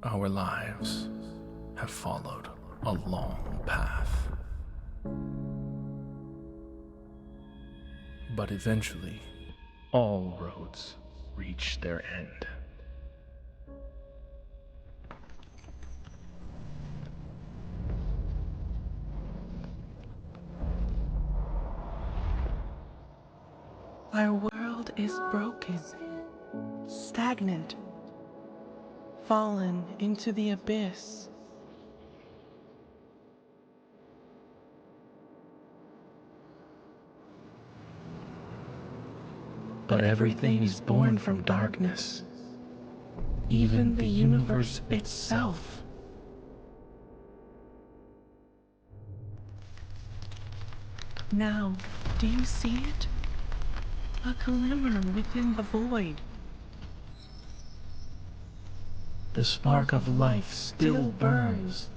Our lives have followed a long path. But eventually, all roads reach their end. Our world is broken, stagnant, fallen into the abyss. But everything is born from darkness, even the universe itself. Now, do you see it? A glimmer within the void. The spark of life still burns,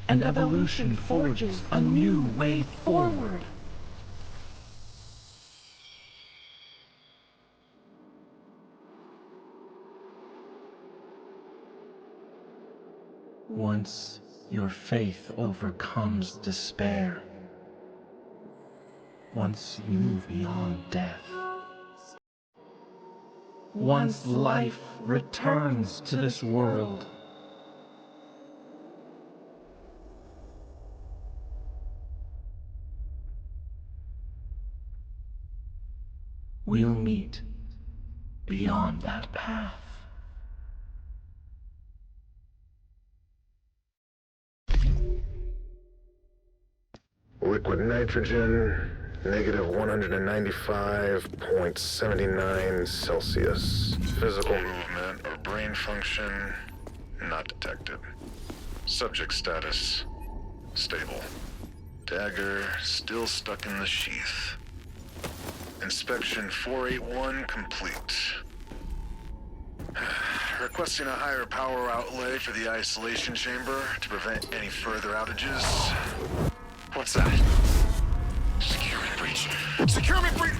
and evolution forges a new way forward. Once your faith overcomes despair, once you move beyond death, once life returns to this world, we'll meet beyond that path. Liquid nitrogen, negative 195.79 Celsius. Physical movement or brain function, not detected. Subject status, stable. Dagger still stuck in the sheath. Inspection 481 complete. Requesting a higher power outlay for the isolation chamber to prevent any further outages. What's that? Security breach. Security breach!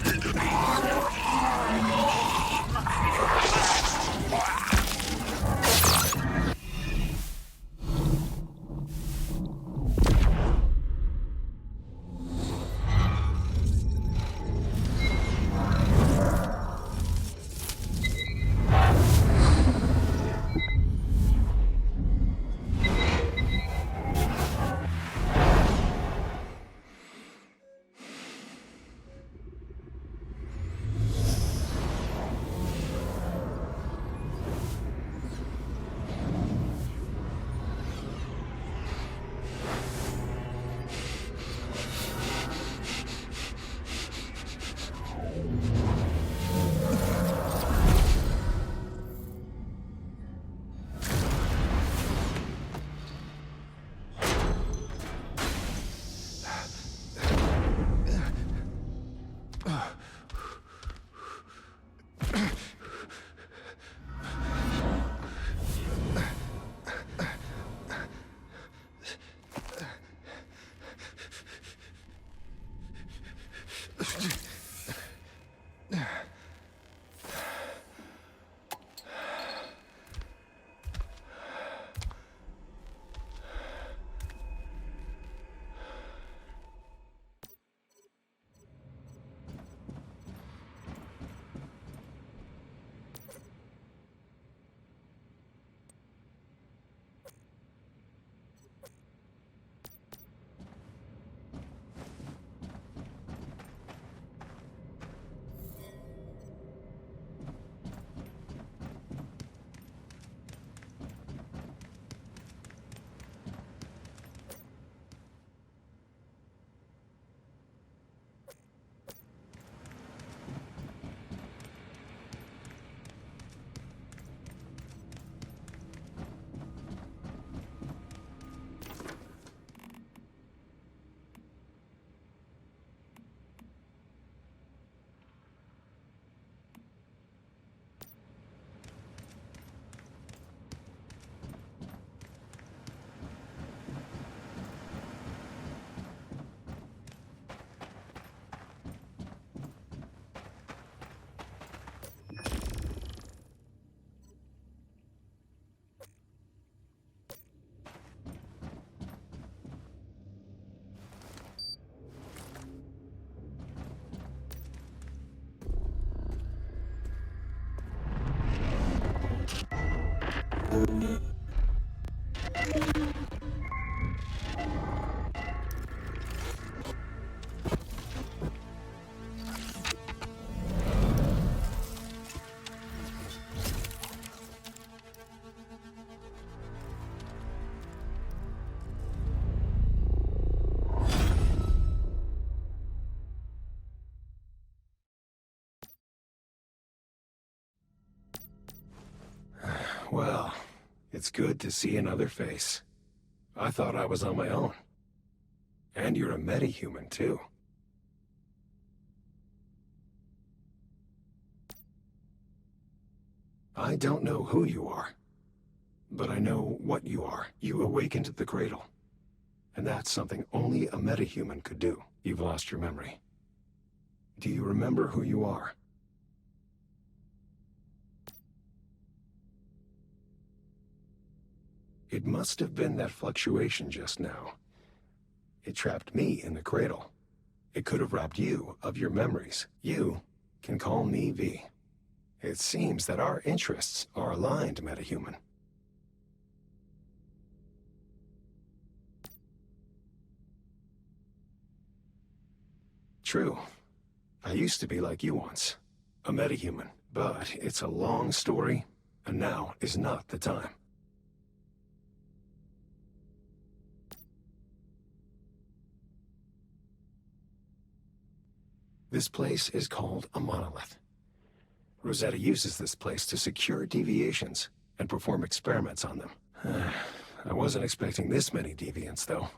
Well, it's good to see another face. I thought I was on my own. And you're a metahuman, too. I don't know who you are, but I know what you are. You awakened the cradle. And that's something only a metahuman could do. You've lost your memory. Do you remember who you are? It must have been that fluctuation just now. It trapped me in the cradle. It could have robbed you of your memories. You can call me V. It seems that our interests are aligned, metahuman. True. I used to be like you once. A metahuman. But it's a long story, and now is not the time. This place is called a Monolith. Rosetta uses this place to secure deviations and perform experiments on them. I wasn't expecting this many deviants, though.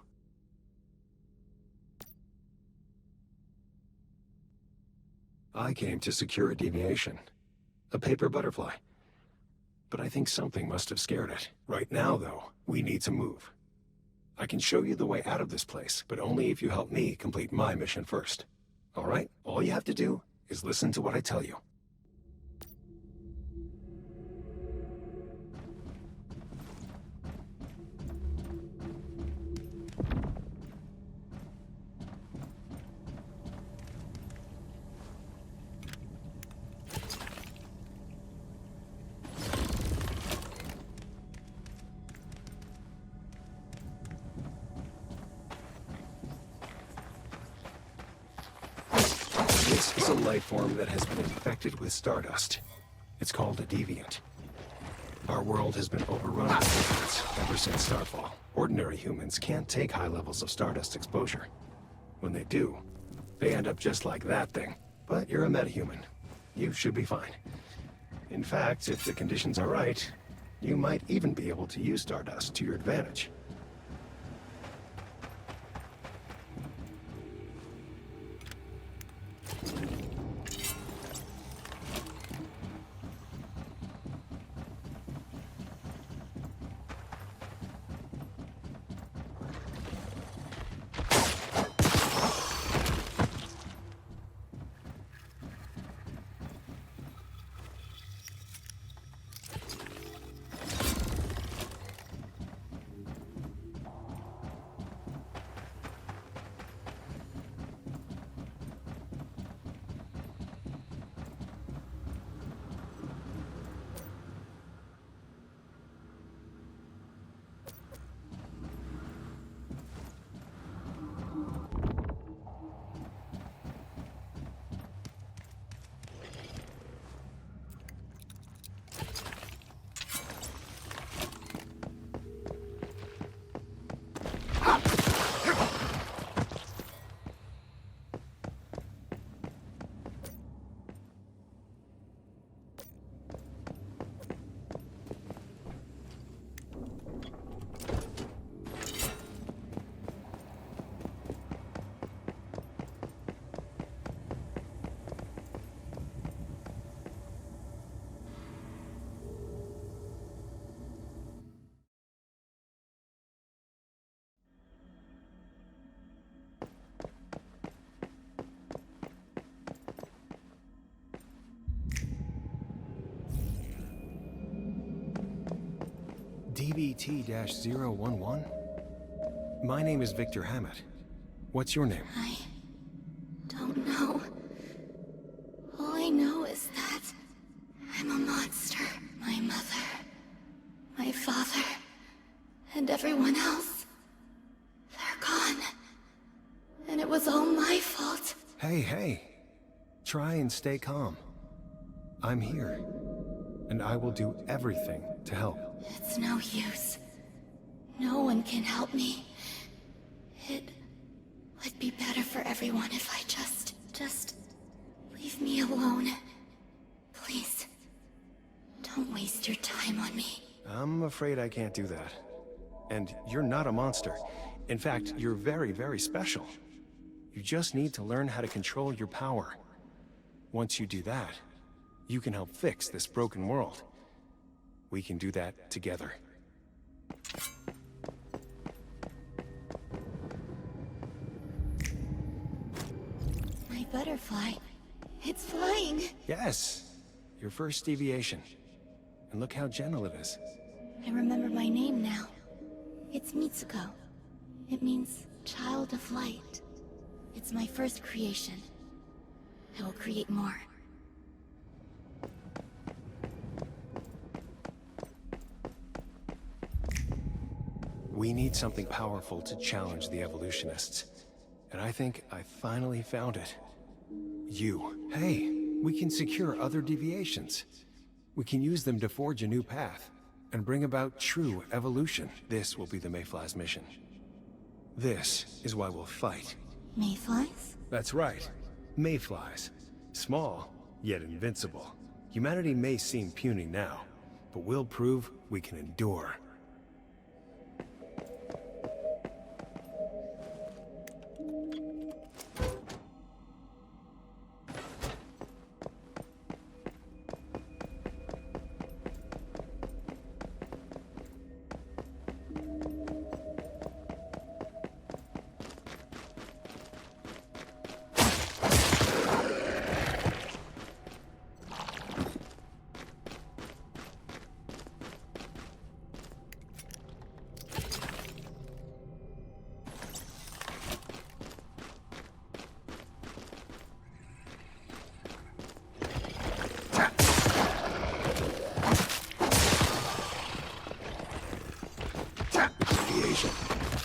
I came to secure a deviation. A paper butterfly. But I think something must have scared it. Right now, though, we need to move. I can show you the way out of this place, but only if you help me complete my mission first. All right? All you have to do is listen to what I tell you. This is a life form that has been infected with Stardust. It's called a Deviant. Our world has been overrun with deviants ever since Starfall. Ordinary humans can't take high levels of Stardust exposure. When they do, they end up just like that thing. But you're a metahuman. You should be fine. In fact, if the conditions are right, you might even be able to use Stardust to your advantage. DBT-011? My name is Victor Hammett. What's your name? I don't know. All I know is that I'm a monster. My mother, my Hey. Try and stay calm. I'm here, and I will do everything to help. It's no use. No one can help me. It would be better for everyone if I just leave me alone. Please, don't waste your time on me. I'm afraid I can't do that. And you're not a monster. In fact, you're very, very special. You just need to learn how to control your power. Once you do that, you can help fix this broken world. We can do that together. My butterfly. It's flying. Yes, your first deviation. And look how gentle it is. I remember my name now. It's Mitsuko. It means child of light. It's my first creation. I will create more. We need something powerful to challenge the evolutionists. And I think I finally found it. You. Hey, we can secure other deviations. We can use them to forge a new path and bring about true evolution. This will be the Mayfly's mission. This is why we'll fight. Mayflies? That's right. Mayflies. Small, yet invincible. Humanity may seem puny now, but we'll prove we can endure.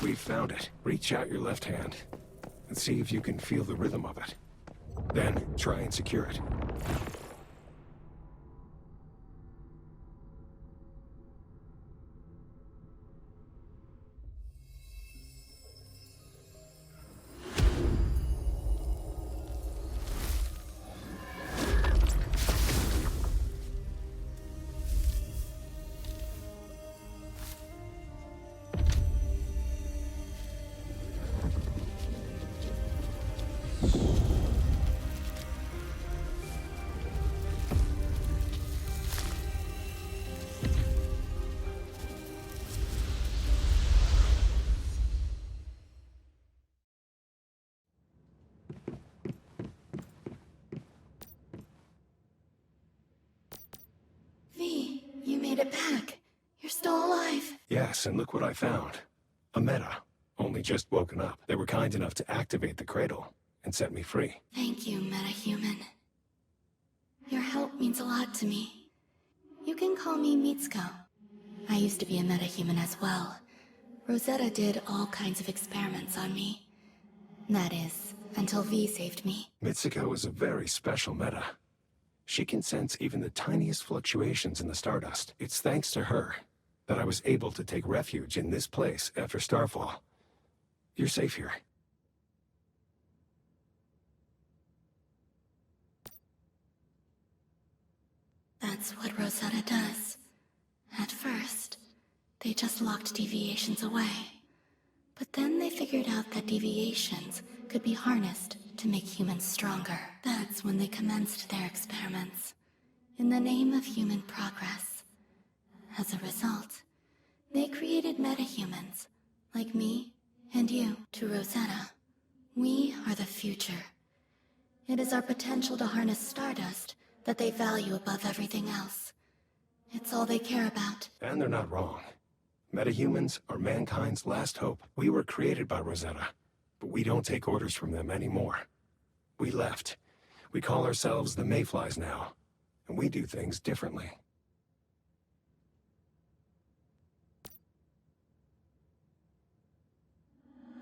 We found it. Reach out your left hand and see if you can feel the rhythm of it. Then try and secure it. V, you made it back. You're still alive. Yes, and look what I found. A meta. Only just woken up. They were kind enough to activate the cradle and set me free. Thank you, metahuman. Your help means a lot to me. You can call me Mitsuko. I used to be a metahuman as well. Rosetta did all kinds of experiments on me. That is, until V saved me. Mitsuko is a very special meta. She can sense even the tiniest fluctuations in the Stardust. It's thanks to her that I was able to take refuge in this place after Starfall. You're safe here. That's what Rosetta does. At first, they just locked deviations away. But then they figured out that deviations could be harnessed to make humans stronger. That's when they commenced their experiments, in the name of human progress. As a result, they created metahumans, like me and you. To Rosetta, we are the future. It is our potential to harness Stardust that they value above everything else. It's all they care about. And they're not wrong. Metahumans are mankind's last hope. We were created by Rosetta, but we don't take orders from them anymore. We left. We call ourselves the Mayflies now, and we do things differently.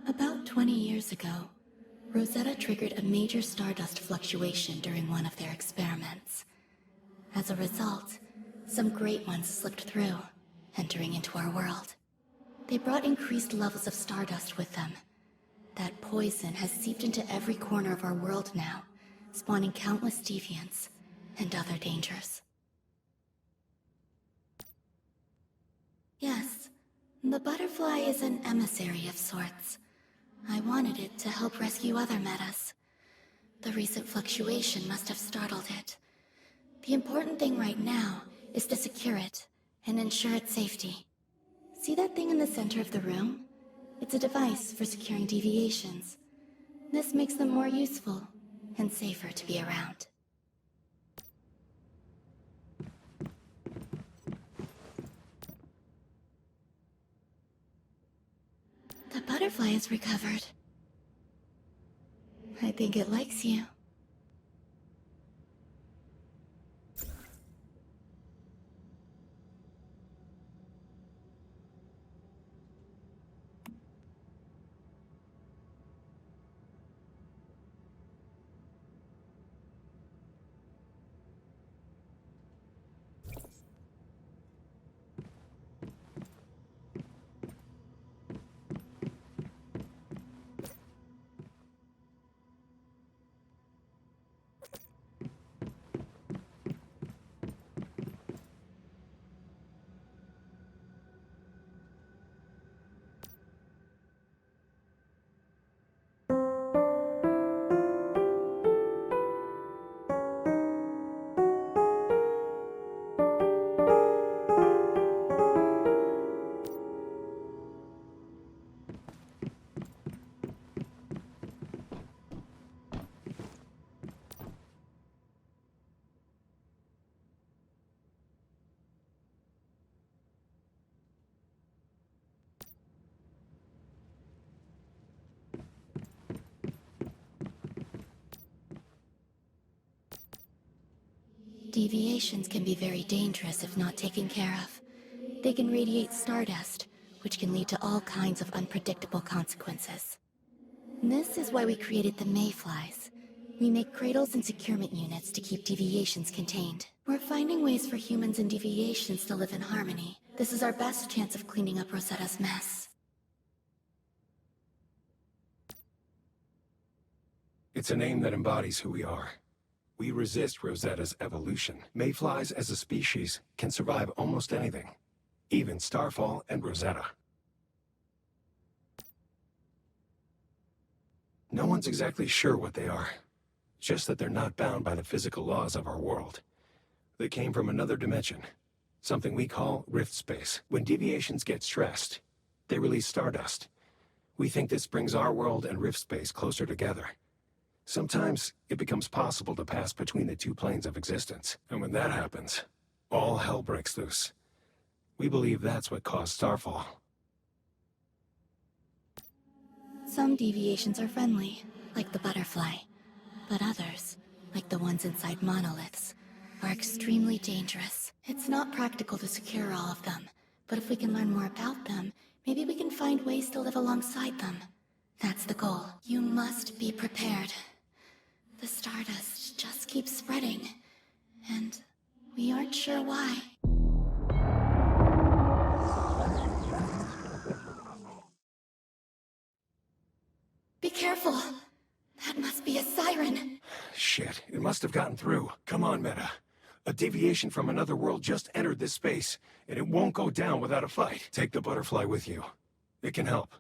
About 20 years ago, Rosetta triggered a major stardust fluctuation during one of their experiments. As a result, some great ones slipped through, entering into our world. They brought increased levels of stardust with them. That poison has seeped into every corner of our world now, spawning countless deviants and other dangers. Yes, the butterfly is an emissary of sorts. I wanted it to help rescue other metas. The recent fluctuation must have startled it. The important thing right now is to secure it and ensure its safety. See that thing in the center of the room? It's a device for securing deviations. This makes them more useful and safer to be around. The butterfly is recovered. I think it likes you. Deviations can be very dangerous if not taken care of. They can radiate stardust, which can lead to all kinds of unpredictable consequences. This is why we created the mayflies. We make cradles and securement units to keep deviations contained. We're finding ways for humans and deviations to live in harmony. This is our best chance of cleaning up Rosetta's mess. It's a name that embodies who we are. We resist Rosetta's evolution. Mayflies as a species can survive almost anything, even Starfall and Rosetta. No one's exactly sure what they are, just that they're not bound by the physical laws of our world. They came from another dimension, something we call rift space. When deviations get stressed, they release stardust. We think this brings our world and rift space closer together. Sometimes it becomes possible to pass between the two planes of existence, and when that happens, all hell breaks loose. We believe that's what caused Starfall. Some deviations are friendly, like the butterfly, but others, like the ones inside monoliths, are extremely dangerous. It's not practical to secure all of them, but if we can learn more about them, maybe we can find ways to live alongside them. That's the goal. You must be prepared. The stardust just keeps spreading, and we aren't sure why. Be careful! That must be a siren! Shit, it must have gotten through. Come on, Meta. A deviation from another world just entered this space, and it won't go down without a fight. Take the butterfly with you. It can help.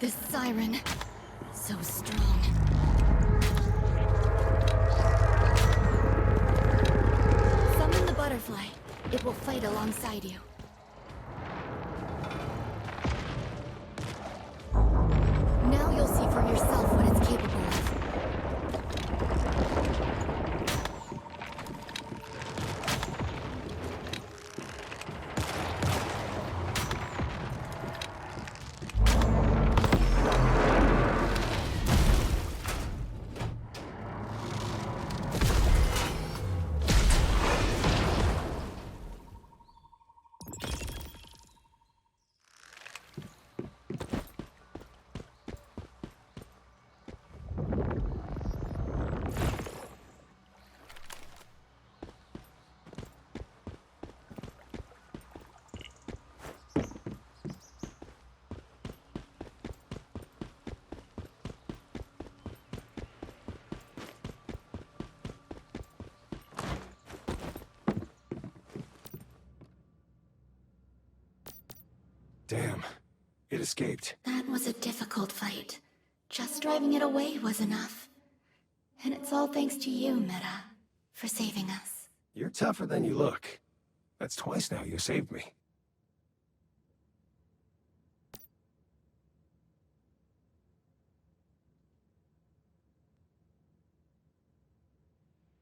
This siren. So strong. Summon the butterfly. It will fight alongside you. Now you'll see for yourself what it's capable of. Damn. It escaped. That was a difficult fight. Just driving it away was enough. And it's all thanks to you, Meta, for saving us. You're tougher than you look. That's twice now you saved me.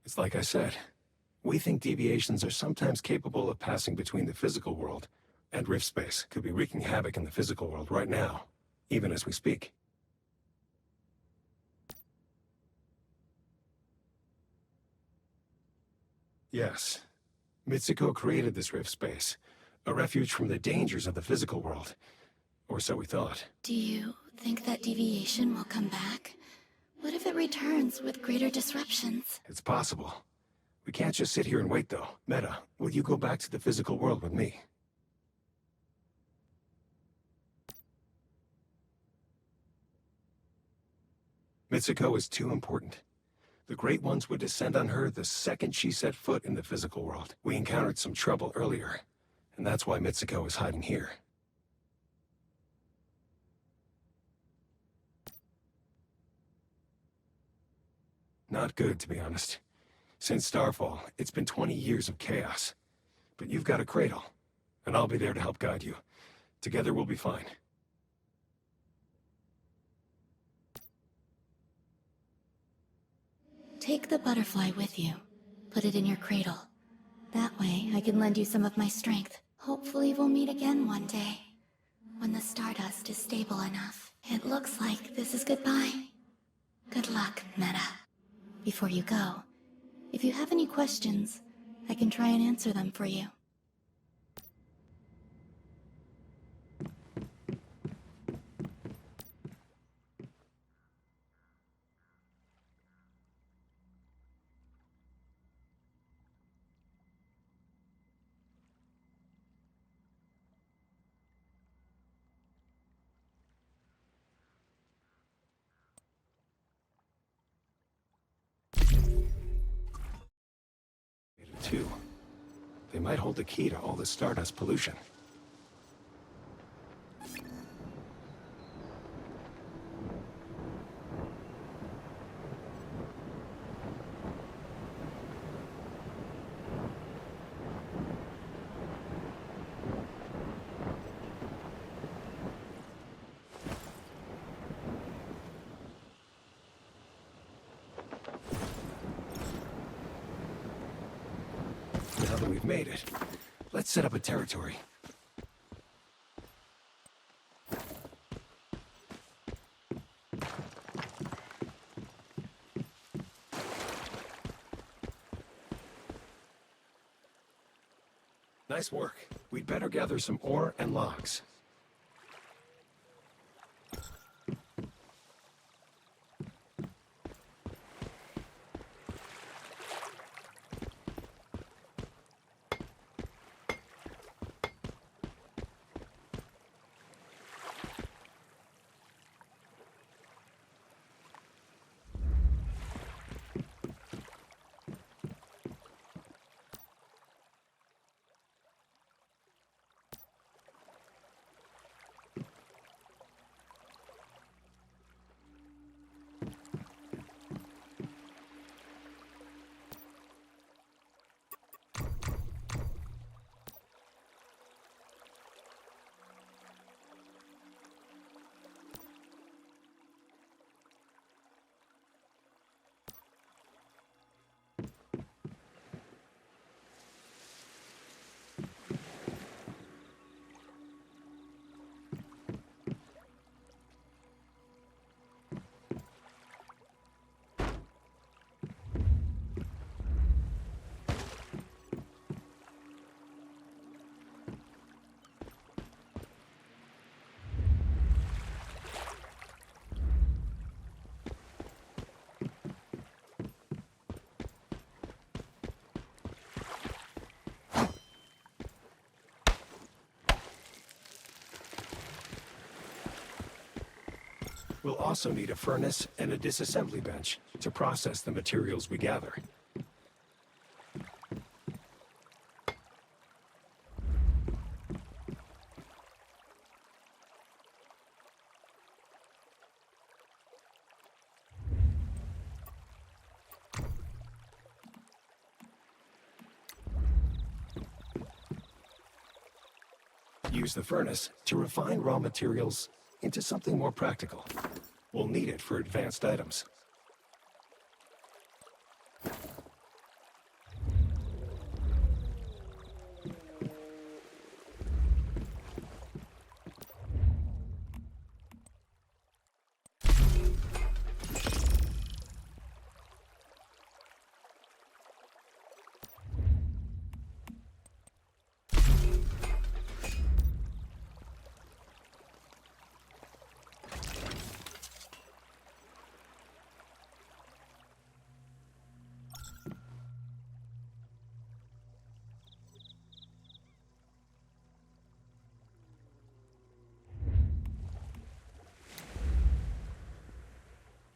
It's like I said. We think deviations are sometimes capable of passing between the physical world and rift space. Could be wreaking havoc in the physical world right now, even as we speak. Yes. Mitsuko created this rift space, a refuge from the dangers of the physical world. Or so we thought. Do you think that deviation will come back? What if it returns with greater disruptions? It's possible. We can't just sit here and wait, though. Meta, will you go back to the physical world with me? Mitsuko is too important. The Great Ones would descend on her the second she set foot in the physical world. We encountered some trouble earlier, and that's why Mitsuko is hiding here. Not good, to be honest. Since Starfall, it's been 20 years of chaos. But you've got a cradle, and I'll be there to help guide you. Together we'll be fine. Take the butterfly with you. Put it in your cradle. That way, I can lend you some of my strength. Hopefully we'll meet again one day, when the Stardust is stable enough. It looks like this is goodbye. Good luck, Meta. Before you go, if you have any questions, I can try and answer them for you. Too. They might hold the key to all the Stardust pollution. Now that we've made it, let's set up a territory. Nice work. We'd better gather some ore and logs. We'll also need a furnace and a disassembly bench to process the materials we gather. Use the furnace to refine raw materials into something more practical. We'll need it for advanced items.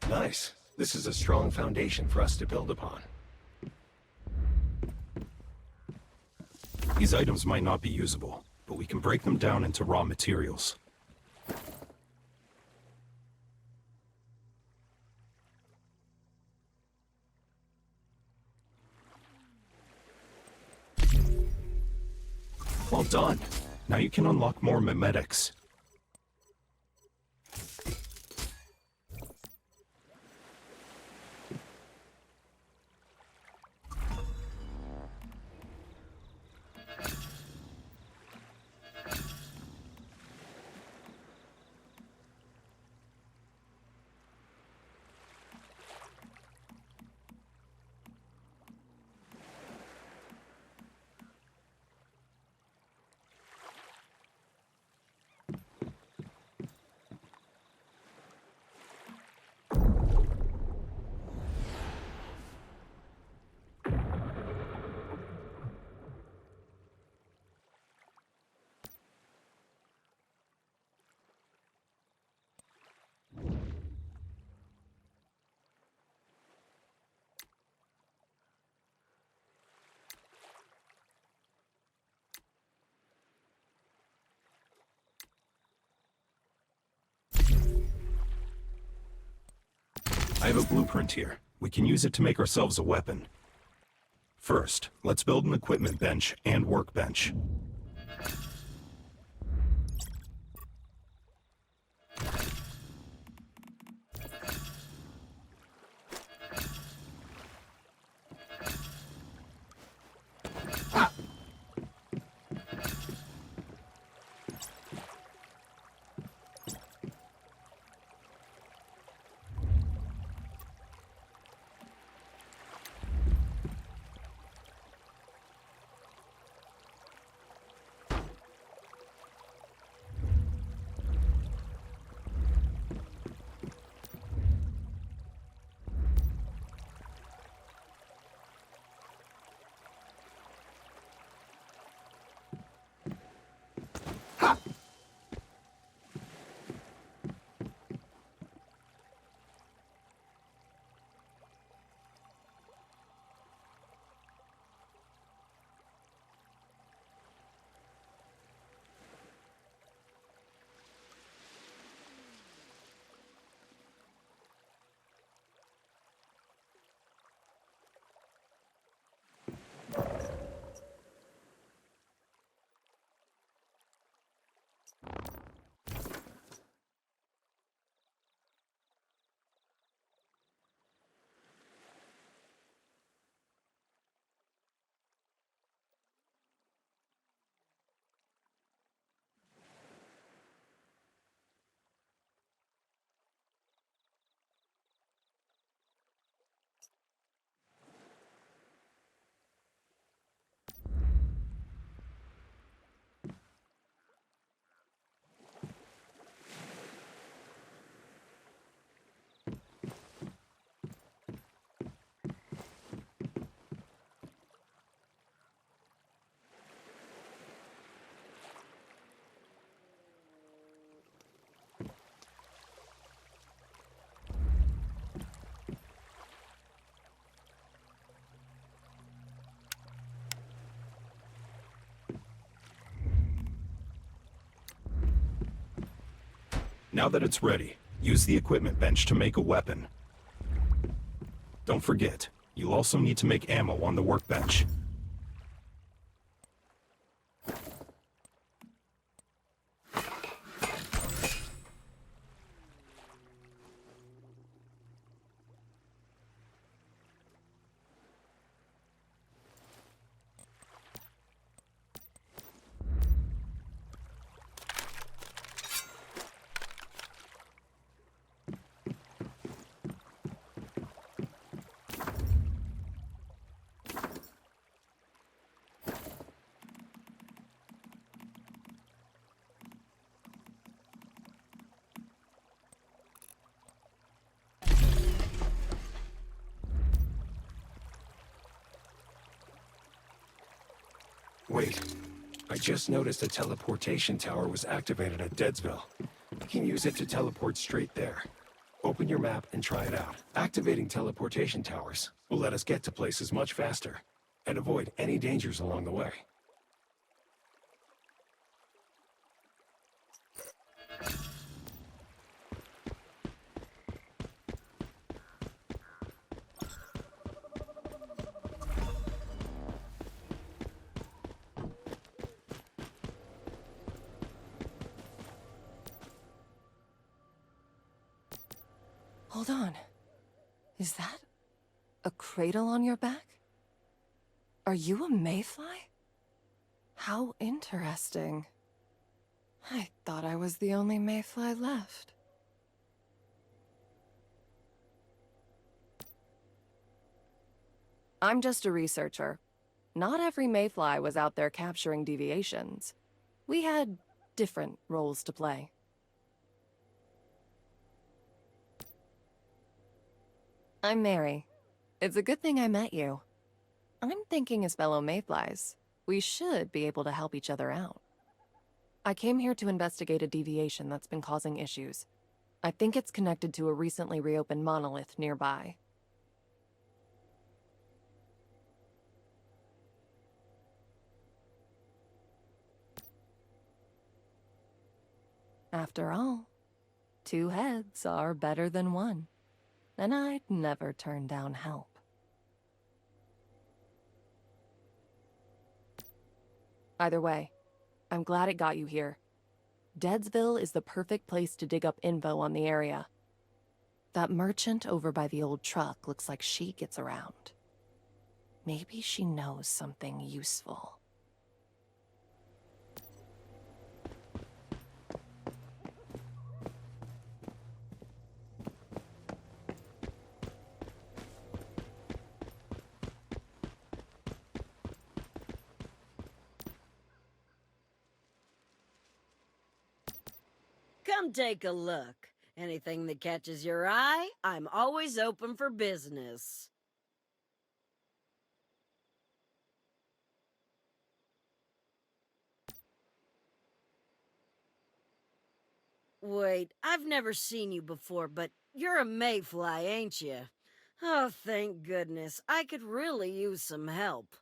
Nice. This is a strong foundation for us to build upon. These items might not be usable, but we can break them down into raw materials. Well done. Now you can unlock more mimetics. I have a blueprint here. We can use it to make ourselves a weapon. First, let's build an equipment bench and workbench. Now that it's ready, use the equipment bench to make a weapon. Don't forget, you'll also need to make ammo on the workbench. Wait, I just noticed a teleportation tower was activated at Deadsville. You can use it to teleport straight there. Open your map and try it out. Activating teleportation towers will let us get to places much faster and avoid any dangers along the way. Hold on. Is that a cradle on your back? Are you a mayfly? How interesting. I thought I was the only mayfly left. I'm just a researcher. Not every mayfly was out there capturing deviations. We had different roles to play. I'm Mary. It's a good thing I met you. I'm thinking as fellow mayflies, we should be able to help each other out. I came here to investigate a deviation that's been causing issues. I think it's connected to a recently reopened monolith nearby. After all, 2 heads are better than 1. And I'd never turn down help. Either way, I'm glad it got you here. Deadsville is the perfect place to dig up info on the area. That merchant over by the old truck looks like she gets around. Maybe she knows something useful. Come take a look. Anything that catches your eye, I'm always open for business. Wait, I've never seen you before, but you're a mayfly, ain't you? Oh, thank goodness. I could really use some help.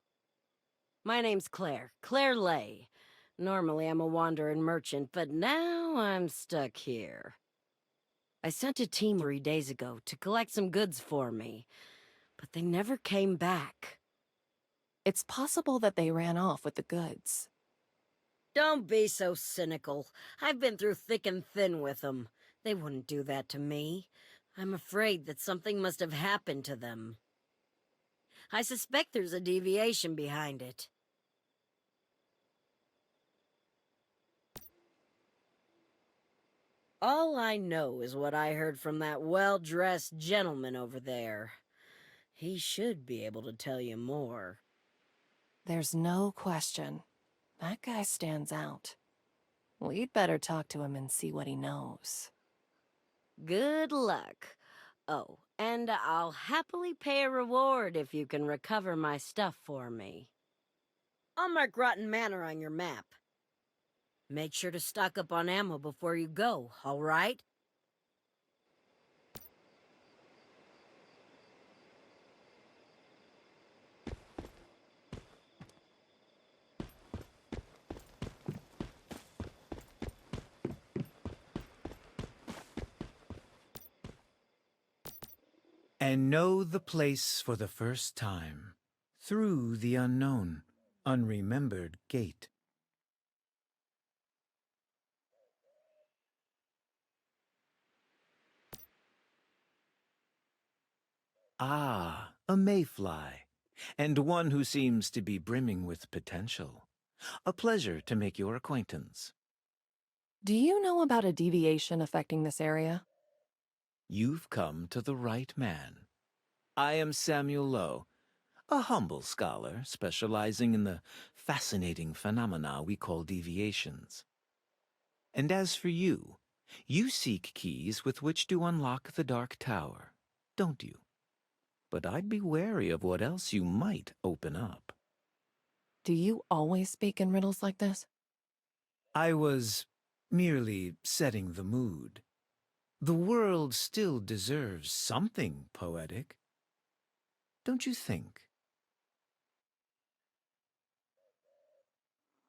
My name's Claire. Claire Lay. Normally I'm a wandering merchant, but now I'm stuck here. I sent a team 3 days ago to collect some goods for me, but they never came back. It's possible that they ran off with the goods. Don't be so cynical. I've been through thick and thin with them. They wouldn't do that to me. I'm afraid that something must have happened to them. I suspect there's a deviation behind it. All I know is what I heard from that well-dressed gentleman over there. He should be able to tell you more. There's no question. That guy stands out. We'd better talk to him and see what he knows. Good luck. Oh, and I'll happily pay a reward if you can recover my stuff for me. I'll mark Rotten Manor on your map. Make sure to stock up on ammo before you go, all right? and know the place for the first time, through the unknown, unremembered gate. Ah, a mayfly, and one who seems to be brimming with potential. A pleasure to make your acquaintance. Do you know about a deviation affecting this area? You've come to the right man. I am Samuel Lowe, a humble scholar specializing in the fascinating phenomena we call deviations. And as for you, you seek keys with which to unlock the Dark Tower, don't you? But I'd be wary of what else you might open up. Do you always speak in riddles like this? I was merely setting the mood. The world still deserves something poetic, don't you think?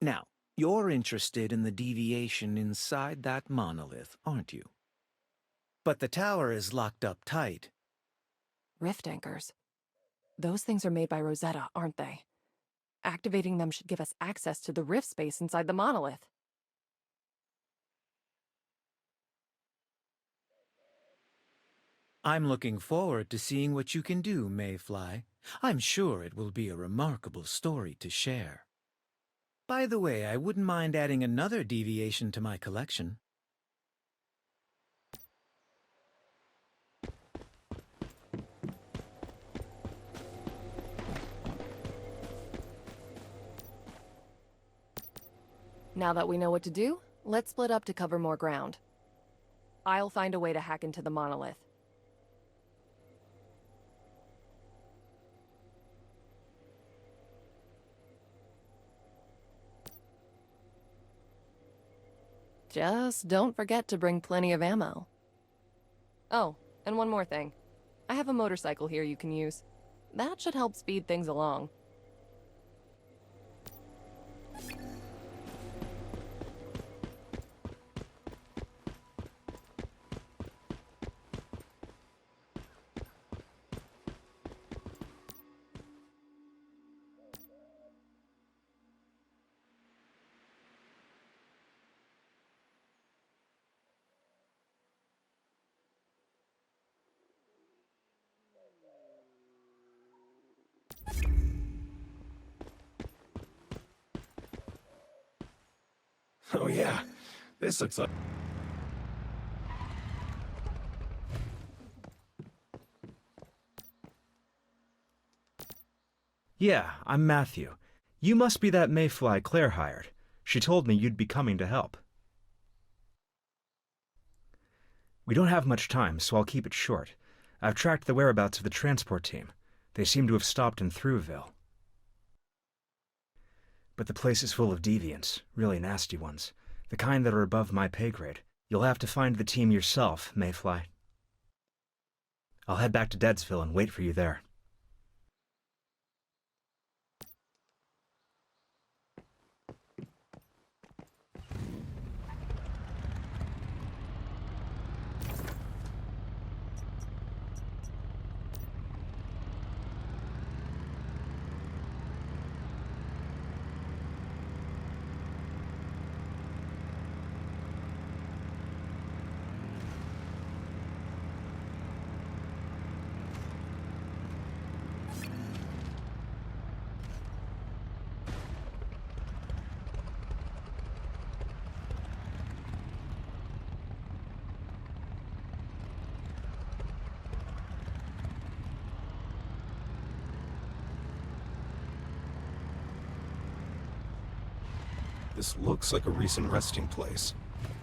Now, you're interested in the deviation inside that monolith, aren't you? But the tower is locked up tight. Rift anchors. Those things are made by Rosetta, aren't they? Activating them should give us access to the rift space inside the monolith. I'm looking forward to seeing what you can do, Mayfly. I'm sure it will be a remarkable story to share. By the way, I wouldn't mind adding another deviation to my collection. Now that we know what to do, let's split up to cover more ground. I'll find a way to hack into the monolith. Just don't forget to bring plenty of ammo. Oh, and one more thing. I have a motorcycle here you can use. That should help speed things along. Oh yeah, this looks like... Yeah, I'm Matthew. You must be that mayfly Claire hired. She told me you'd be coming to help. We don't have much time, so I'll keep it short. I've tracked the whereabouts of the transport team. They seem to have stopped in Thruwville. But the place is full of deviants, really nasty ones. The kind that are above my pay grade. You'll have to find the team yourself, Mayfly. I'll head back to Deadsville and wait for you there. This looks like a recent resting place.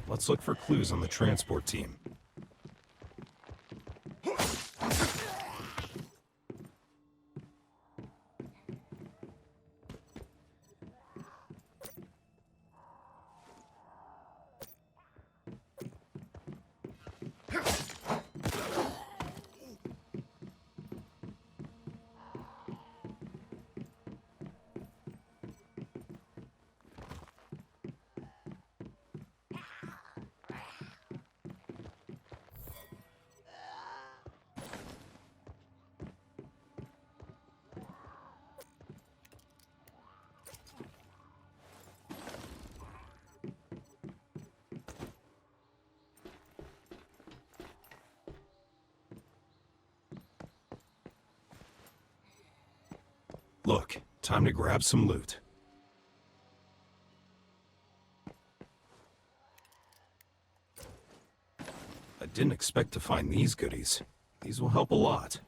Let's look for clues on the transport team. look. Time to grab some loot. I didn't expect to find these goodies. These will help a lot.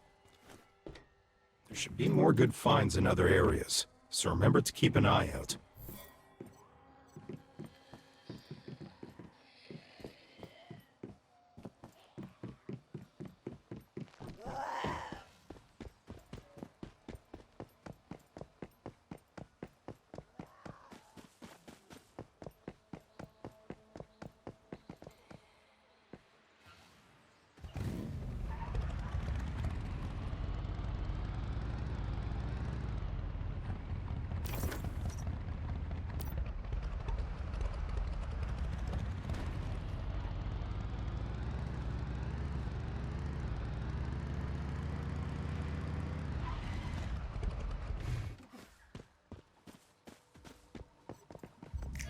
There should be more good finds in other areas, so remember to keep an eye out.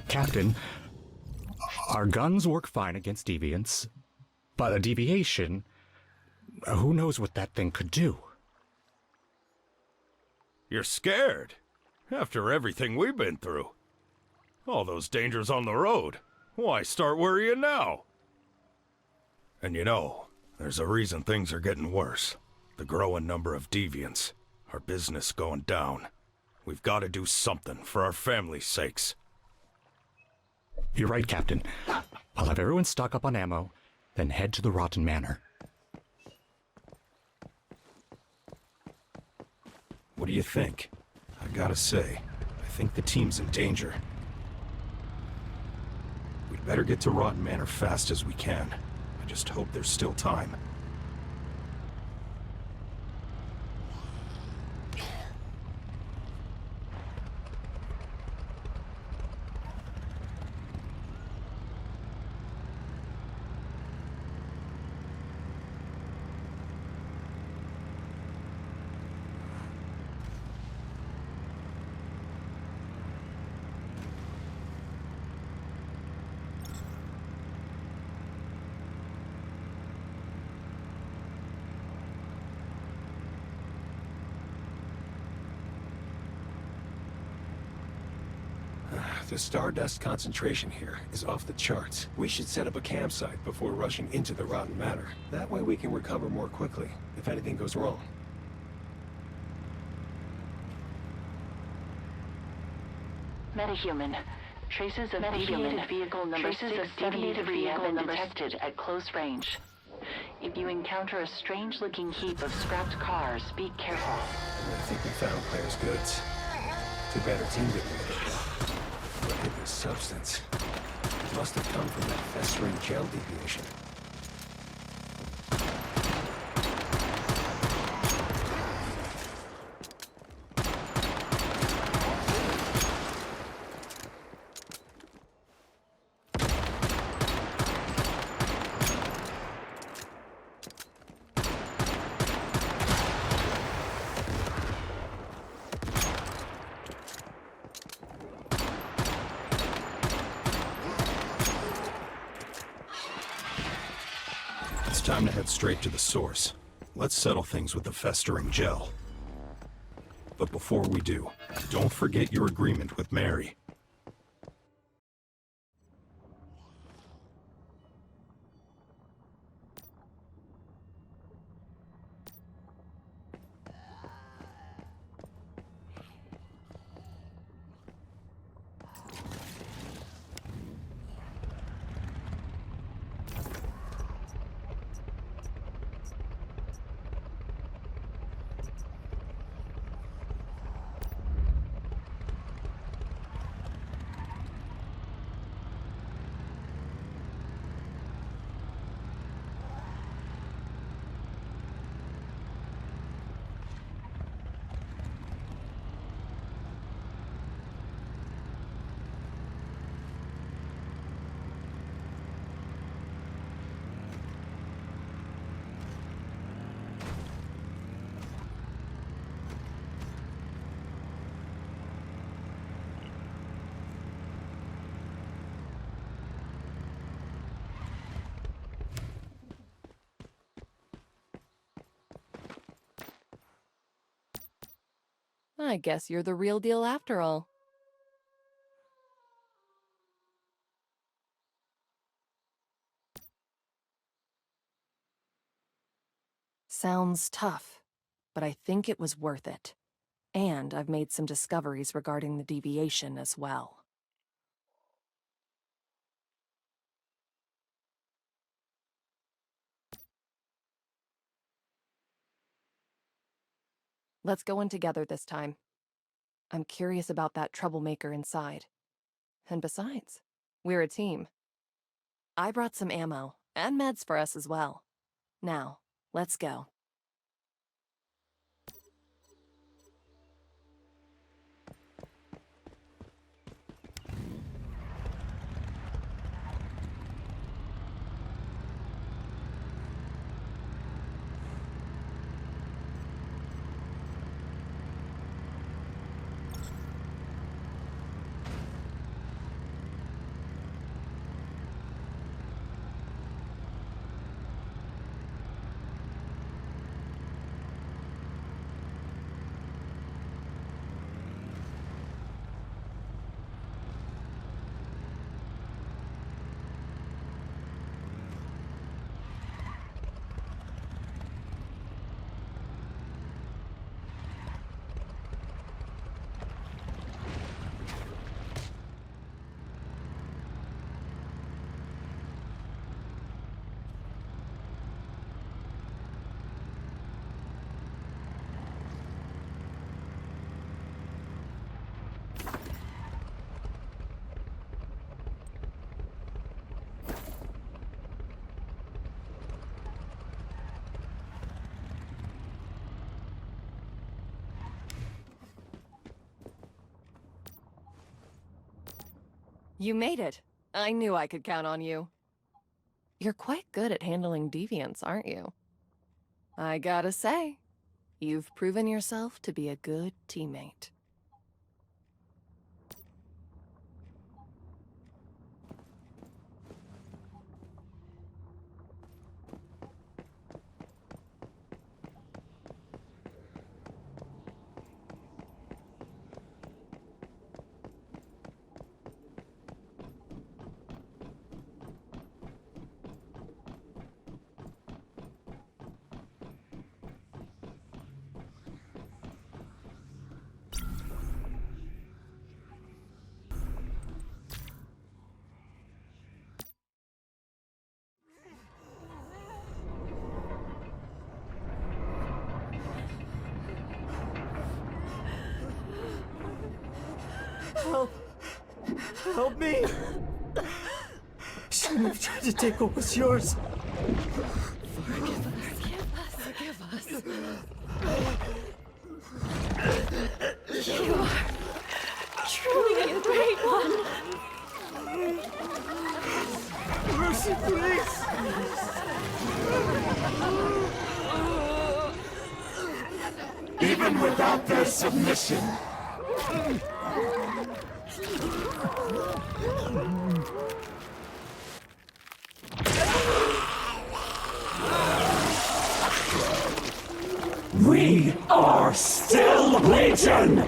Captain, our guns work fine against deviants, but a deviation, who knows what that thing could do? You're scared? After everything we've been through. All those dangers on the road. Why start worrying now? And you know, there's a reason things are getting worse. The growing number of deviants. Our business going down. We've got to do something for our family's sakes. You're right, Captain. I'll have everyone stock up on ammo, then head to the Rotten Manor. What do you think? I gotta say, I think the team's in danger. We'd better get to Rotten Manor fast as we can. I just hope there's still time. The Stardust concentration here is off the charts. We should set up a campsite before rushing into the Rotten Manor. That way we can recover more quickly, if anything goes wrong. Metahuman. Traces of deviated vehicle number 673 have been detected at close range. If you encounter a strange-looking heap of scrapped cars, be careful. I think we found Claire's goods. Too bad her team didn't make it. Look at this substance. It must have come from that festering gel deviation. Time to head straight to the source. Let's settle things with the festering gel. But before we do, don't forget your agreement with Mary. I guess you're the real deal after all. Sounds tough, but I think it was worth it. And I've made some discoveries regarding the deviation as well. Let's go in together this time. I'm curious about that troublemaker inside. And besides, we're a team. I brought some ammo, and meds for us as well. Now, let's go. You made it. I knew I could count on you. You're quite good at handling deviants, aren't you? I gotta say, you've proven yourself to be a good teammate. Help! Help me! Shouldn't have tried to take what was yours. Forgive us. You are truly a great one. Mercy, please! Even without their submission. We are still Legion!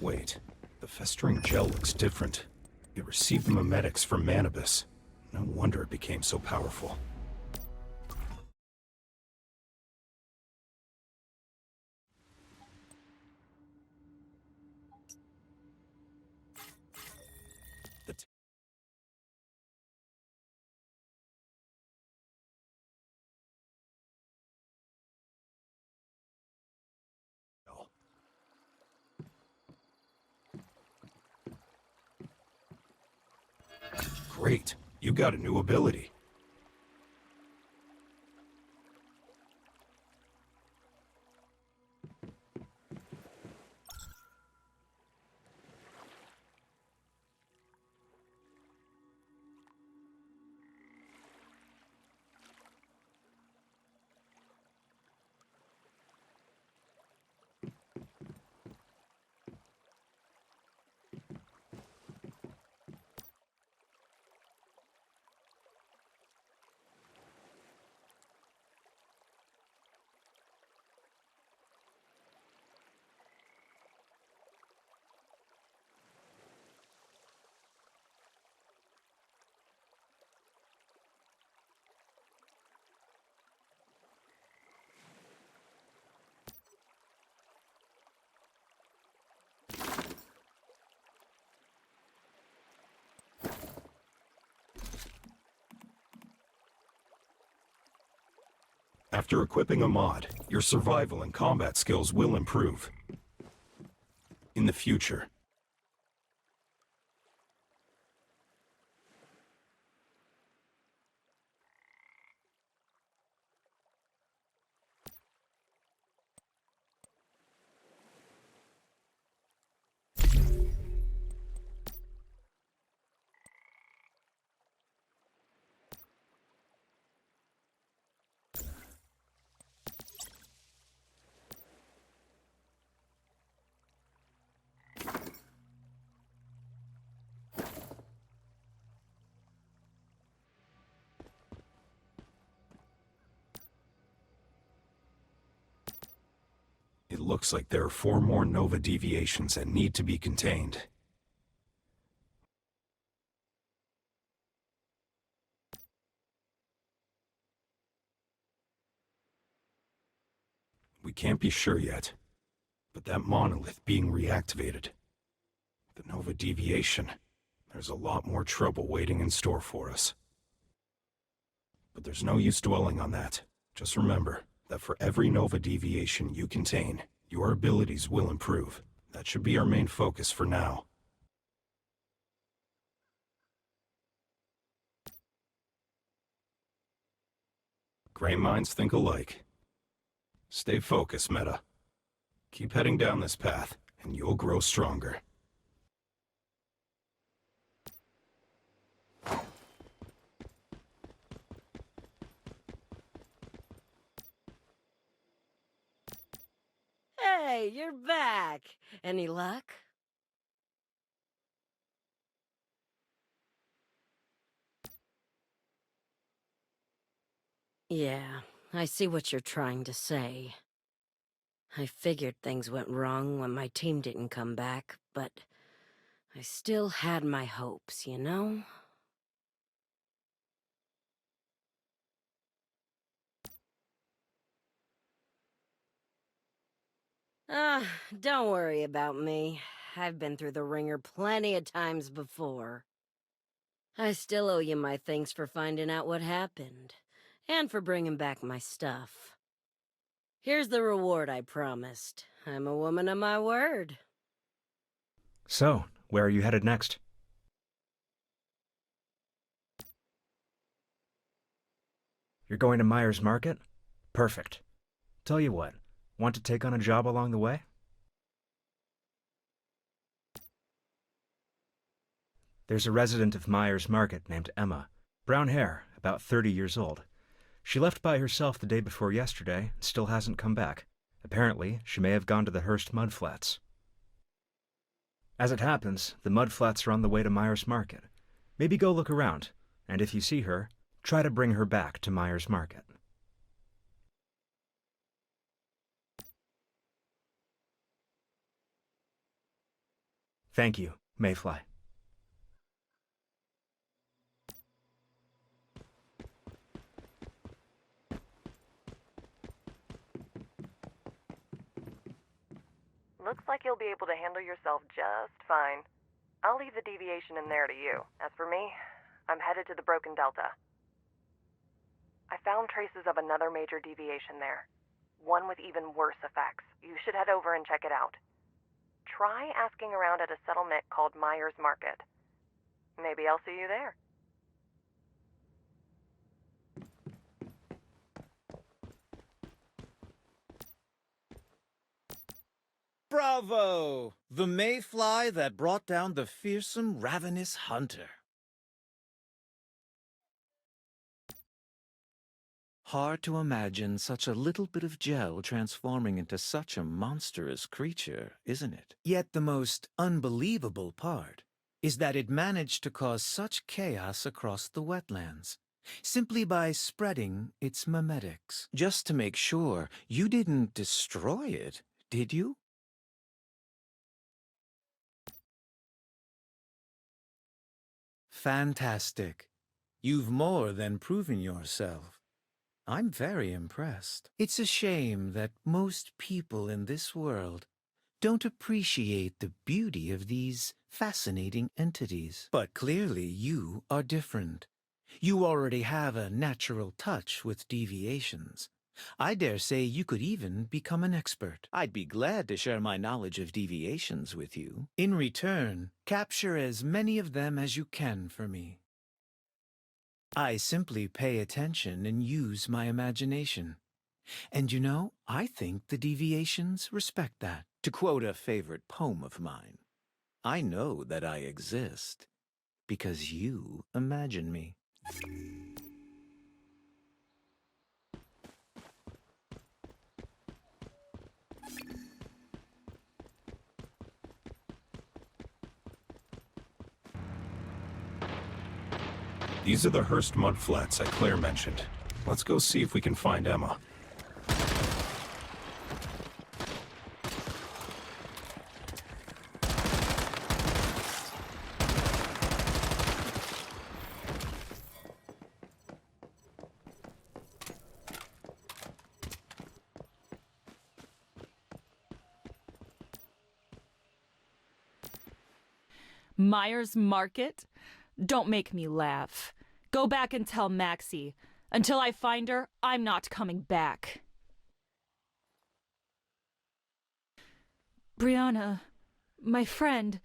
Wait, the festering gel looks different. It received the memetics from Manibus. No wonder it became so powerful. Great, you got a new ability. After equipping a mod, your survival and combat skills will improve. In the future. It looks like there are 4 more Nova deviations that need to be contained. We can't be sure yet, but that monolith being reactivated, the Nova deviation, there's a lot more trouble waiting in store for us. But there's no use dwelling on that. Just remember that for every Nova deviation you contain, your abilities will improve. That should be our main focus for now. Gray minds think alike. Stay focused, Meta. Keep heading down this path, and you'll grow stronger. Hey, you're back. Any luck? Yeah, I see what you're trying to say. I figured things went wrong when my team didn't come back, but I still had my hopes, you know? Don't worry about me. I've been through the ringer plenty of times before. I still owe you my thanks for finding out what happened, and for bringing back my stuff. Here's the reward I promised. I'm a woman of my word. So, where are you headed next? You're going to Myers Market? Perfect. Tell you what, want to take on a job along the way? There's a resident of Myers Market named Emma. Brown hair, about 30 years old. She left by herself the day before yesterday and still hasn't come back. Apparently, she may have gone to the Hearst Mudflats. As it happens, the Mudflats are on the way to Myers Market. Maybe go look around, and if you see her, try to bring her back to Myers Market. Thank you, Mayfly. Looks like you'll be able to handle yourself just fine. I'll leave the deviation in there to you. As for me, I'm headed to the Broken Delta. I found traces of another major deviation there. One with even worse effects. You should head over and check it out. Try asking around at a settlement called Myers Market. Maybe I'll see you there. Bravo! The mayfly that brought down the fearsome, ravenous hunter. Hard to imagine such a little bit of gel transforming into such a monstrous creature, isn't it? Yet the most unbelievable part is that it managed to cause such chaos across the wetlands, simply by spreading its memetics. Just to make sure, you didn't destroy it, did you? Fantastic. You've more than proven yourself. I'm very impressed. It's a shame that most people in this world don't appreciate the beauty of these fascinating entities. But clearly you are different. You already have a natural touch with deviations. I dare say you could even become an expert. I'd be glad to share my knowledge of deviations with you. In return, capture as many of them as you can for me. I simply pay attention and use my imagination. And you know, I think the deviations respect that. To quote a favorite poem of mine, I know that I exist because you imagine me. These are the Hearst mudflats that Claire mentioned. Let's go see if we can find Emma. Myers Market? Don't make me laugh. Go back and tell Maxie. Until I find her, I'm not coming back. Brianna, my friend,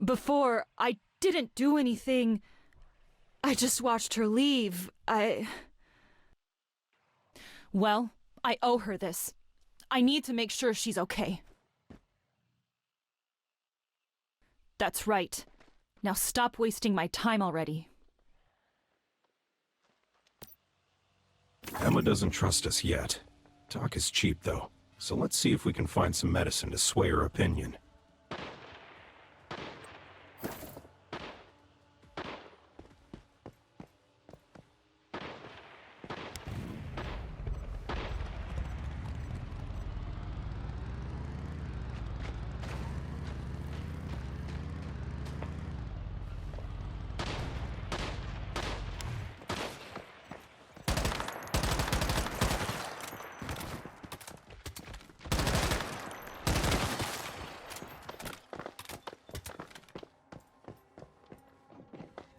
before, I didn't do anything. I just watched her leave. Well, I owe her this. I need to make sure she's okay. That's right. Now stop wasting my time already. Emma doesn't trust us yet. Talk is cheap, though. So let's see if we can find some medicine to sway her opinion.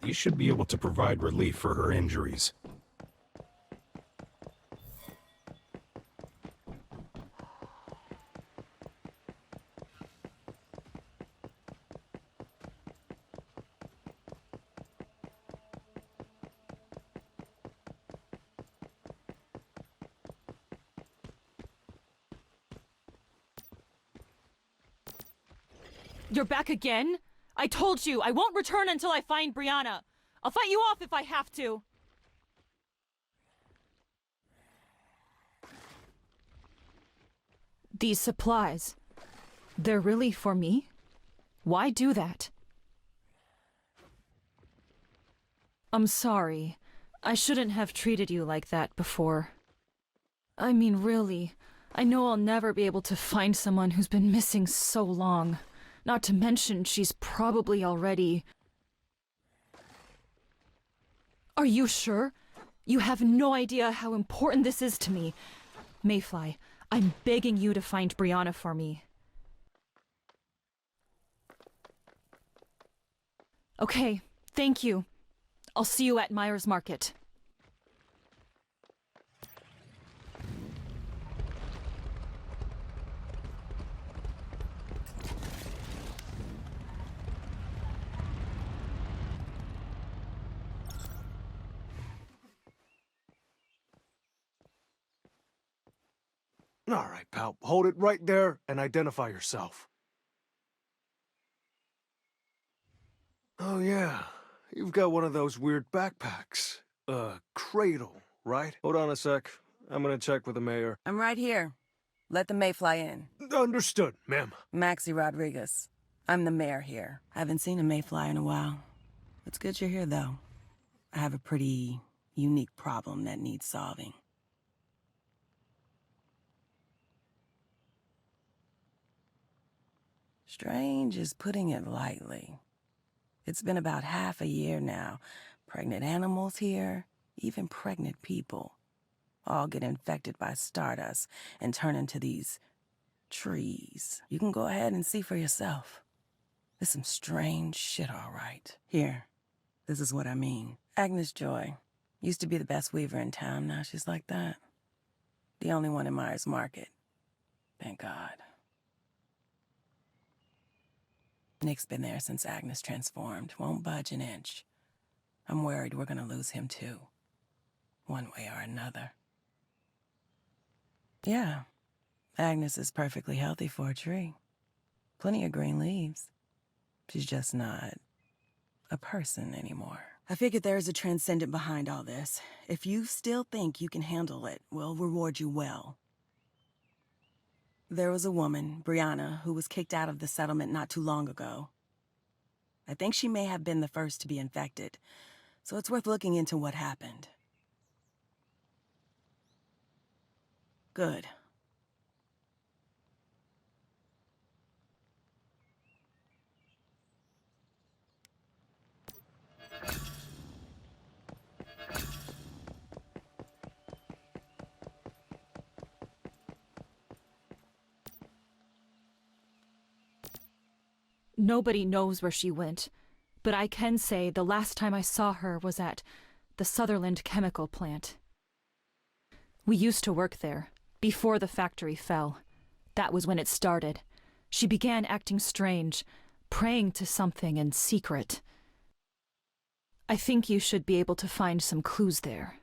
These should be able to provide relief for her injuries. You're back again? I told you, I won't return until I find Brianna. I'll fight you off if I have to. These supplies, they're really for me? Why do that? I'm sorry. I shouldn't have treated you like that before. I mean, really, I know I'll never be able to find someone who's been missing so long. Not to mention, she's probably already... Are you sure? You have no idea how important this is to me. Mayfly, I'm begging you to find Brianna for me. Okay, thank you. I'll see you at Myers Market. All right, pal. Hold it right there and identify yourself. Oh, yeah. You've got one of those weird backpacks. Cradle, right? Hold on a sec. I'm gonna check with the mayor. I'm right here. Let the Mayfly in. Understood, ma'am. Maxie Rodriguez. I'm the mayor here. Haven't seen a Mayfly in a while. It's good you're here, though. I have a pretty unique problem that needs solving. Strange is putting it lightly. It's been about half a year now. Pregnant animals here, even pregnant people, all get infected by Stardust and turn into these trees. You can go ahead and see for yourself. There's some strange shit, all right. Here, this is what I mean. Agnes Joy used to be the best weaver in town. Now she's like that. The only one in Myers Market. Thank God. Nick's been there since Agnes transformed. Won't budge an inch. I'm worried we're gonna lose him too. One way or another. Yeah. Agnes is perfectly healthy for a tree. Plenty of green leaves. She's just not a person anymore. I figured there's a transcendent behind all this. If you still think you can handle it, we'll reward you well. There was a woman, Brianna, who was kicked out of the settlement not too long ago. I think she may have been the first to be infected, so it's worth looking into what happened. Good. Nobody knows where she went, but I can say the last time I saw her was at the Sutherland chemical plant. We used to work there, before the factory fell. That was when it started. She began acting strange, praying to something in secret. I think you should be able to find some clues there.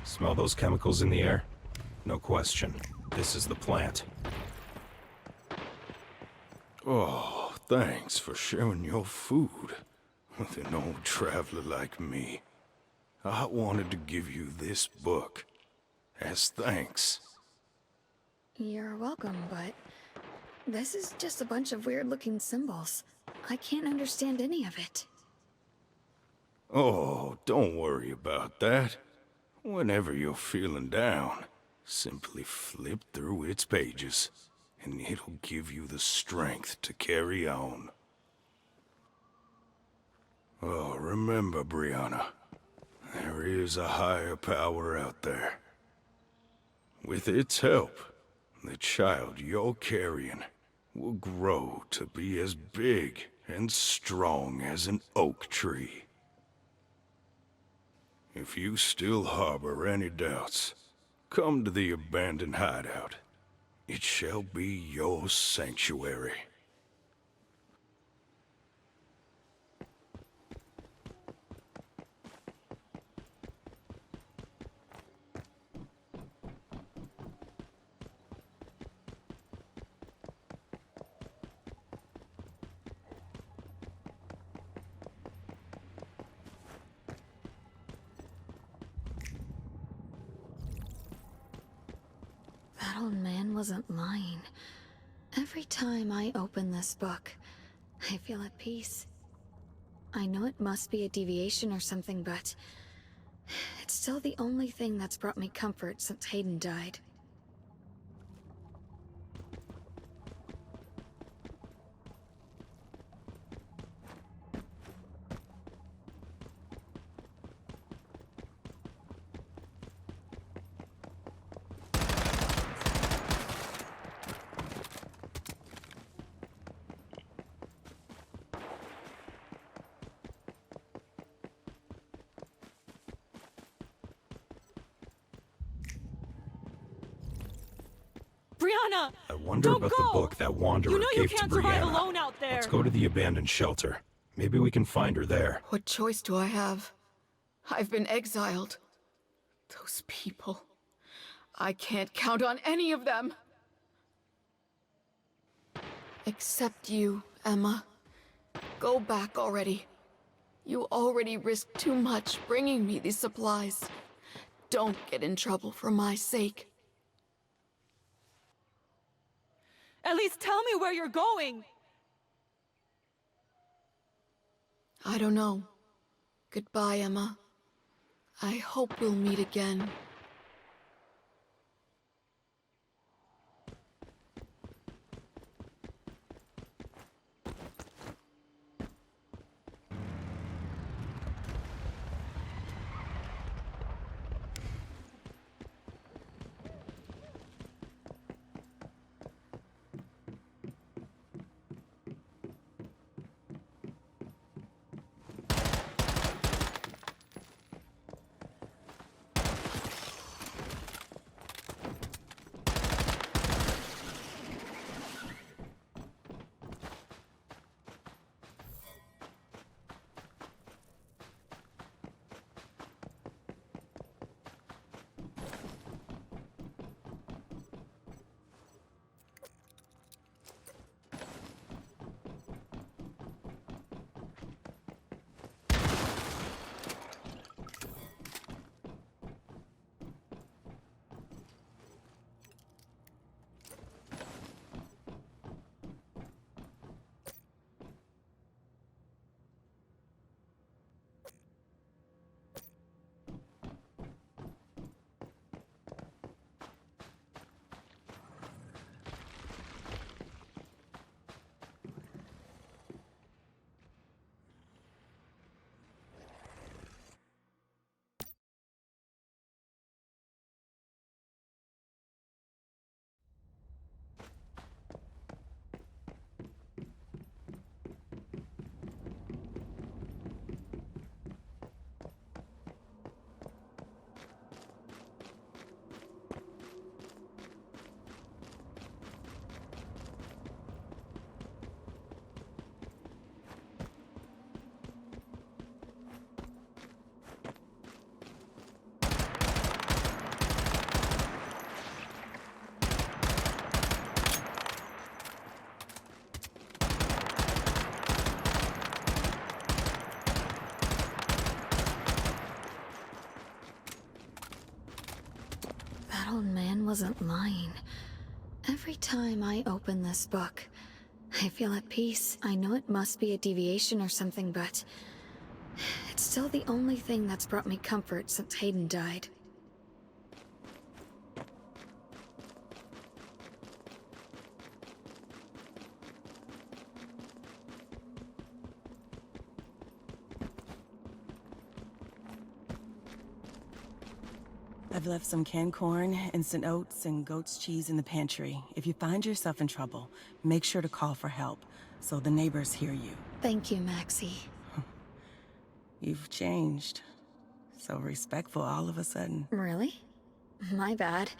Smell those chemicals in the air? No question. This is the plant. Oh, thanks for sharing your food with an old traveler like me. I wanted to give you this book as thanks. You're welcome, but this is just a bunch of weird-looking symbols. I can't understand any of it. Oh, don't worry about that. Whenever you're feeling down, simply flip through its pages, and it'll give you the strength to carry on. Oh, remember, Brianna, there is a higher power out there. With its help, the child you're carrying will grow to be as big and strong as an oak tree. If you still harbor any doubts, come to the abandoned hideout. It shall be your sanctuary. That old man wasn't lying. Every time I open this book, I feel at peace. I know it must be a deviation or something, but it's still the only thing that's brought me comfort since Hayden died. Brianna! I wonder Don't about go! the book that Wanderer You know you gave to can't survive Brianna. alone out there! Let's go to the abandoned shelter. Maybe we can find her there. What choice do I have? I've been exiled. Those people. I can't count on any of them. Except you, Emma. Go back already. You already risked too much bringing me these supplies. Don't get in trouble for my sake. At least tell me where you're going! I don't know. Goodbye, Emma. I hope we'll meet again. That old man wasn't lying. Every time I open this book, I feel at peace. I know it must be a deviation or something, but it's still the only thing that's brought me comfort since Hayden died. I've left some canned corn, instant oats, and goat's cheese in the pantry. If you find yourself in trouble, make sure to call for help, so the neighbors hear you. Thank you, Maxie. You've changed. So respectful all of a sudden. Really? My bad.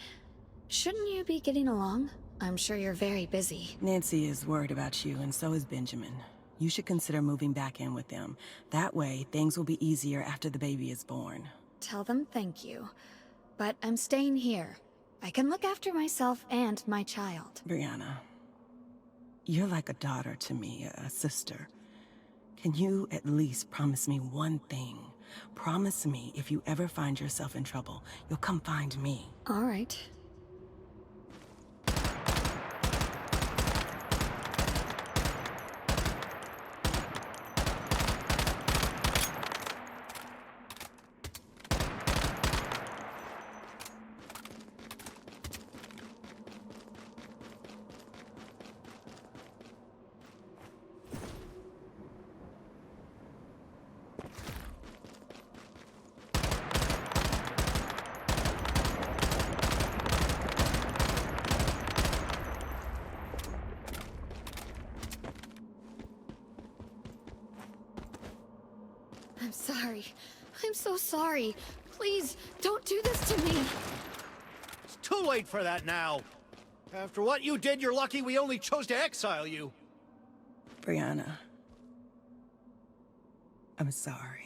Shouldn't you be getting along? I'm sure you're very busy. Nancy is worried about you, and so is Benjamin. You should consider moving back in with them. That way, things will be easier after the baby is born. Tell them thank you. But I'm staying here. I can look after myself and my child. Brianna, you're like a daughter to me, a sister. Can you at least promise me one thing? Promise me if you ever find yourself in trouble, you'll come find me. All right. I'm sorry. I'm so sorry. Please, don't do this to me. It's too late for that now. After what you did, you're lucky we only chose to exile you. Brianna, I'm sorry.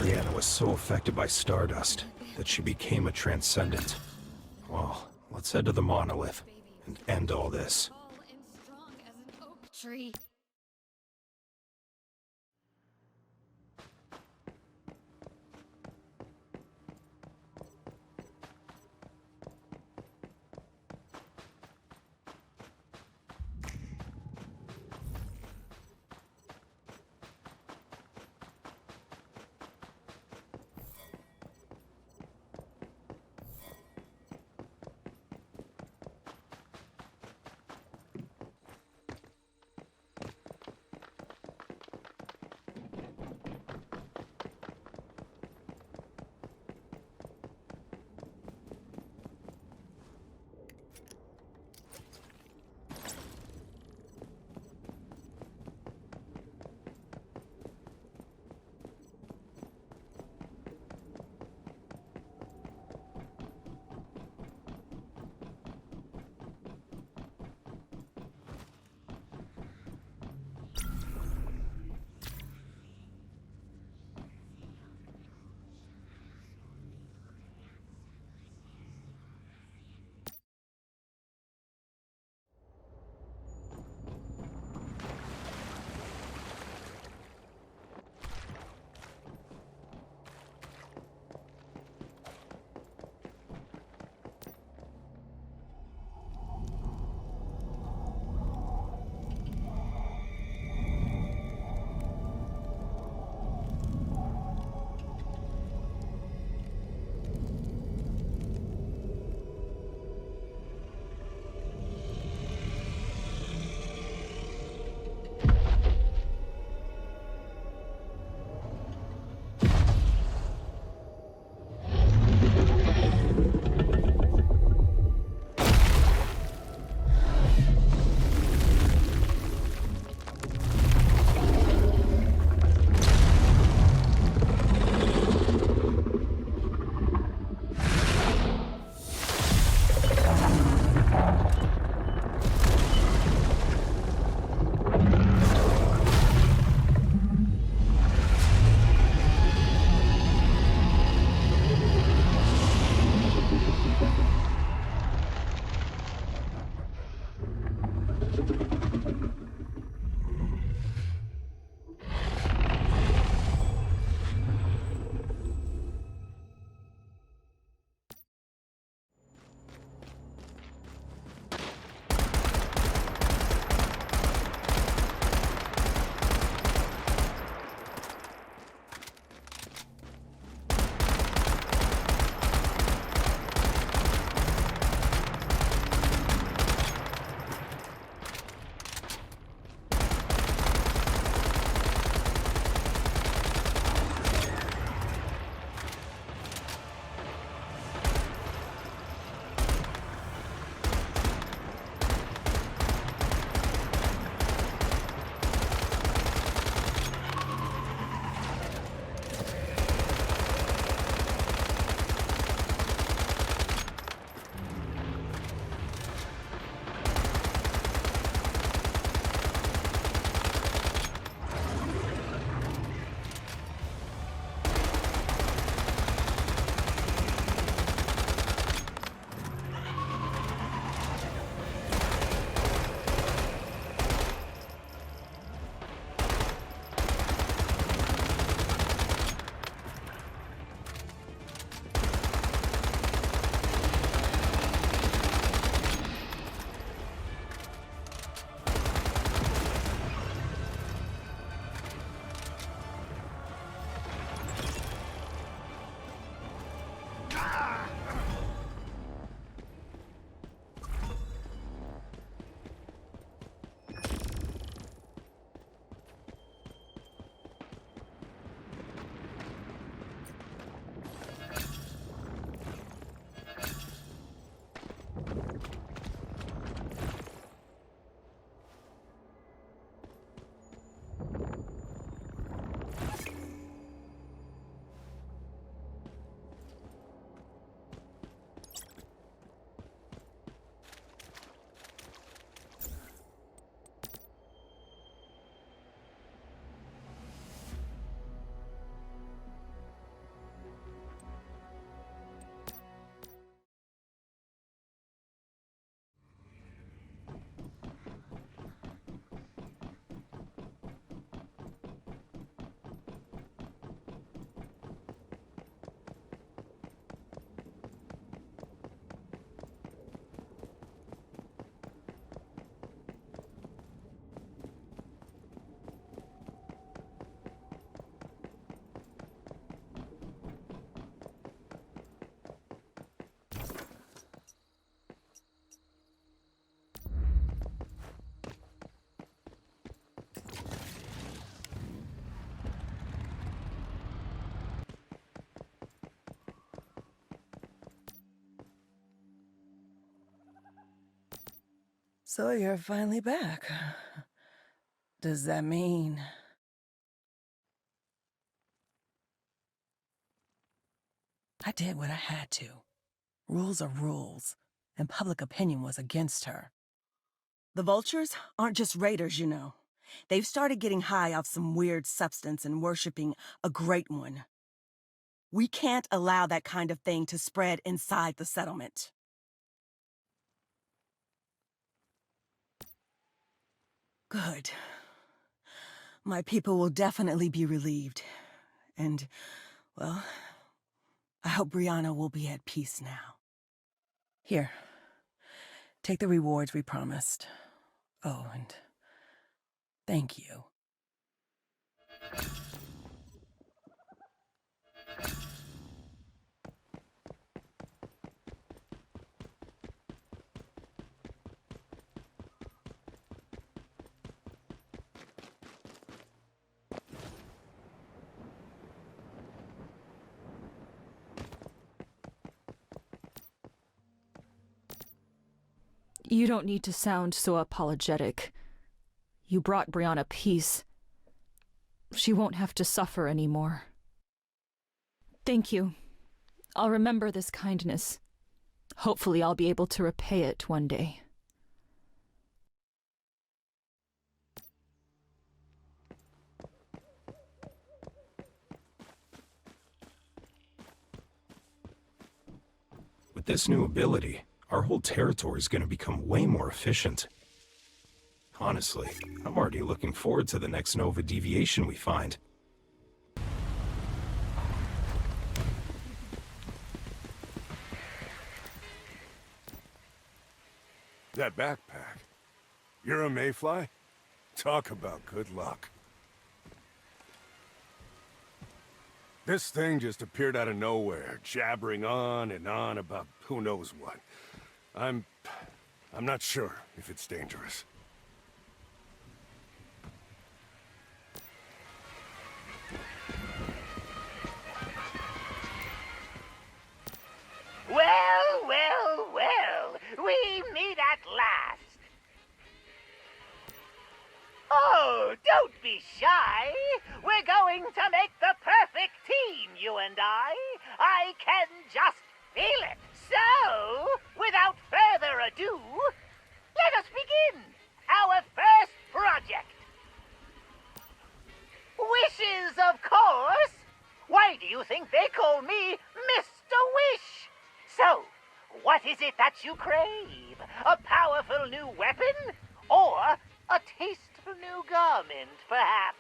Brianna was so affected by Stardust that she became a transcendent. Well, let's head to the Monolith and end all this. Tree. So you're finally back. Does that mean... I did what I had to. Rules are rules, and public opinion was against her. The vultures aren't just raiders, you know. They've started getting high off some weird substance and worshipping a great one. We can't allow that kind of thing to spread inside the settlement. Good. My people will definitely be relieved. And, well, I hope Brianna will be at peace now. Here. Take the rewards we promised. Oh, and thank you. You don't need to sound so apologetic. You brought Brianna peace. She won't have to suffer anymore. Thank you. I'll remember this kindness. Hopefully I'll be able to repay it one day. With this new ability, our whole territory is going to become way more efficient. Honestly, I'm already looking forward to the next Nova deviation we find. That backpack. You're a mayfly? Talk about good luck. This thing just appeared out of nowhere, jabbering on and on about who knows what. I'm not sure if it's dangerous. Well, well, well, we meet at last. Oh, don't be shy. We're going to make the perfect team, you and I can just feel it. So, without further ado, let us begin our first project. Wishes, of course. Why do you think they call me Mr. Wish? So, what is it that you crave? A powerful new weapon? Or a tasteful new garment, perhaps?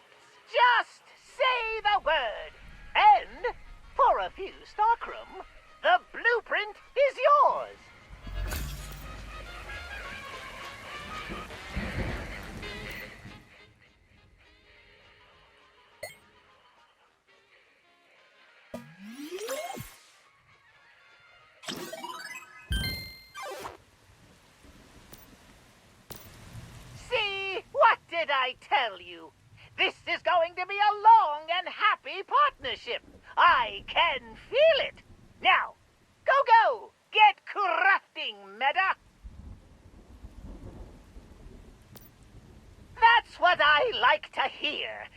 Just say the word, and for a few Starcrum, the blueprint is yours. See, what did I tell you? This is going to be a long and happy partnership. I can feel it. Now, go, get crafting, Meta. That's what I like to hear.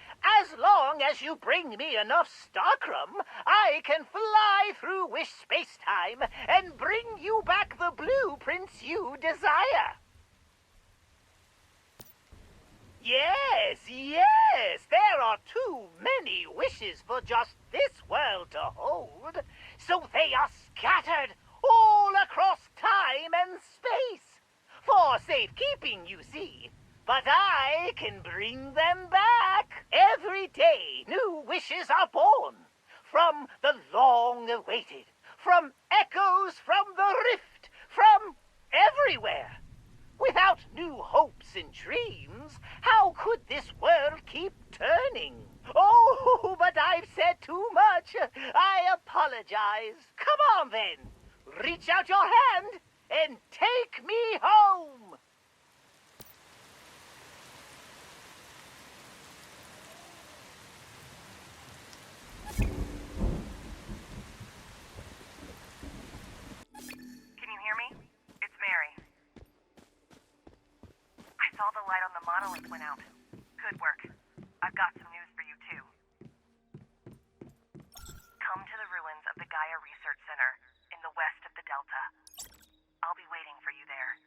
As long as you bring me enough Starcrum, I can fly through Wish space-time and bring you back the blueprints you desire. Yes, there are too many wishes for just this world to hold, so they are scattered all across time and space, for safekeeping, you see. But I can bring them back. Every day, new wishes are born, from the long-awaited, from echoes from the rift, from everywhere. Without new hopes and dreams, how could this world keep turning? Oh, but I've said too much. I apologize. Come on, then. Reach out your hand and take me home. Can you hear me? It's Mary. the light on the Monolith went out. Good work. I've got some news for you, too. Come to the ruins of the Gaia Research Center in the west of the Delta. I'll be waiting for you there.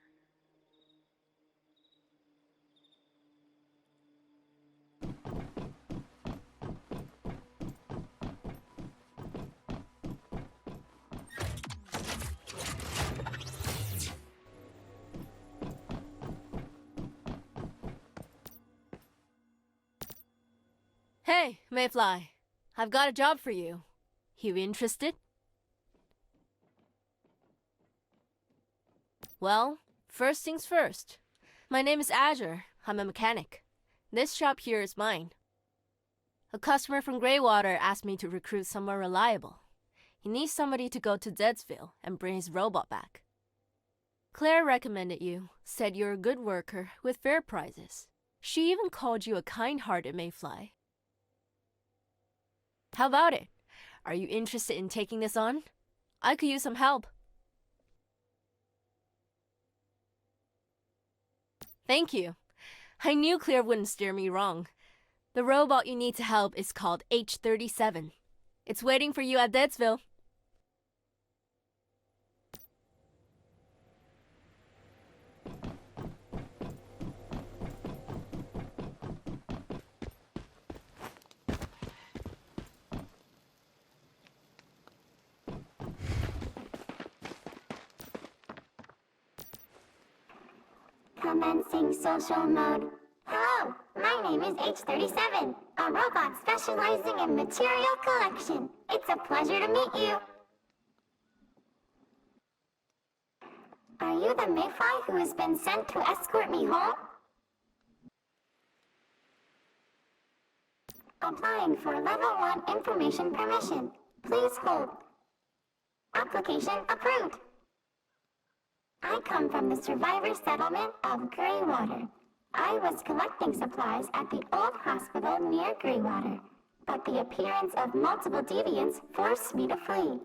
Hey, Mayfly. I've got a job for you. You interested? Well, first things first. My name is Azure. I'm a mechanic. This shop here is mine. A customer from Greywater asked me to recruit someone reliable. He needs somebody to go to Deadsville and bring his robot back. Claire recommended you, said you're a good worker with fair prizes. She even called you a kind-hearted Mayfly. How about it? Are you interested in taking this on? I could use some help. Thank you. I knew Claire wouldn't steer me wrong. The robot you need to help is called H-37. It's waiting for you at Deadsville. Commencing social mode. Hello, my name is H-37, a robot specializing in material collection. It's a pleasure to meet you. Are you the Mayfly who has been sent to escort me home? Applying for Level 1 information permission. Please hold. Application approved. I come from the survivor settlement of Greywater. I was collecting supplies at the old hospital near Greywater, but the appearance of multiple deviants forced me to flee.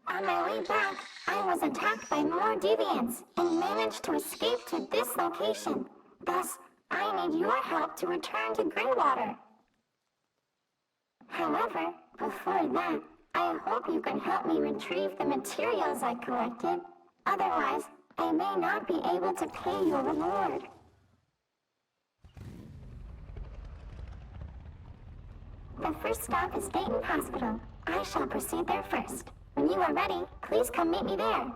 On my way back, I was attacked by more deviants and managed to escape to this location. Thus, I need your help to return to Greywater. However, before that, I hope you can help me retrieve the materials I collected. Otherwise, I may not be able to pay your reward. The first stop is Dayton Hospital. I shall proceed there first. When you are ready, please come meet me there.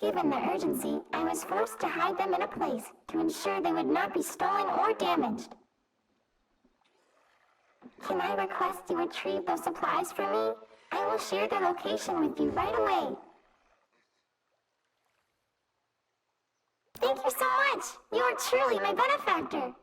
Given the urgency, I was forced to hide them in a place to ensure they would not be stolen or damaged. Can I request you retrieve those supplies for me? I will share their location with you right away. Thank you so much! You are truly my benefactor!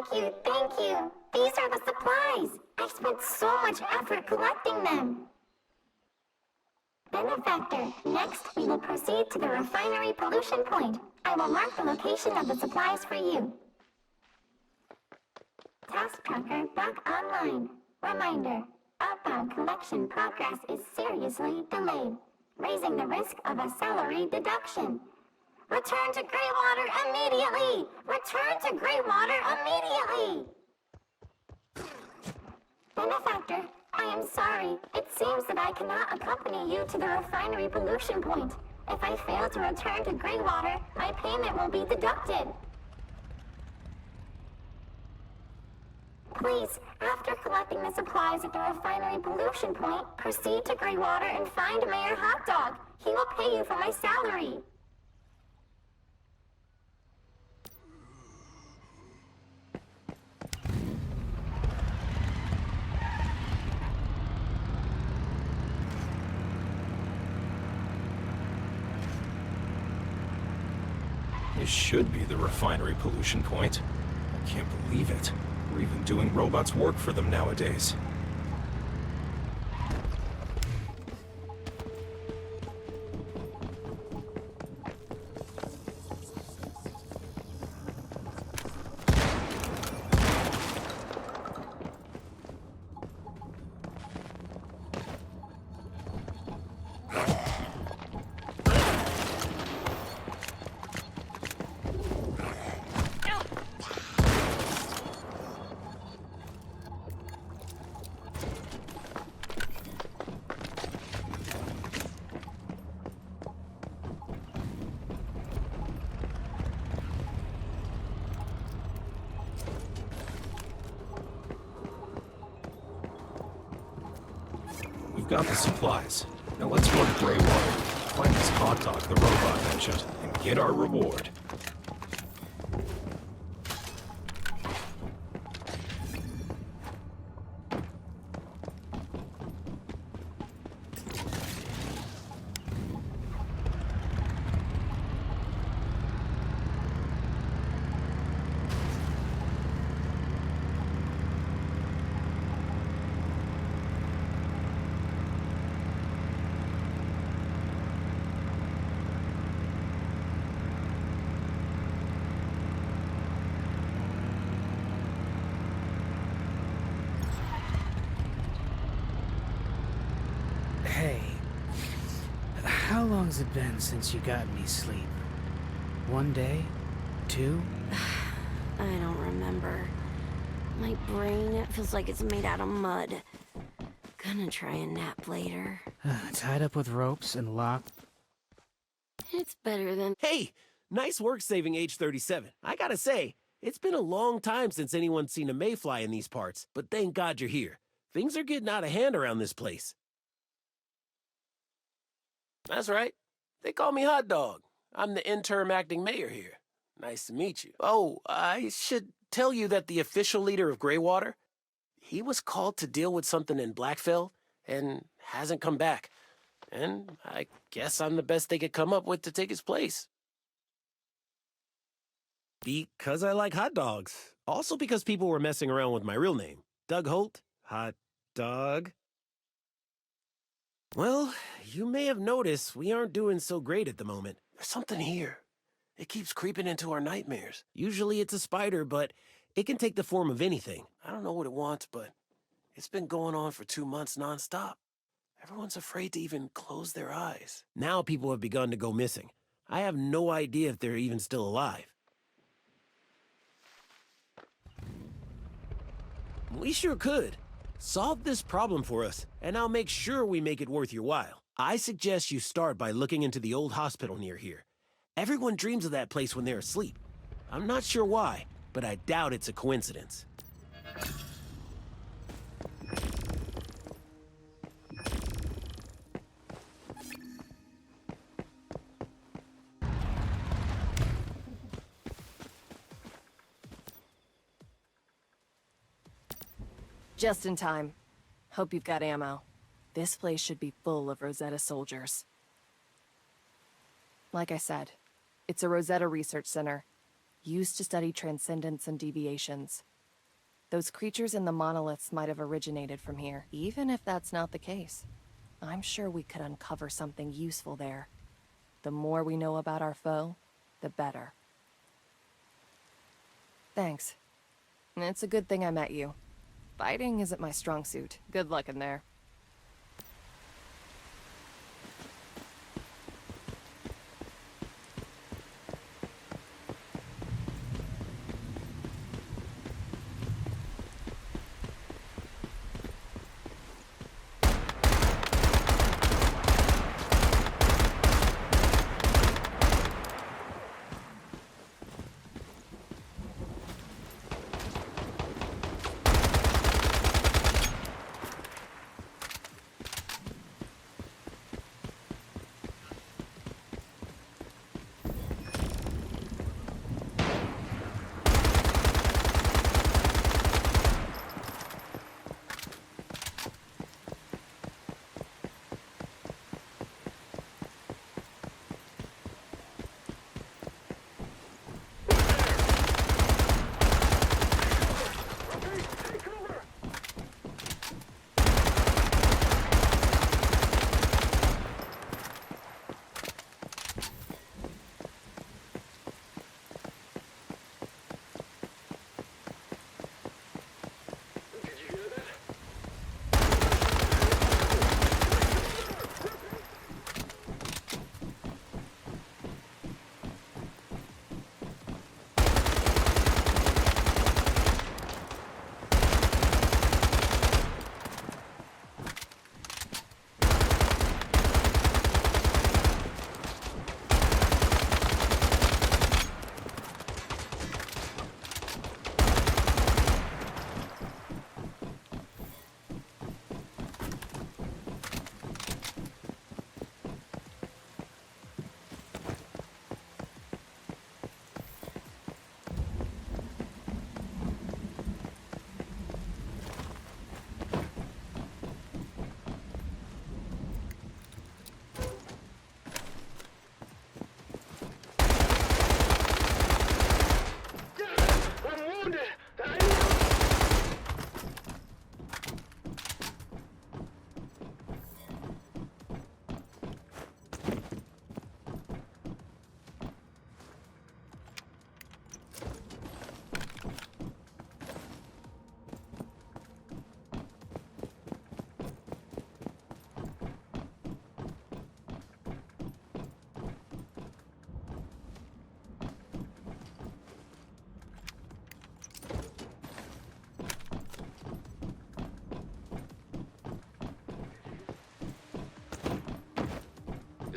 Thank you. These are the supplies. I spent so much effort collecting them. Benefactor, next we will proceed to the refinery pollution point. I will mark the location of the supplies for you. Task tracker back online. Reminder, outbound collection progress is seriously delayed, raising the risk of a salary deduction. Return to Greywater immediately! Return to Greywater immediately! Benefactor, I am sorry. It seems that I cannot accompany you to the refinery pollution point. If I fail to return to Greywater, my payment will be deducted. Please, after collecting the supplies at the refinery pollution point, proceed to Greywater and find Mayor Hot Dog. He will pay you for my salary. This should be the refinery pollution point. I can't believe it. We're even doing robots' work for them nowadays. Got the supplies. Now let's go to Greywater, find this hot dog the robot mentioned, and get our reward. Hey, how long's it been since you got any sleep? 1 day? 2? I don't remember. My brain feels like it's made out of mud. Gonna try a nap later. Tied up with ropes and locked? It's better than... Hey! Nice work saving H-37. I gotta say, it's been a long time since anyone's seen a mayfly in these parts, but thank God you're here. Things are getting out of hand around this place. That's right. They call me Hot Dog. I'm the interim acting mayor here. Nice to meet you. Oh, I should tell you that the official leader of Greywater, he was called to deal with something in Blackfell and hasn't come back. And I guess I'm the best they could come up with to take his place. Because I like hot dogs. Also because people were messing around with my real name. Doug Holt. Hot Dog. Well, you may have noticed we aren't doing so great at the moment. There's something here. It keeps creeping into our nightmares. Usually it's a spider, but it can take the form of anything. I don't know what it wants, but it's been going on for 2 months nonstop. Everyone's afraid to even close their eyes. Now people have begun to go missing. I have no idea if they're even still alive. We sure could. Solve this problem for us, and I'll make sure we make it worth your while. I suggest you start by looking into the old hospital near here. Everyone dreams of that place when they're asleep. I'm not sure why, but I doubt it's a coincidence. Just in time. Hope you've got ammo. This place should be full of Rosetta soldiers. Like I said, it's a Rosetta research center, used to study transcendence and deviations. Those creatures in the monoliths might have originated from here. Even if that's not the case, I'm sure we could uncover something useful there. The more we know about our foe, the better. Thanks. It's a good thing I met you. Fighting isn't my strong suit. Good luck in there.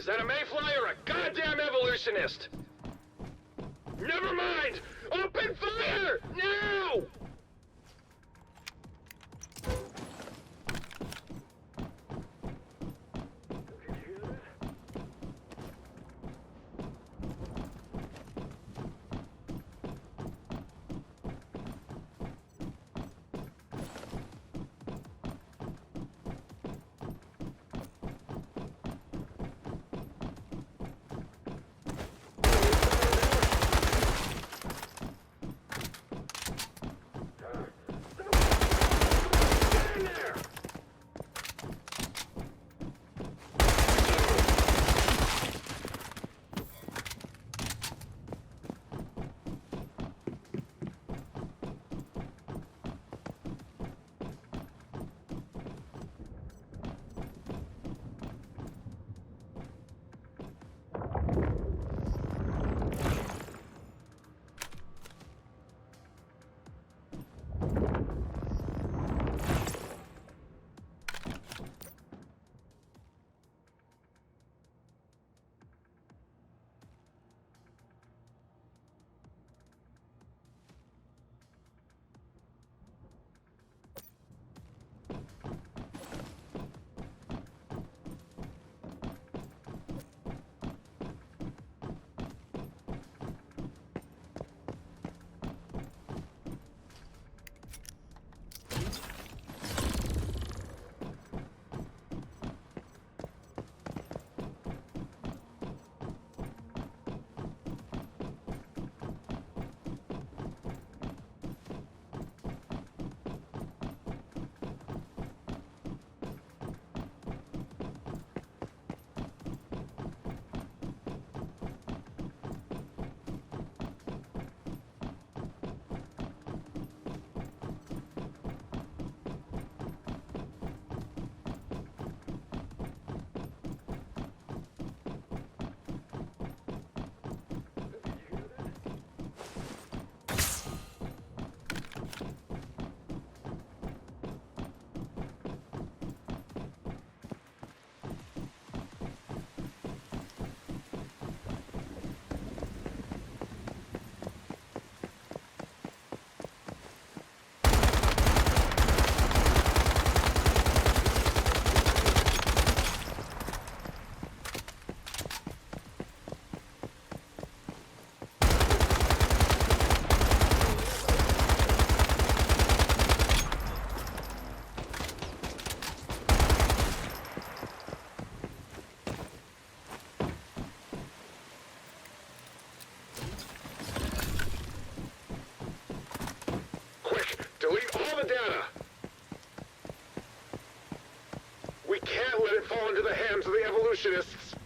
Is that a mayfly or a goddamn evolutionist? Never mind! Open fire! Now! Delete all the data! We can't let it fall into the hands of the evolutionists!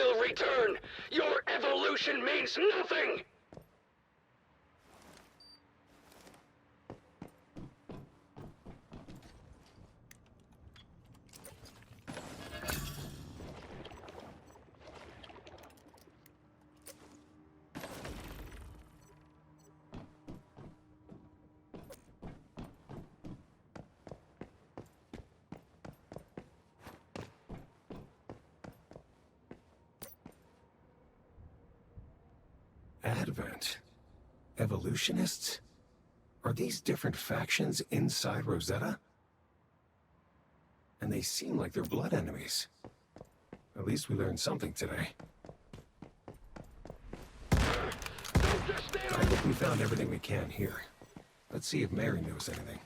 will return! Your evolution means nothing! Advent? Evolutionists? Are these different factions inside Rosetta? And they seem like they're blood enemies. At least we learned something today. I think we found everything we can here. Let's see if Mary knows anything.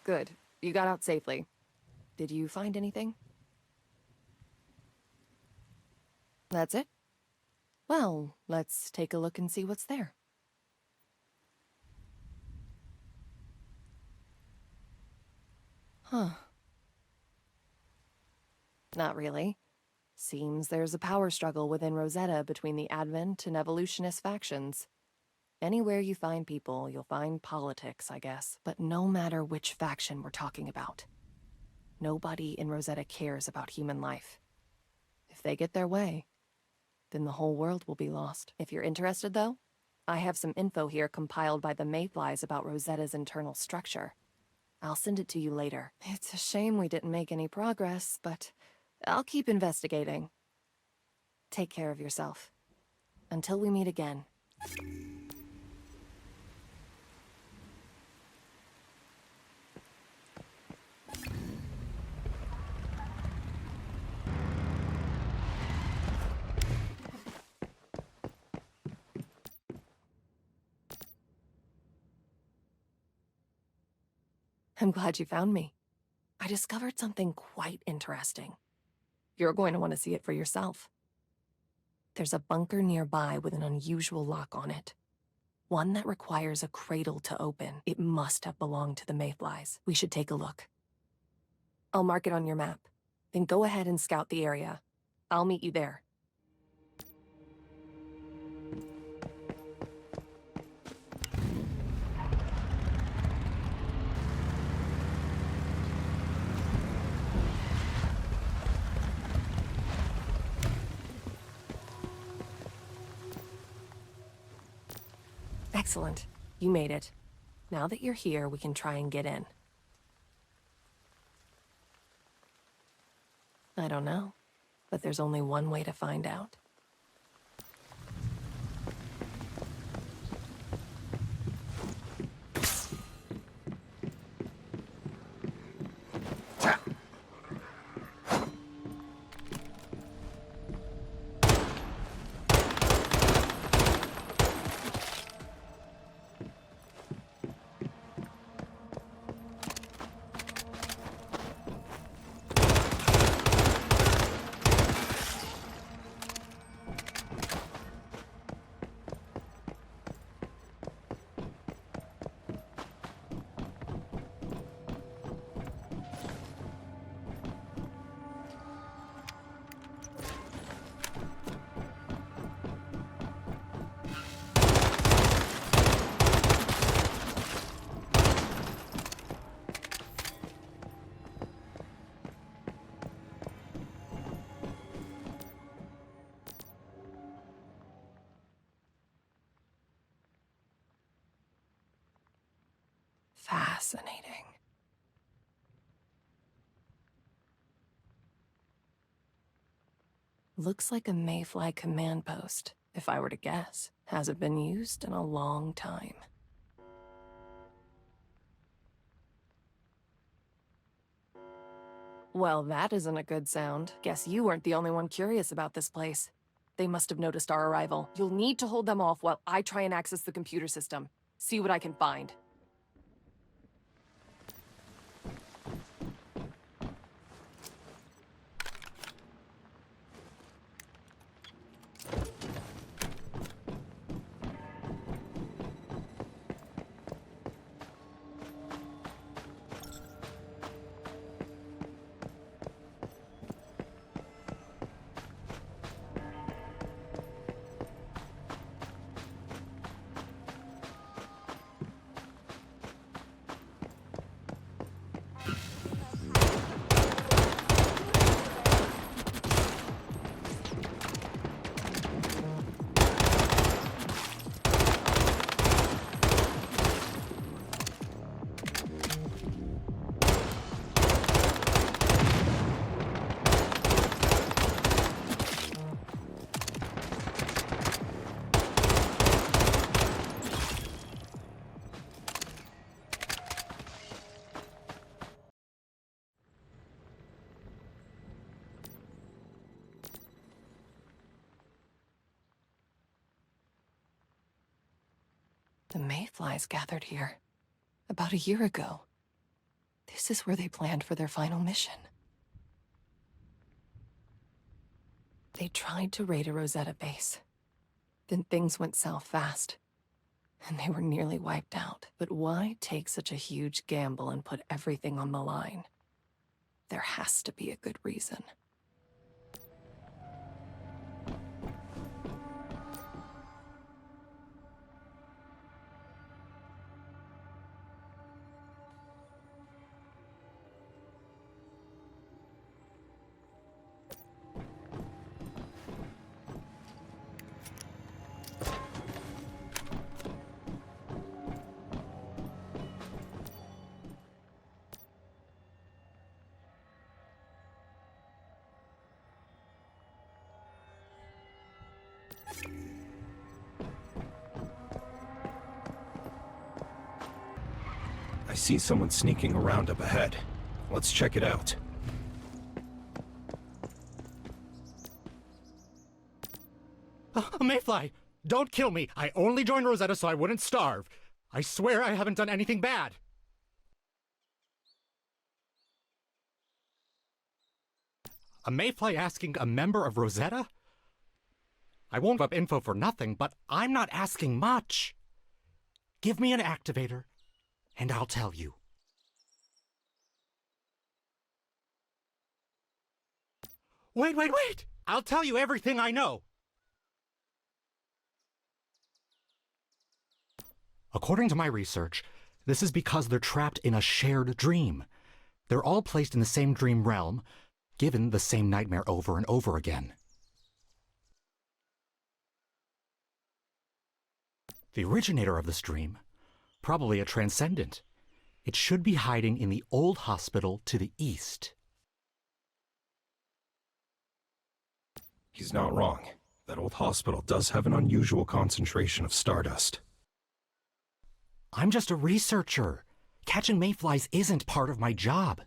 Good. You got out safely. Did you find anything? That's it? Well, let's take a look and see what's there. Huh. Not really. Seems there's a power struggle within Rosetta between the Advent and Evolutionist factions. Anywhere you find people, you'll find politics, I guess. But no matter which faction we're talking about, nobody in Rosetta cares about human life. If they get their way, then the whole world will be lost. If you're interested, though, I have some info here compiled by the Mayflies about Rosetta's internal structure. I'll send it to you later. It's a shame we didn't make any progress, but I'll keep investigating. Take care of yourself. Until we meet again. I'm glad you found me. I discovered something quite interesting. You're going to want to see it for yourself. There's a bunker nearby with an unusual lock on it. One that requires a cradle to open. It must have belonged to the Mayflies. We should take a look. I'll mark it on your map. Then go ahead and scout the area. I'll meet you there. Excellent. You made it. Now that you're here, we can try and get in. I don't know, but there's only one way to find out. Fascinating. Looks like a mayfly command post, if I were to guess. Hasn't been used in a long time. Well, that isn't a good sound. Guess you weren't the only one curious about this place. They must have noticed our arrival. You'll need to hold them off while I try and access the computer system. See what I can find. The mayflies gathered here about a year ago. This is where they planned for their final mission. They tried to raid a Rosetta base. Then things went south fast, and they were nearly wiped out. But why take such a huge gamble and put everything on the line? There has to be a good reason. I see someone sneaking around up ahead. Let's check it out. Mayfly, don't kill me. I only joined Rosetta so I wouldn't starve. I swear I haven't done anything bad. A mayfly asking a member of Rosetta? I won't give up info for nothing, but I'm not asking much. Give me an activator, and I'll tell you. Wait! I'll tell you everything I know. According to my research, this is because they're trapped in a shared dream. They're all placed in the same dream realm, given the same nightmare over and over again. The originator of the stream, probably a transcendent. It should be hiding in the old hospital to the east. He's not wrong. That old hospital does have an unusual concentration of stardust. I'm just a researcher. Catching mayflies isn't part of my job.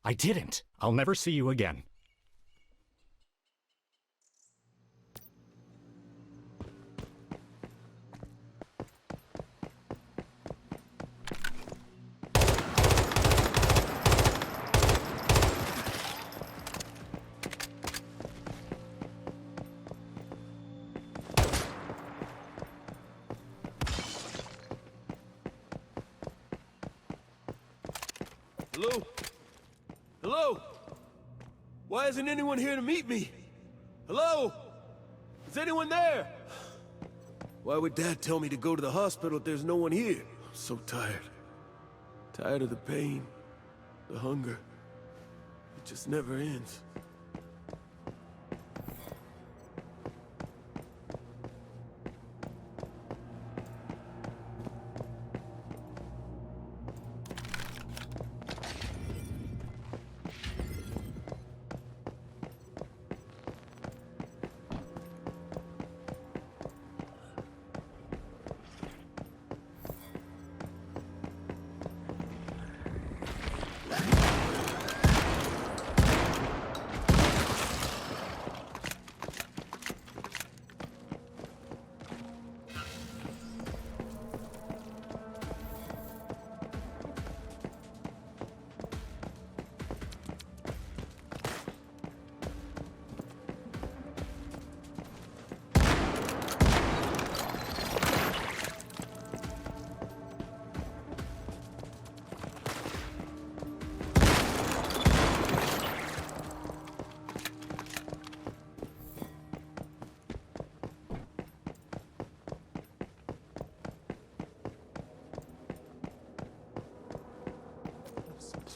I didn't. I'll never see you again. Hello? Hello? Why isn't anyone here to meet me? Hello? Is anyone there? Why would Dad tell me to go to the hospital if there's no one here? I'm so tired. Tired of the pain, the hunger. It just never ends.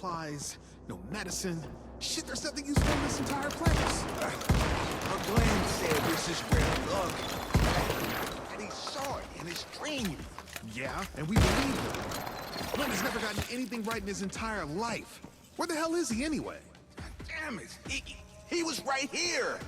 Supplies, no medicine. Shit, there's nothing useful in this entire place. Our Glenn said this is ground luck. And he saw it in his dream. Yeah, and we believe him. Glenn has never gotten anything right in his entire life. Where the hell is he anyway? God damn it. He was right here.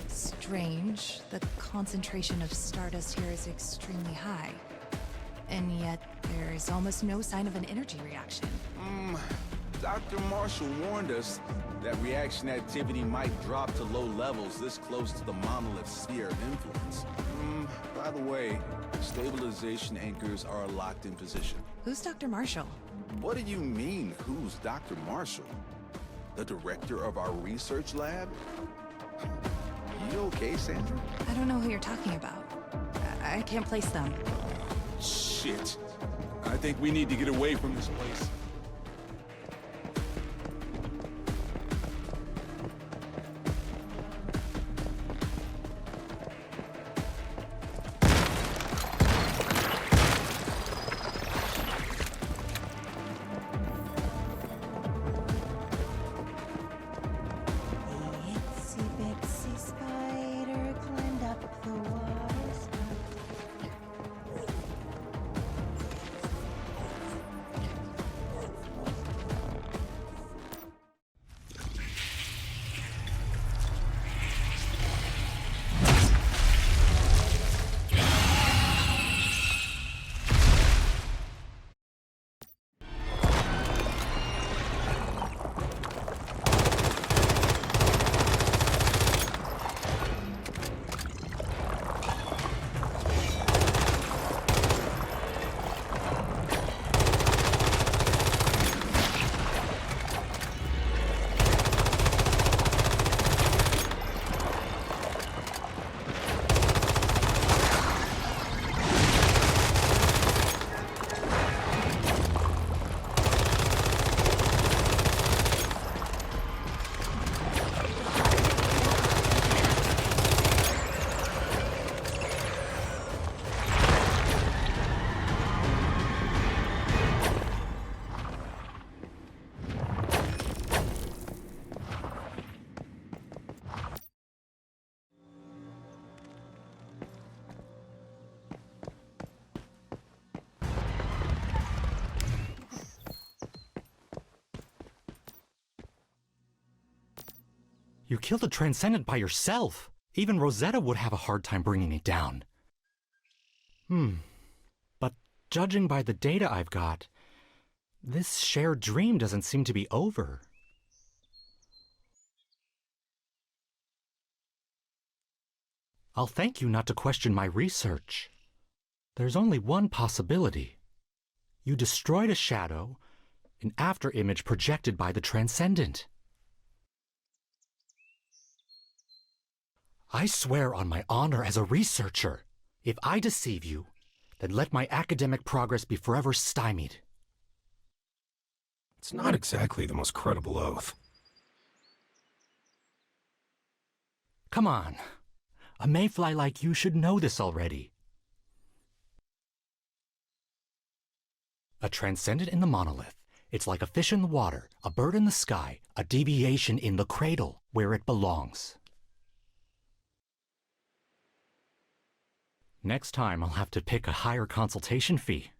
Strange. The concentration of stardust here is extremely high. And yet, there is almost no sign of an energy reaction. Dr. Marshall warned us that reaction activity might drop to low levels this close to the Monolith sphere of influence. By the way, stabilization anchors are locked in position. Who's Dr. Marshall? What do you mean, who's Dr. Marshall? The director of our research lab? You okay, Sandra? I don't know who you're talking about. I can't place them. Shit. I think we need to get away from this place. killed a Transcendent by yourself. Even Rosetta would have a hard time bringing it down. But judging by the data I've got, this shared dream doesn't seem to be over. I'll thank you not to question my research. There's only one possibility. You destroyed a shadow, an afterimage projected by the Transcendent. I swear on my honor as a researcher, if I deceive you, then let my academic progress be forever stymied. It's not exactly the most credible oath. Come on. A mayfly like you should know this already. A Transcendent in the Monolith. It's like a fish in the water, a bird in the sky, a deviation in the cradle, where it belongs. Next time I'll have to pick a higher consultation fee.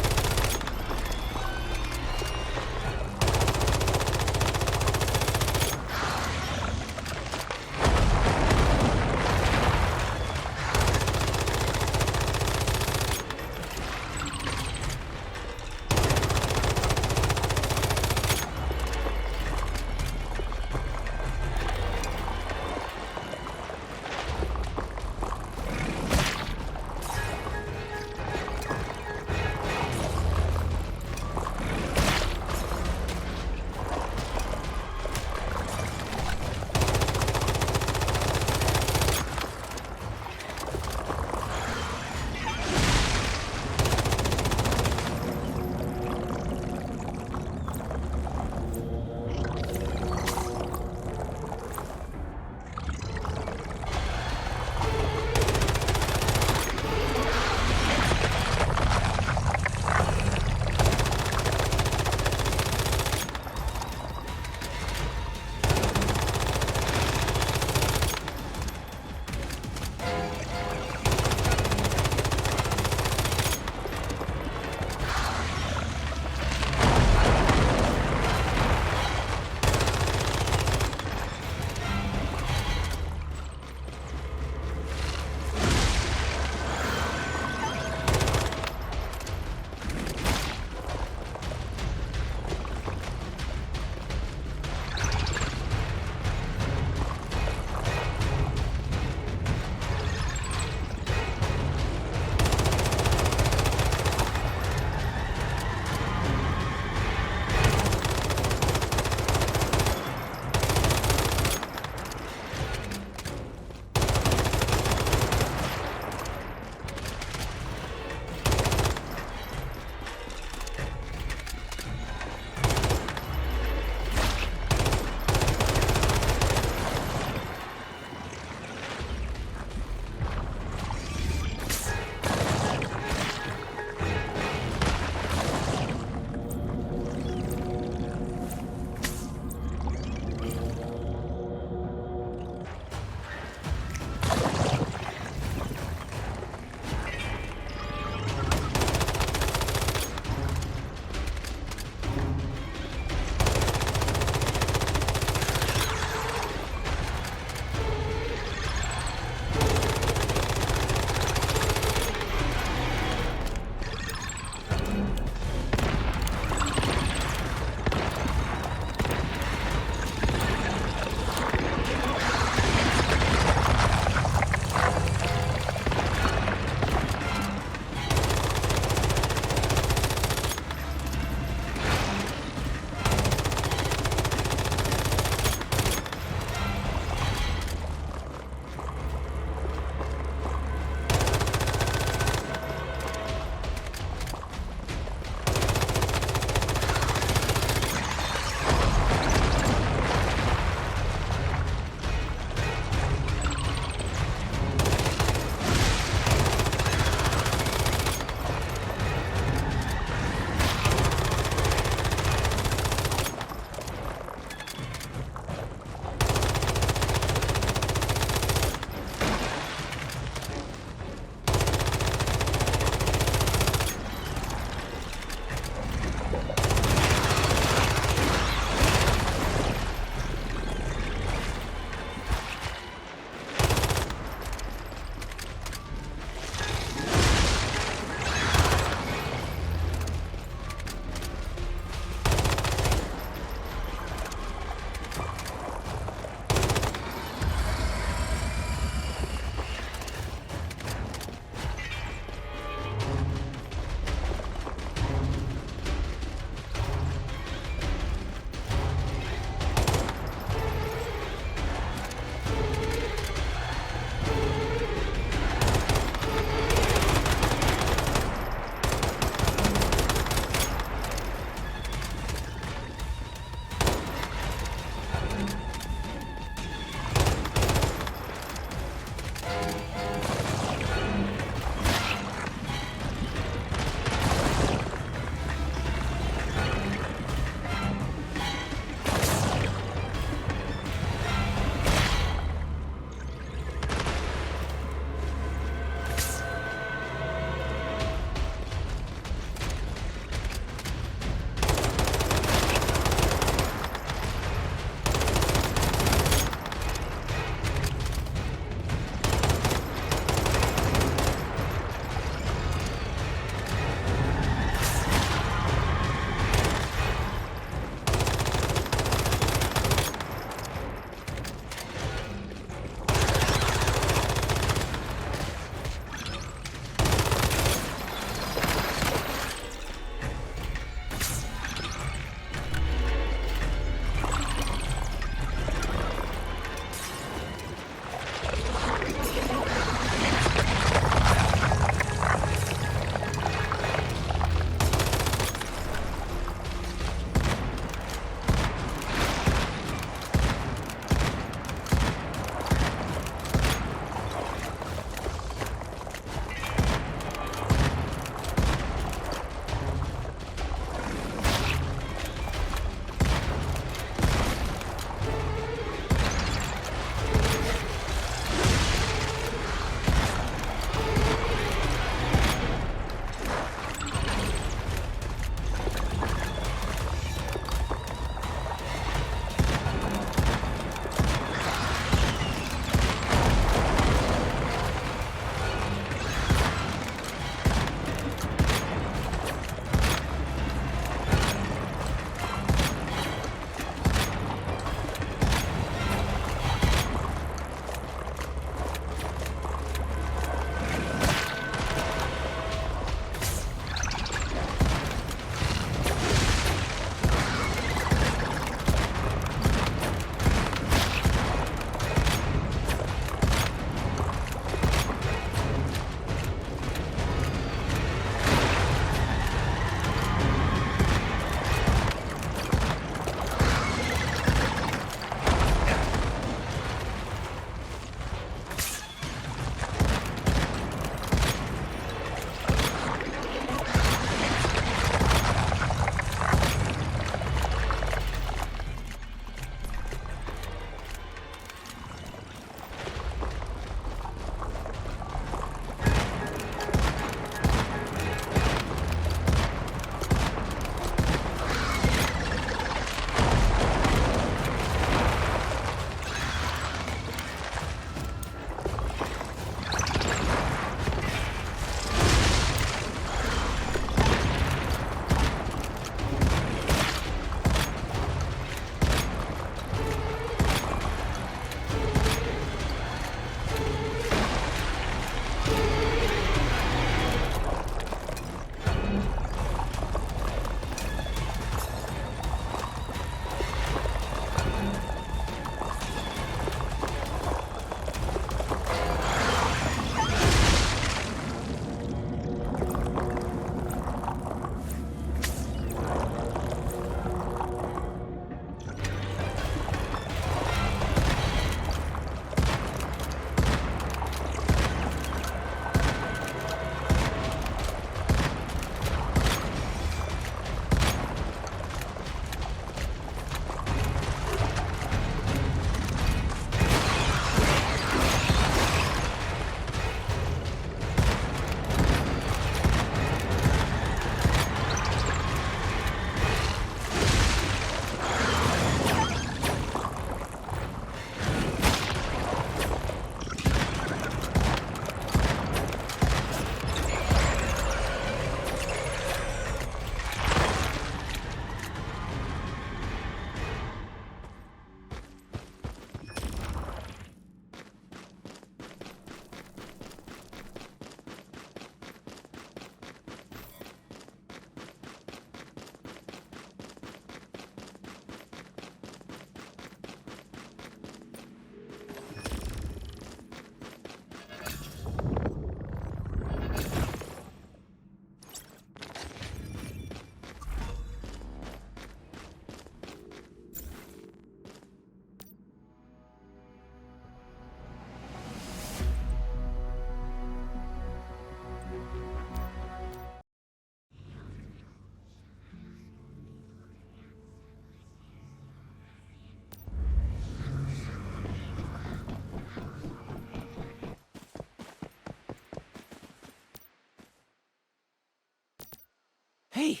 Hey,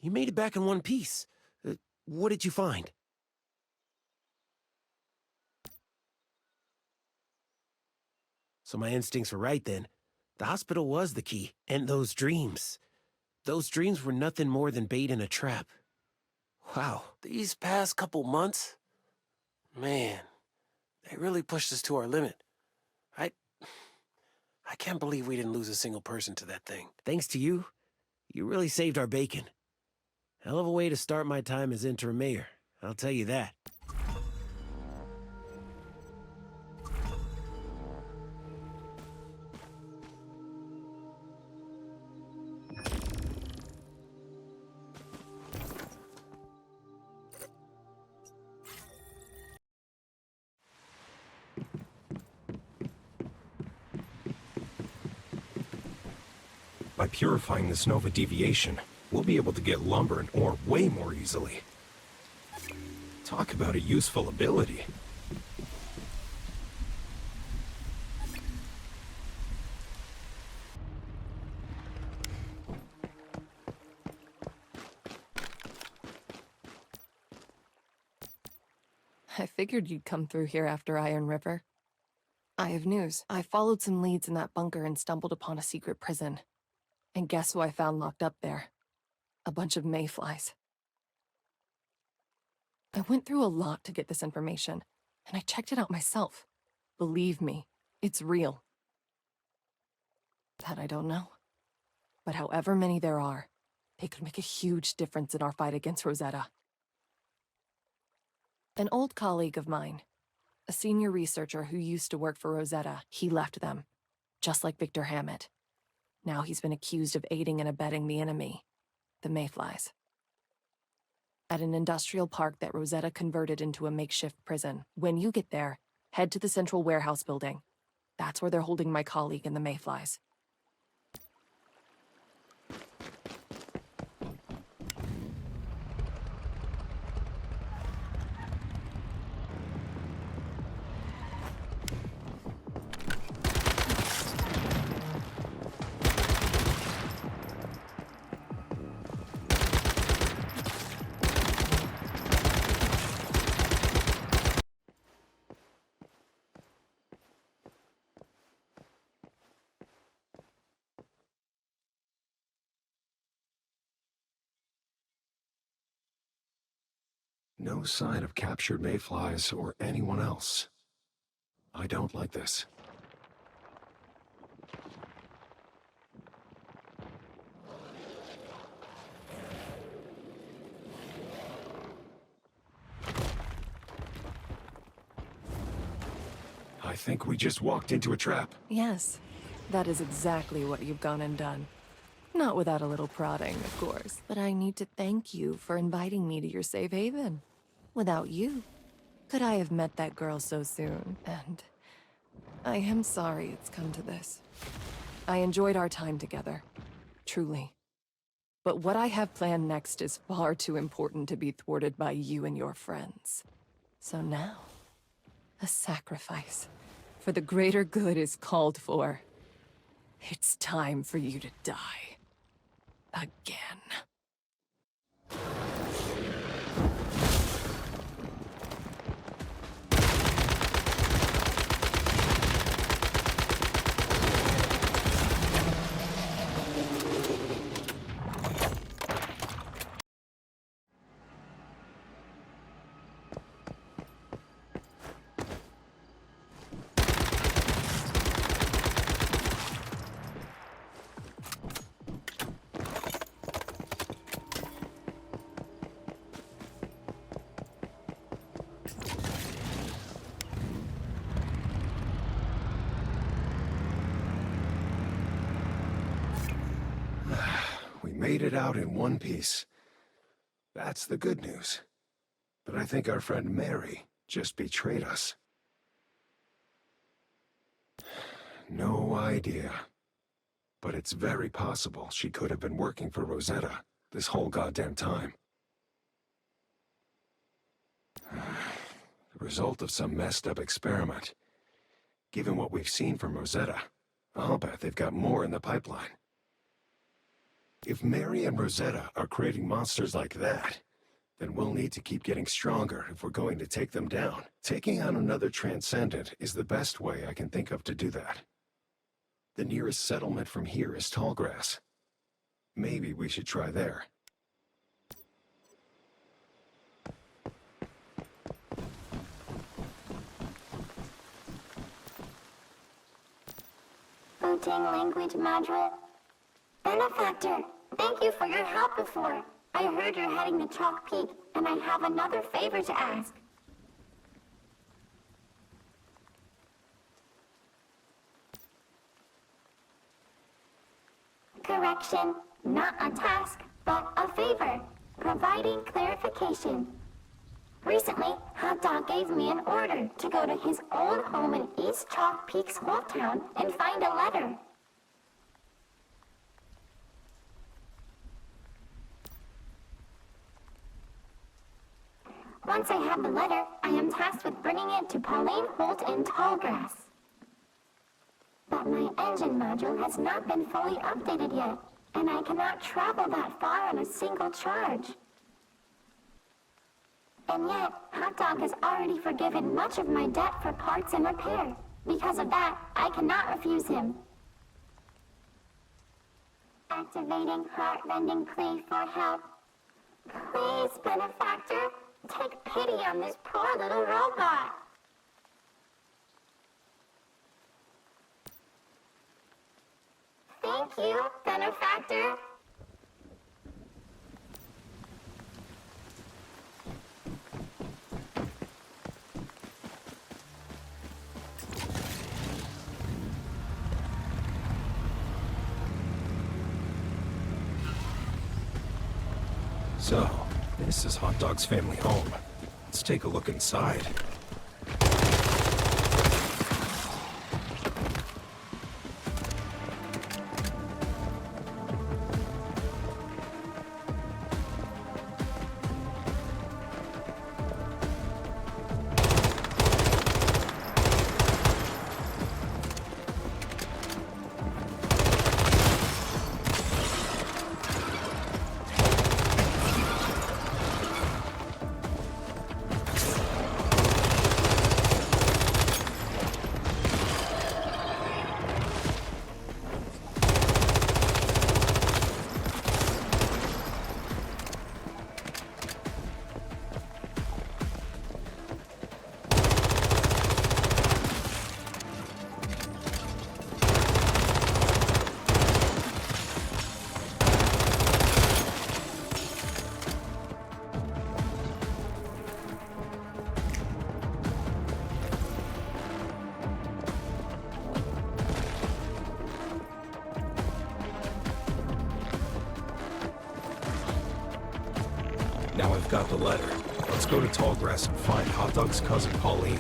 you made it back in one piece. What did you find? So my instincts were right then. The hospital was the key. And those dreams. Those dreams were nothing more than bait in a trap. Wow, these past couple months, man, they really pushed us to our limit. I can't believe we didn't lose a single person to that thing. Thanks to you, you really saved our bacon. Hell of a way to start my time as interim mayor, I'll tell you that. By purifying this Nova deviation, we'll be able to get lumber and ore way more easily. Talk about a useful ability. I figured you'd come through here after Iron River. I have news. I followed some leads in that bunker and stumbled upon a secret prison. And guess who I found locked up there? A bunch of mayflies. I went through a lot to get this information, and I checked it out myself. Believe me, it's real. That I don't know. But however many there are, they could make a huge difference in our fight against Rosetta. An old colleague of mine, a senior researcher who used to work for Rosetta, he left them, just like Victor Hammett. Now he's been accused of aiding and abetting the enemy, the mayflies. At an industrial park that Rosetta converted into a makeshift prison. When you get there, head to the central warehouse building. That's where they're holding my colleague and the mayflies. No sign of captured mayflies or anyone else. I don't like this. I think we just walked into a trap. Yes, that is exactly what you've gone and done. Not without a little prodding, of course, but I need to thank you for inviting me to your safe haven. Without you, could I have met that girl so soon? And I am sorry it's come to this. I enjoyed our time together, truly. But what I have planned next is far too important to be thwarted by you and your friends. So now, a sacrifice for the greater good is called for. It's time for you to die. Again. Made it out in one piece. That's the good news. But I think our friend Mary just betrayed us. No idea. But it's very possible she could have been working for Rosetta this whole goddamn time. The result of some messed up experiment. Given what we've seen from Rosetta, I'll bet they've got more in the pipeline. If Mary and Rosetta are creating monsters like that, then we'll need to keep getting stronger if we're going to take them down. Taking on another Transcendent is the best way I can think of to do that. The nearest settlement from here is Tallgrass. Maybe we should try there. Routing language module. Benefactor, thank you for your help before. I heard you're heading to Chalk Peak, and I have another favor to ask. Correction, not a task, but a favor. Providing clarification. Recently, Hot Dog gave me an order to go to his old home in East Chalk Peak's Wolf Town and find a letter. Once I have the letter, I am tasked with bringing it to Pauline Holt in Tallgrass. But my engine module has not been fully updated yet, and I cannot travel that far on a single charge. And yet, Hot Dog has already forgiven much of my debt for parts and repair. Because of that, I cannot refuse him. Activating heart-rending plea for help. Please, Benefactor, take pity on this poor little robot. Thank you, Benefactor. So, this is Hot Dog's family home. Let's take a look inside. Now I've got the letter. Let's go to Tallgrass and find Hot Dog's cousin Pauline.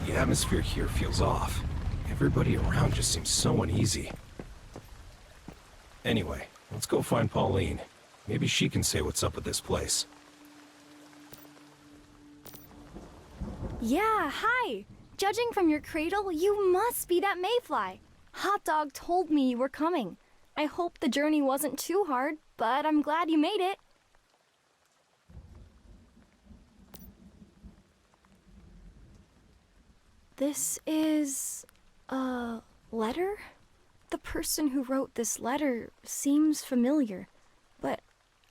The atmosphere here feels off. Everybody around just seems so uneasy. Anyway, let's go find Pauline. Maybe she can say what's up with this place. Yeah, hi! Judging from your cradle, you must be that mayfly. Hot Dog told me you were coming. I hope the journey wasn't too hard, but I'm glad you made it. This is a letter? The person who wrote this letter seems familiar, but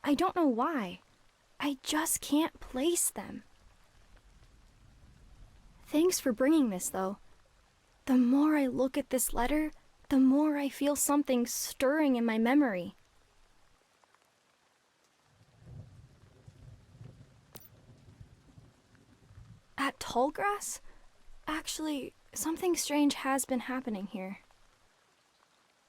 I don't know why. I just can't place them. Thanks for bringing this, though. The more I look at this letter, the more I feel something stirring in my memory. At Tallgrass? Actually, something strange has been happening here.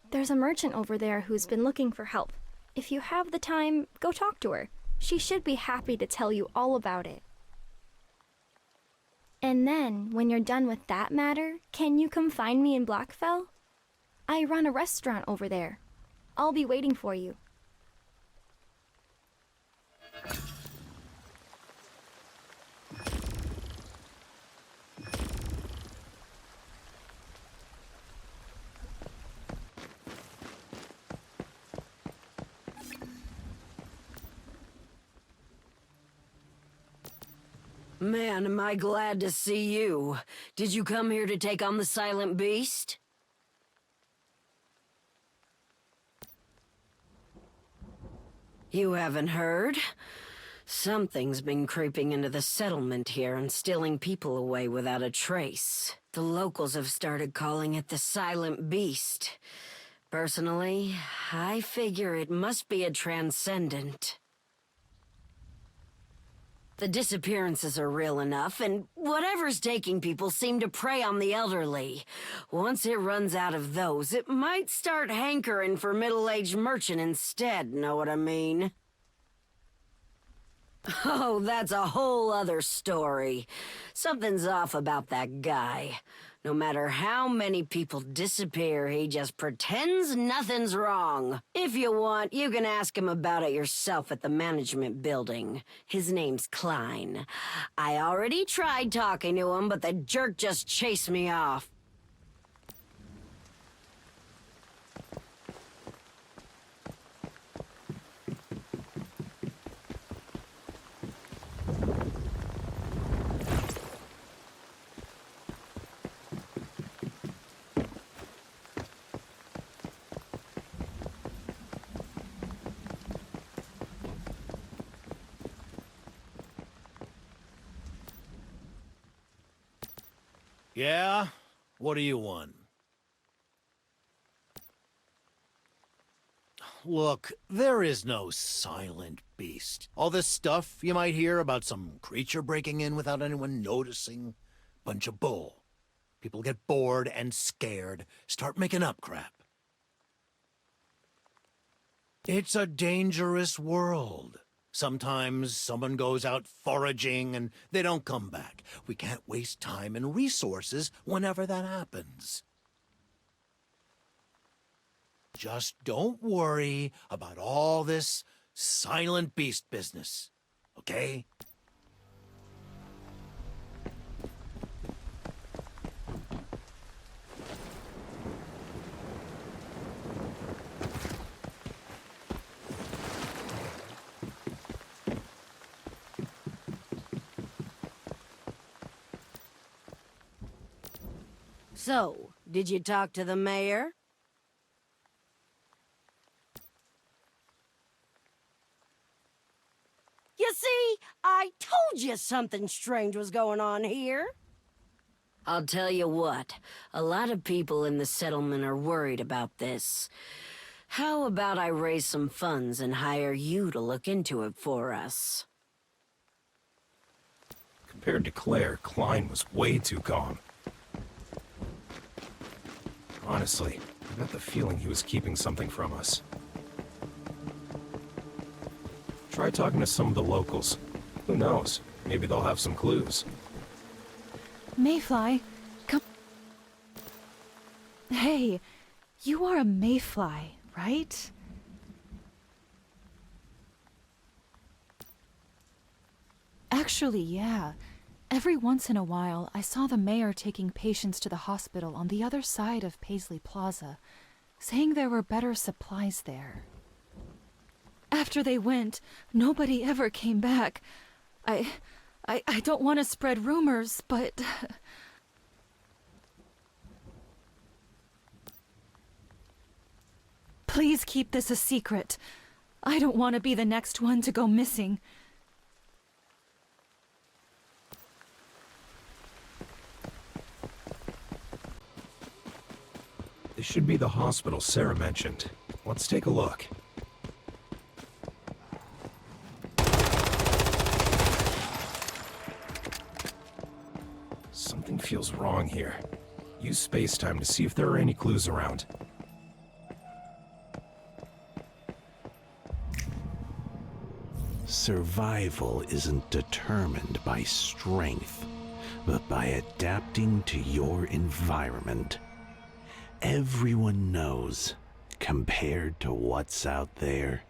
There's a merchant over there who's been looking for help. If you have the time, go talk to her. She should be happy to tell you all about it. And then, when you're done with that matter, can you come find me in Blackfell? I run a restaurant over there. I'll be waiting for you. Man, am I glad to see you. Did you come here to take on the Silent Beast? You haven't heard? Something's been creeping into the settlement here and stealing people away without a trace. The locals have started calling it the Silent Beast. Personally, I figure it must be a transcendent. The disappearances are real enough, and whatever's taking people seem to prey on the elderly. Once it runs out of those, it might start hankering for middle-aged merchant instead, know what I mean? Oh, that's a whole other story. Something's off about that guy. No matter how many people disappear, he just pretends nothing's wrong. If you want, you can ask him about it yourself at the management building. His name's Klein. I already tried talking to him, but the jerk just chased me off. Yeah? What do you want? Look, there is no silent beast. All this stuff you might hear about some creature breaking in without anyone noticing, bunch of bull. People get bored and scared, start making up crap. It's a dangerous world. Sometimes someone goes out foraging and they don't come back. We can't waste time and resources whenever that happens. Just don't worry about all this silent beast business, okay? So, did you talk to the mayor? You see, I told you something strange was going on here. I'll tell you what, a lot of people in the settlement are worried about this. How about I raise some funds and hire you to look into it for us? Compared to Claire, Klein was way too calm. Honestly, I got the feeling he was keeping something from us. Try talking to some of the locals. Who knows? Maybe they'll have some clues. Mayfly, come... Hey, you are a mayfly, right? Actually, yeah. Every once in a while, I saw the mayor taking patients to the hospital on the other side of Paisley Plaza, saying there were better supplies there. After they went, nobody ever came back. I don't want to spread rumors, but... Please keep this a secret. I don't want to be the next one to go missing. This should be the hospital Sarah mentioned. Let's take a look. Something feels wrong here. Use space-time to see if there are any clues around. Survival isn't determined by strength, but by adapting to your environment. Everyone knows, compared to what's out there,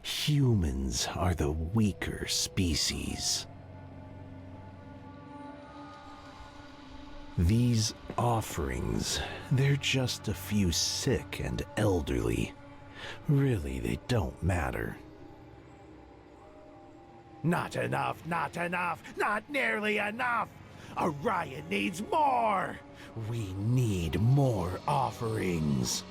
humans are the weaker species. These offerings, they're just a few sick and elderly. Really, they don't matter. Not enough, not enough, not nearly enough! Orion needs more! We need more offerings.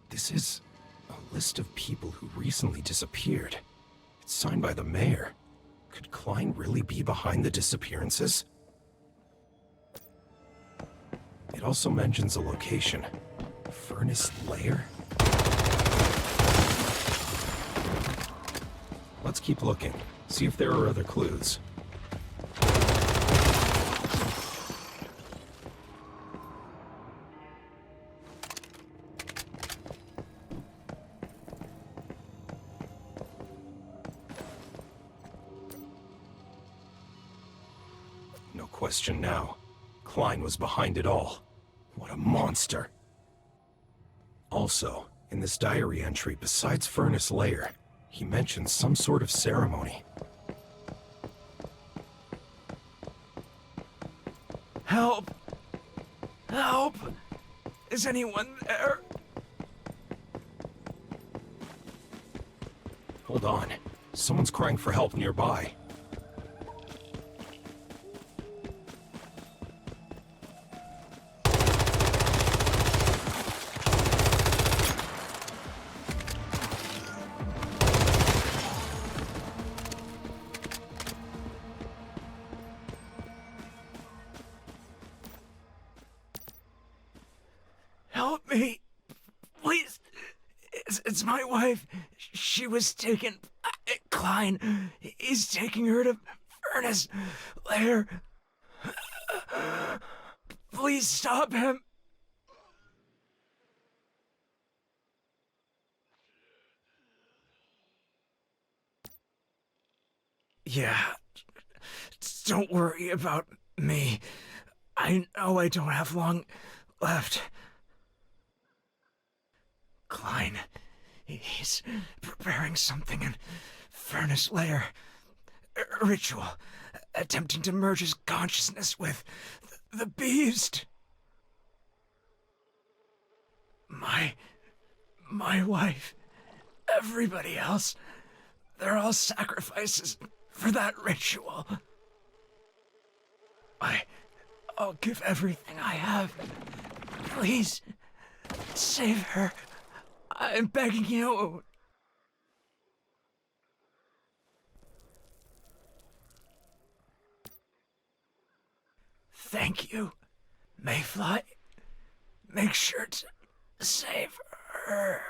This is a list of people who recently disappeared. It's signed by the mayor. Could Klein really be behind the disappearances? It also mentions a location. Furnace Lair? Let's keep looking. See if there are other clues. No question now. Klein was behind it all. What a monster. Also, in this diary entry, besides Furnace Lair, he mentions some sort of ceremony. Help! Help! Is anyone there? Hold on. Someone's crying for help nearby. Help me! Please! It's my wife. She was taken... Klein. He's taking her to Furnace Lair. Please stop him. Yeah. Don't worry about me. I know I don't have long left. Klein, he's preparing something in Furnace Lair. A ritual, attempting to merge his consciousness with the beast. My wife, everybody else, they're all sacrifices for that ritual. I'll give everything I have. Please, save her. I'm begging you. Thank you, Mayfly. Make sure to save her.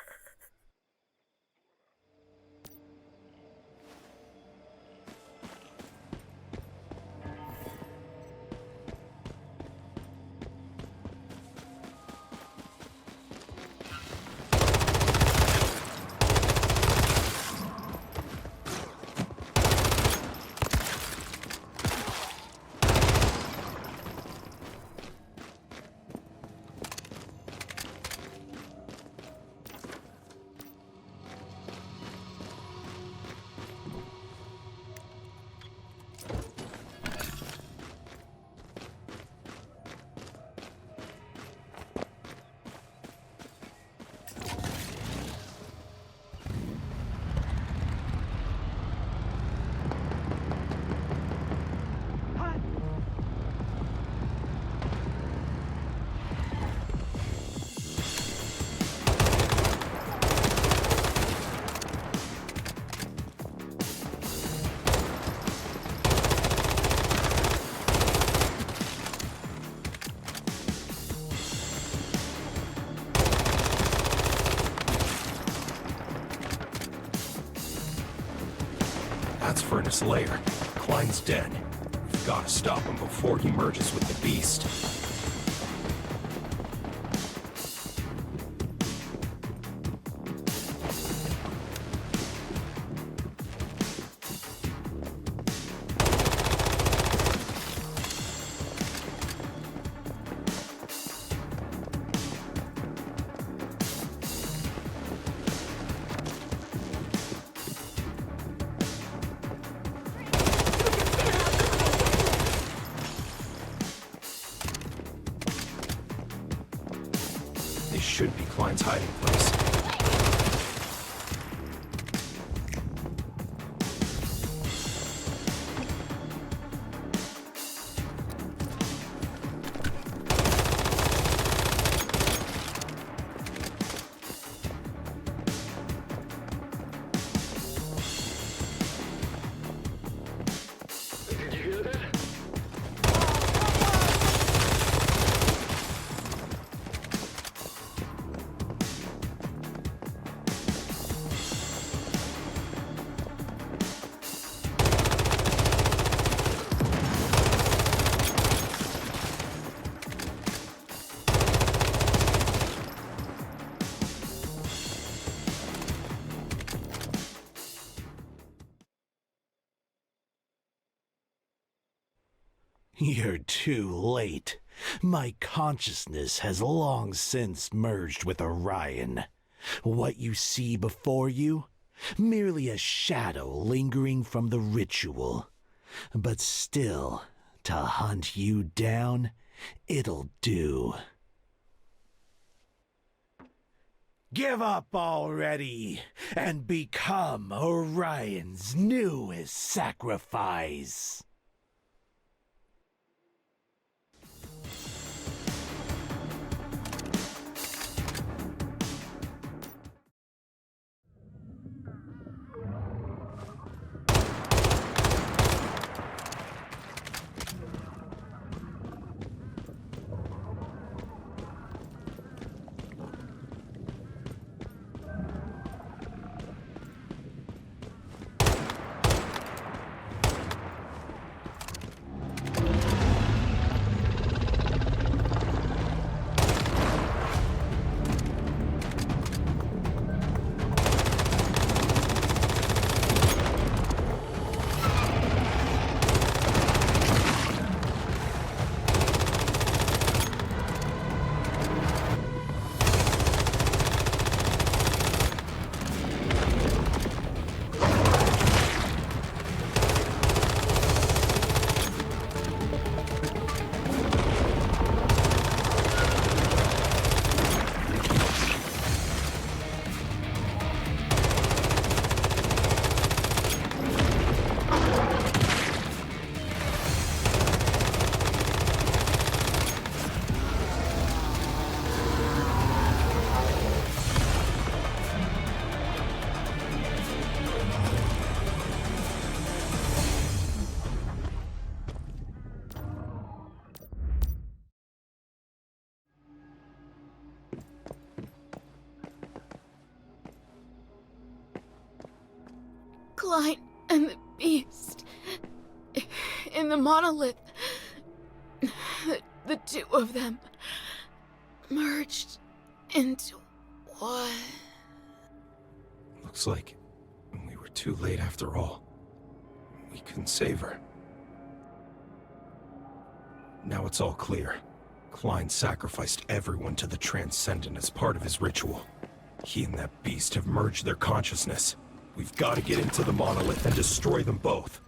That's Furnace Lair. Klein's dead. We've got to stop him before he merges with the beast. This should be Klein's hiding place. Did you hear that? You're too late. My consciousness has long since merged with Orion. What you see before you? Merely a shadow lingering from the ritual. But still, to hunt you down, it'll do. Give up already, and become Orion's newest sacrifice. Klein and the beast in the monolith. The two of them merged into one. Looks like we were too late after all. We couldn't save her. Now it's all clear. Klein sacrificed everyone to the Transcendent as part of his ritual. He and that beast have merged their consciousness. We've got to get into the Monolith and destroy them both.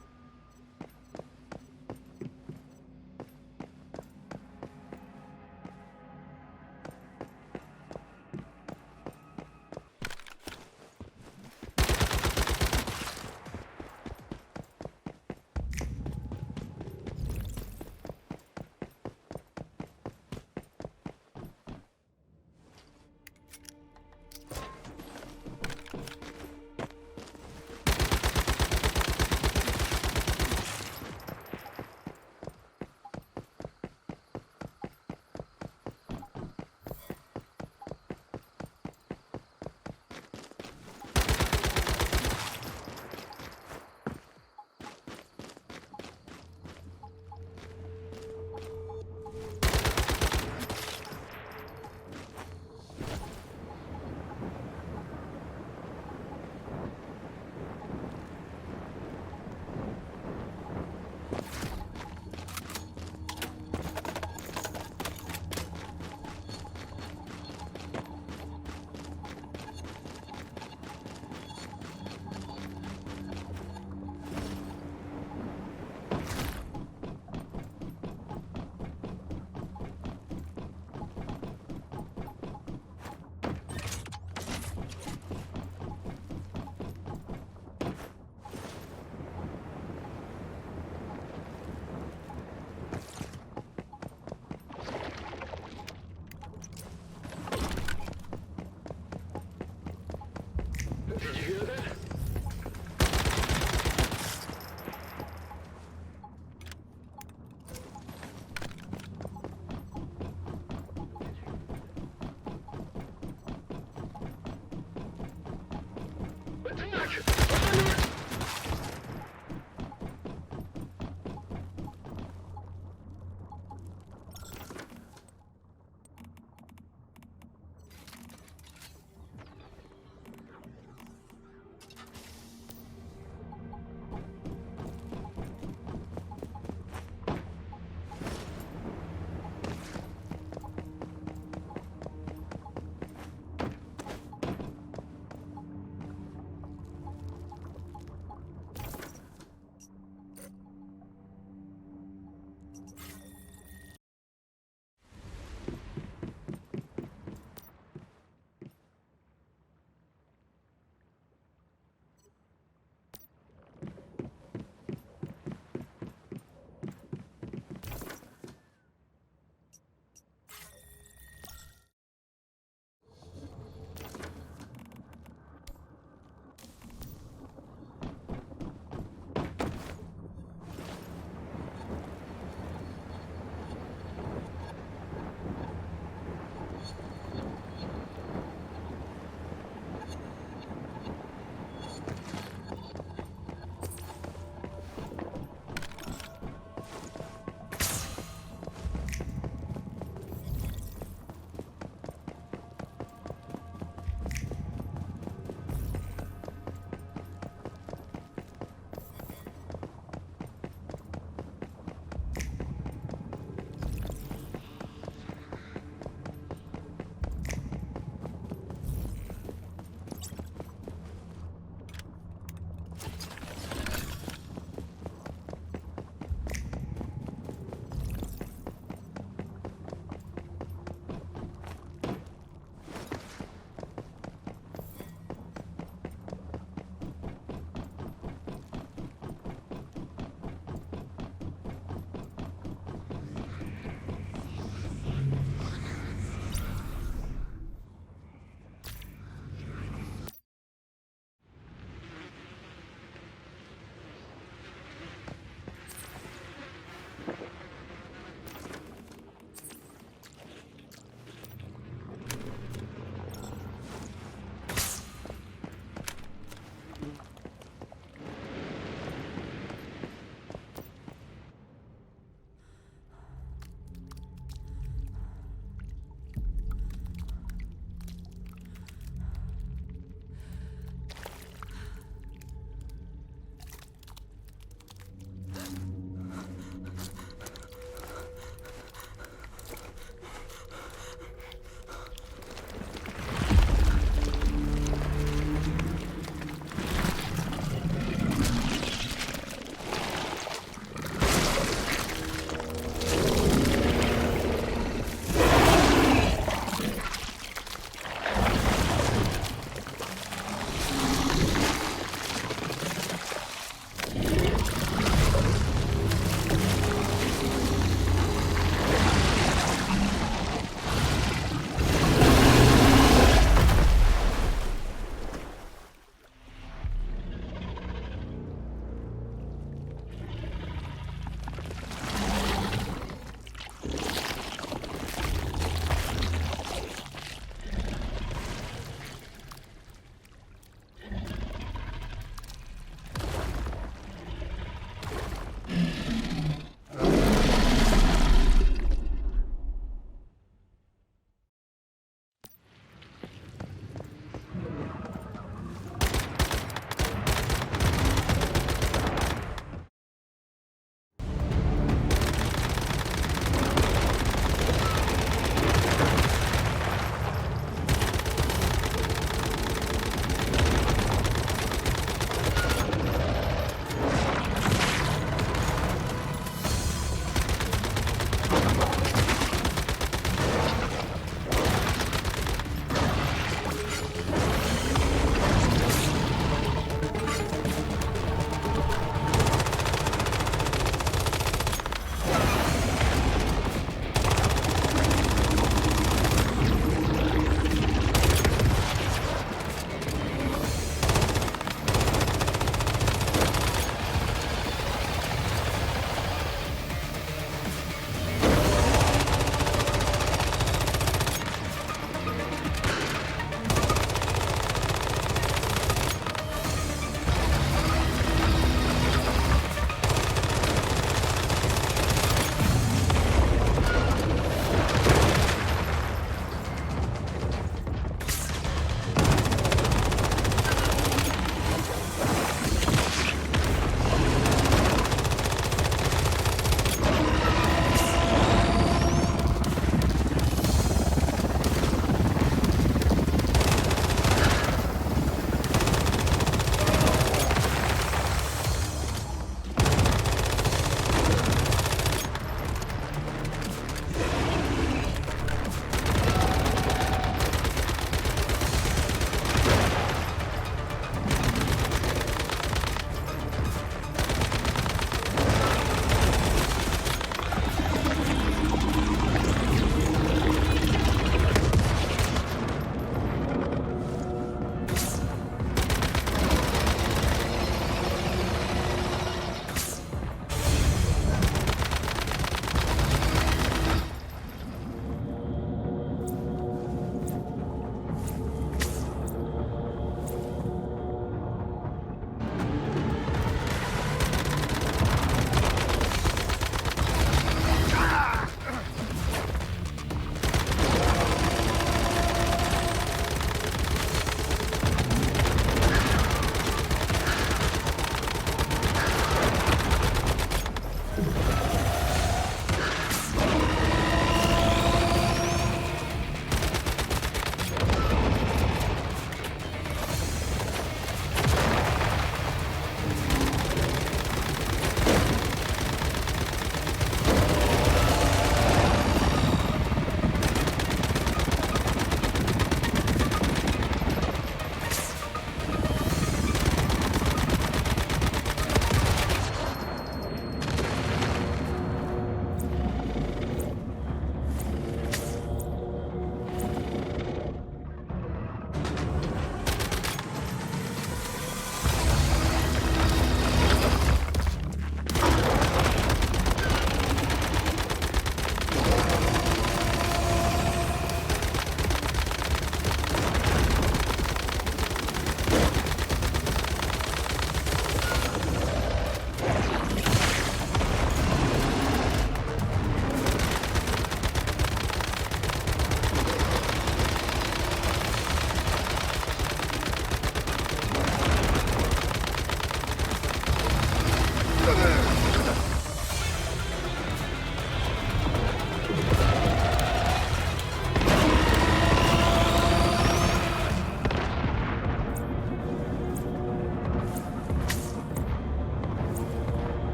Attack!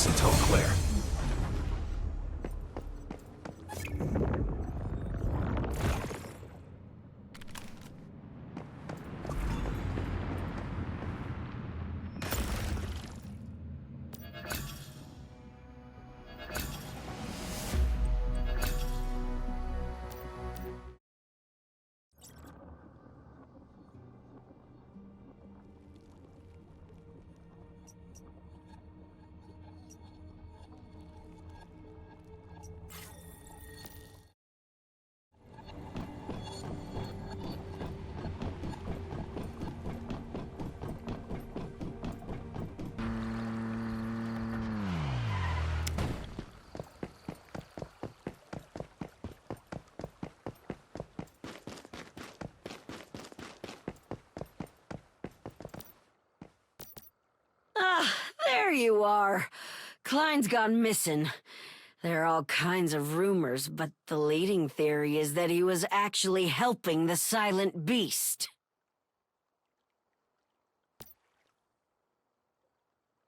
this until clear. Ah, there you are. Klein's gone missing. There are all kinds of rumors, but the leading theory is that he was actually helping the Silent Beast.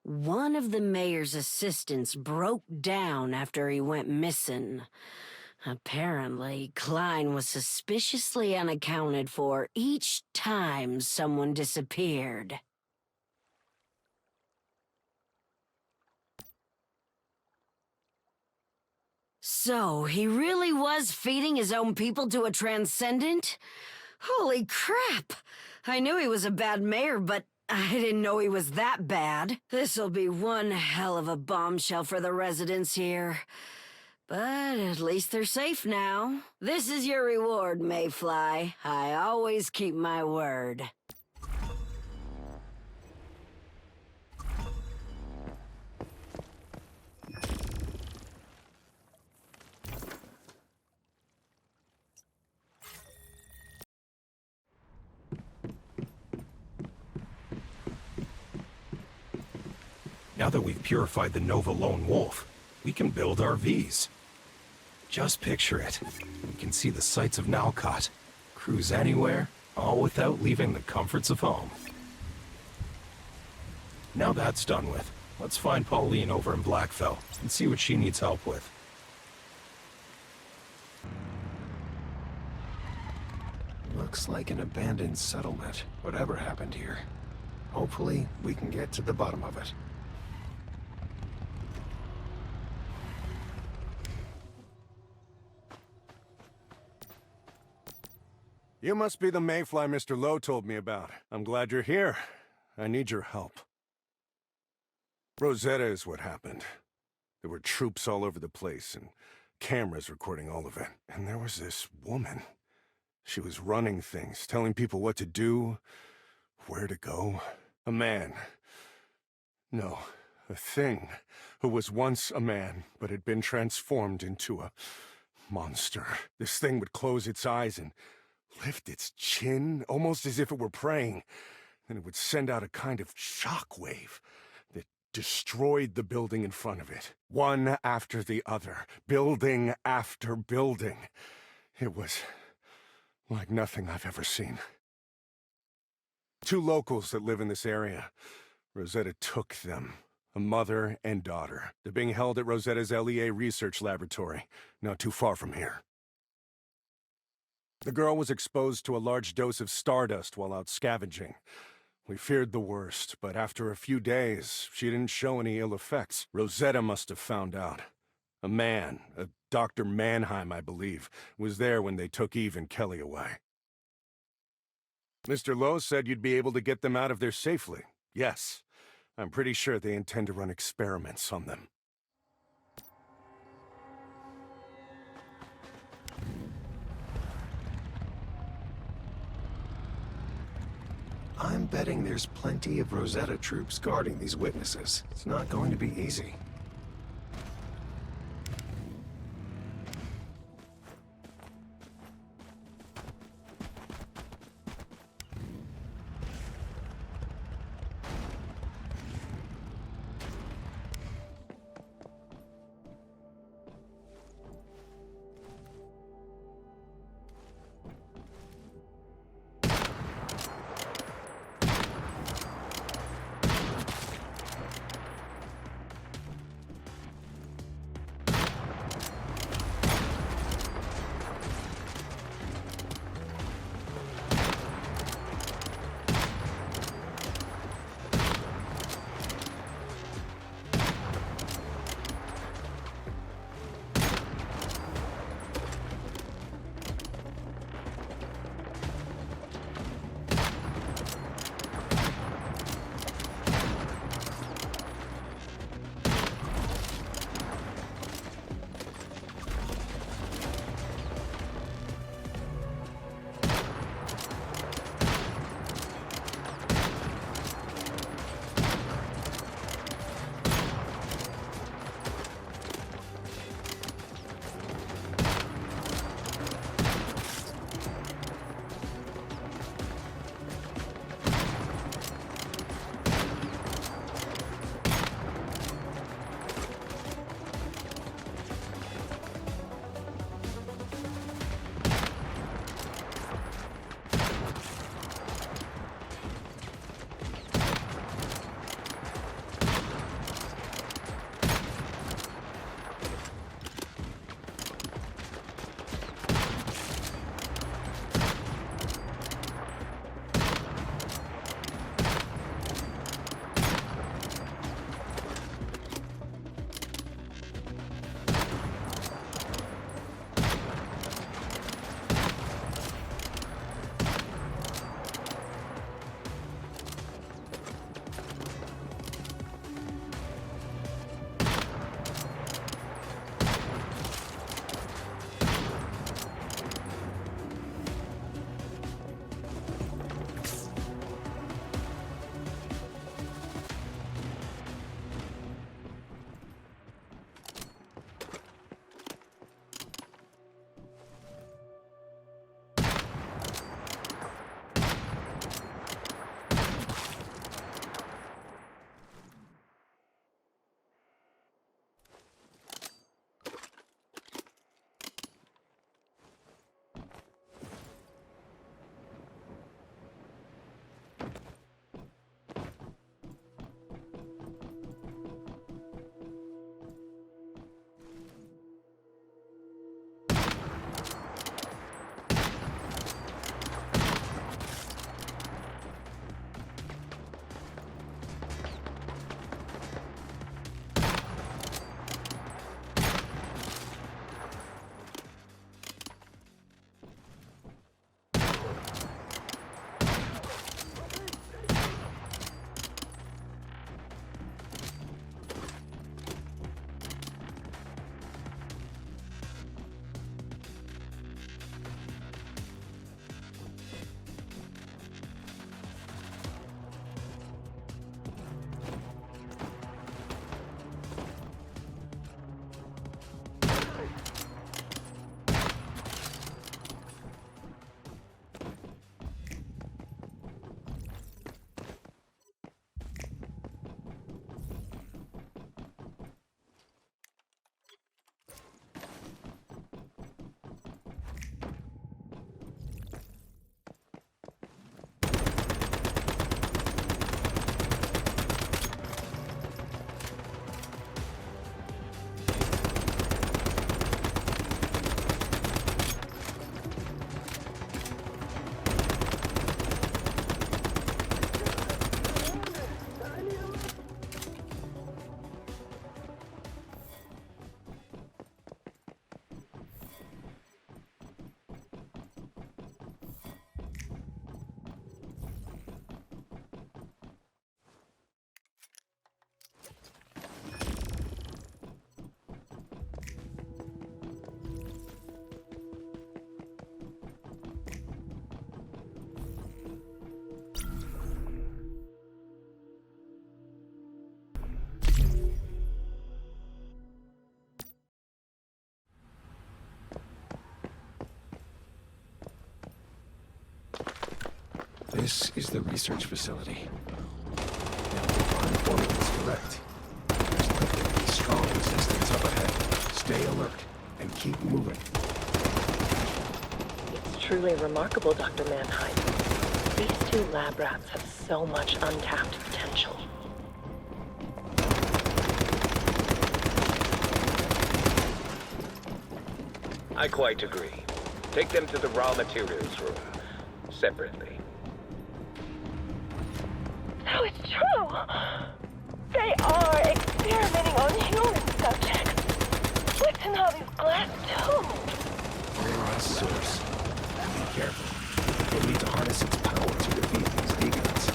One of the mayor's assistants broke down after he went missing. Apparently, Klein was suspiciously unaccounted for each time someone disappeared. So, he really was feeding his own people to a transcendent? Holy crap! I knew he was a bad mayor, but I didn't know he was that bad. This'll be one hell of a bombshell for the residents here. But at least they're safe now. This is your reward, Mayfly. I always keep my word. Now that we've purified the Nova Lone Wolf, we can build RVs. Just picture it. We can see the sights of Nalcott, cruise anywhere, all without leaving the comforts of home. Now that's done with, let's find Pauline over in Blackfell and see what she needs help with. Looks like an abandoned settlement, whatever happened here. Hopefully, we can get to the bottom of it. You must be the Mayfly Mr. Lowe told me about. I'm glad you're here. I need your help. Rosetta is what happened. There were troops all over the place and cameras recording all of it. And there was this woman. She was running things, telling people what to do, where to go. A man. No, a thing who was once a man, but had been transformed into a monster. This thing would close its eyes and lift its chin, almost as if it were praying. Then it would send out a kind of shockwave that destroyed the building in front of it. One after the other, building after building. It was like nothing I've ever seen. 2 locals that live in this area. Rosetta took them, a mother and daughter. They're being held at Rosetta's LEA research laboratory, not too far from here. The girl was exposed to a large dose of stardust while out scavenging. We feared the worst, but after a few days, she didn't show any ill effects. Rosetta must have found out. A man, a Dr. Mannheim, I believe, was there when they took Eve and Kelly away. Mr. Lowe said you'd be able to get them out of there safely. Yes, I'm pretty sure they intend to run experiments on them. I'm betting there's plenty of Rosetta troops guarding these witnesses. It's not going to be easy. This is the research facility. Now, if our formula is correct, there's likely to be strong resistance up ahead. Stay alert and keep moving. It's truly remarkable, Dr. Mannheim. These two lab rats have so much untapped potential. I quite agree. Take them to the raw materials room, separately. So it's true! They are experimenting on human subjects. What's in all these glass tubes? Rare source. Be careful. You'll need to harness its power to defeat these deviants.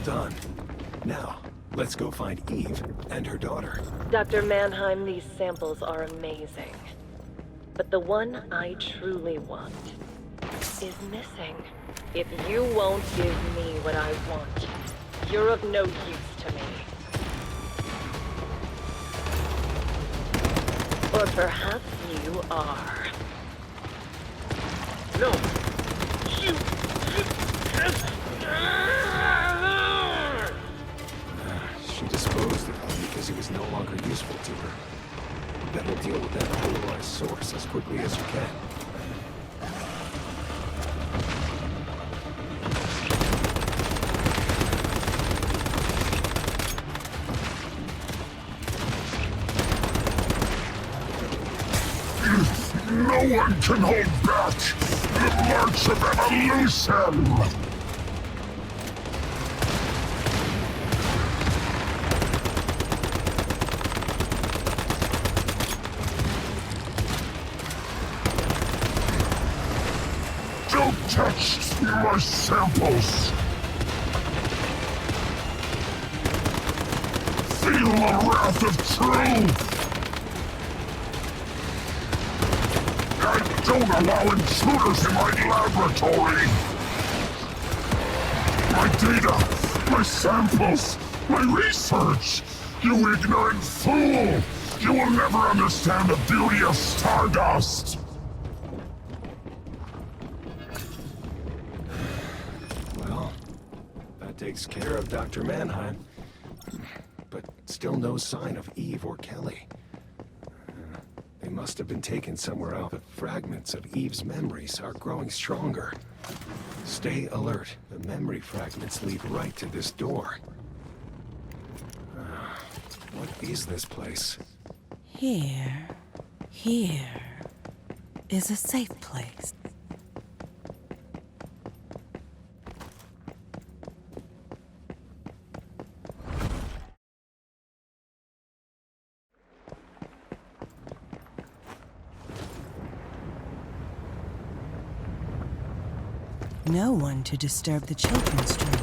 Done. Now, let's go find Eve and her daughter. Dr. Mannheim, these samples are amazing. But the one I truly want is missing. If you won't give me what I want, you're of no use to me. Or perhaps you are. No! She disposed of him because he was no longer useful to her. Better deal with that polarized source as quickly as you can. No one can hold back the march of evolution! Don't touch my samples! Feel the wrath of truth! Don't allow intruders in my laboratory! My data, my samples, my research! You ignorant fool! You will never understand the beauty of Stardust! Well, that takes care of Dr. Mannheim. But still no sign of Eve or Kelly. They must have been taken somewhere else. The fragments of Eve's memories are growing stronger. Stay alert. The memory fragments lead right to this door. What is this place? Here is a safe place. No one to disturb the children's dreams.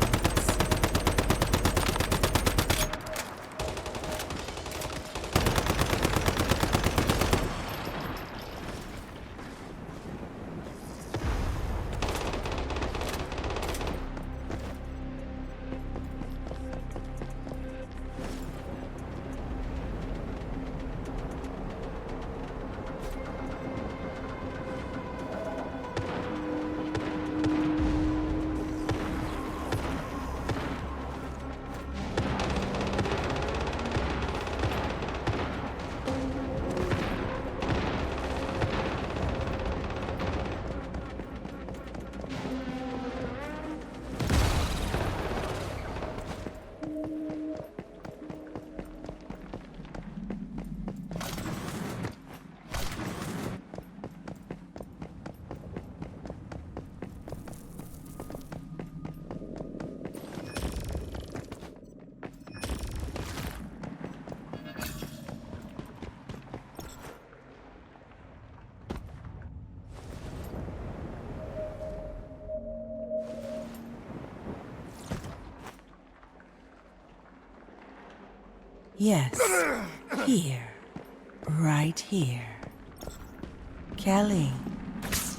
Yes. Here. Right here. Kelly,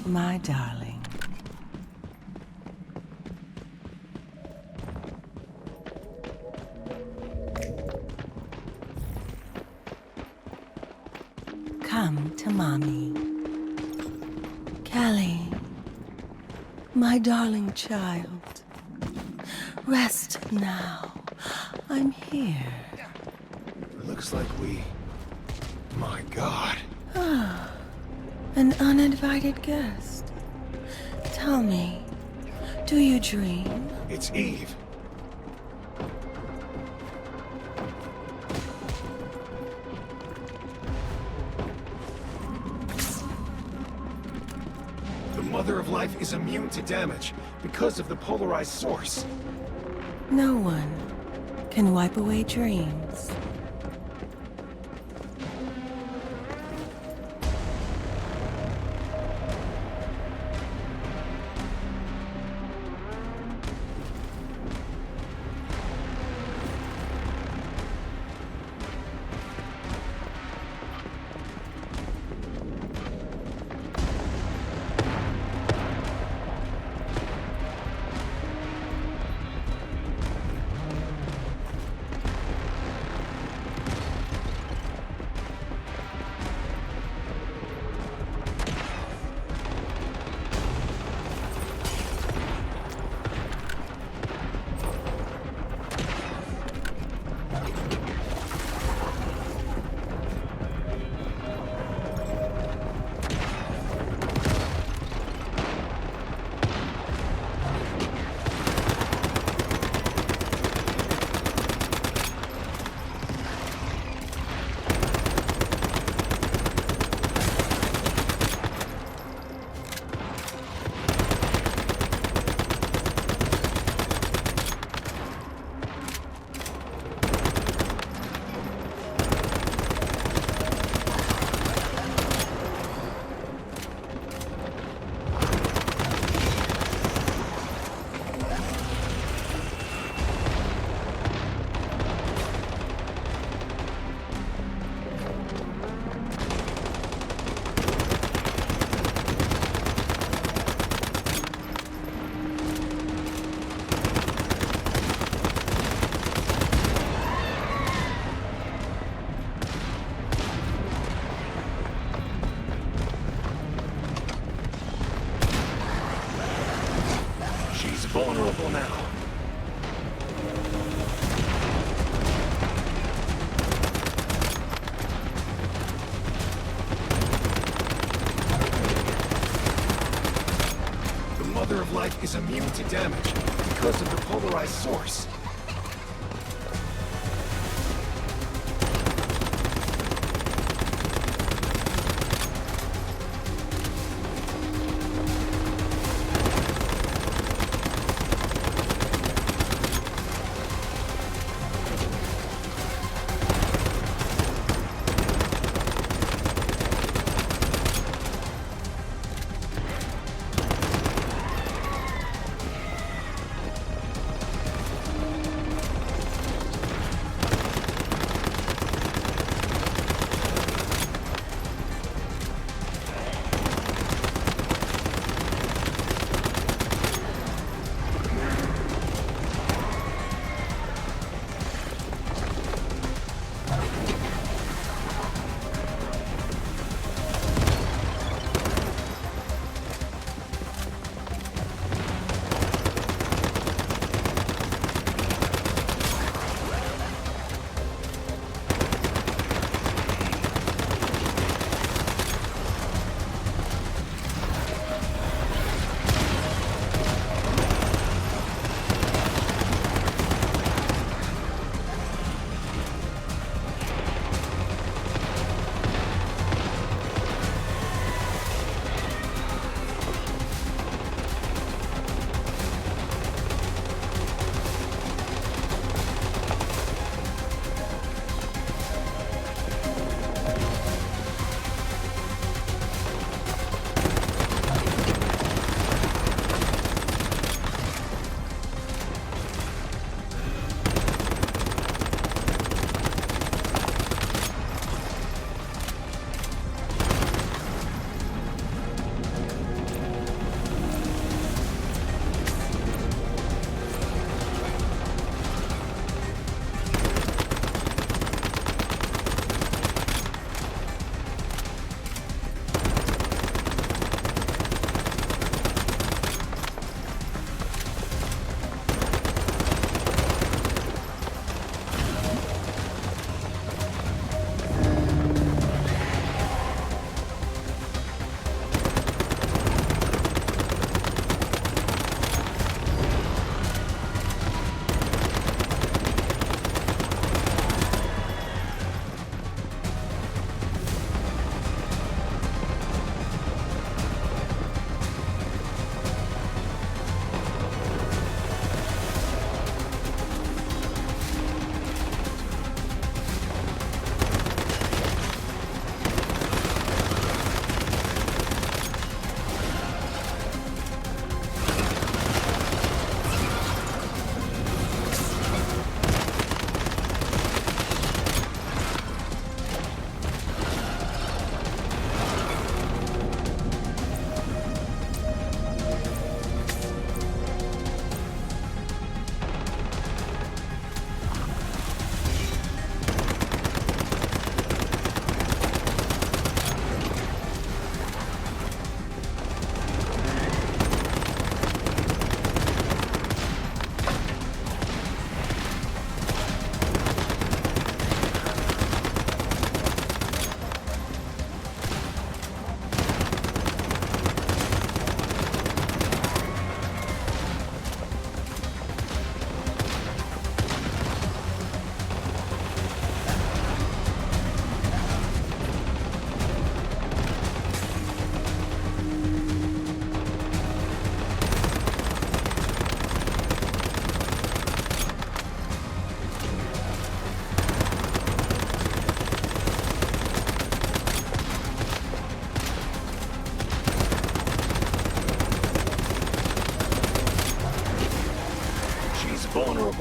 my darling. Come to Mommy. Kelly, my darling child. Rest now. I'm here. Looks like we... My God. Ah, an uninvited guest. Tell me, do you dream? It's Eve. The Mother of Life is immune to damage because of the polarized source. No one can wipe away dreams. Vulnerable now. The Mother of Life is immune to damage because of the polarized source.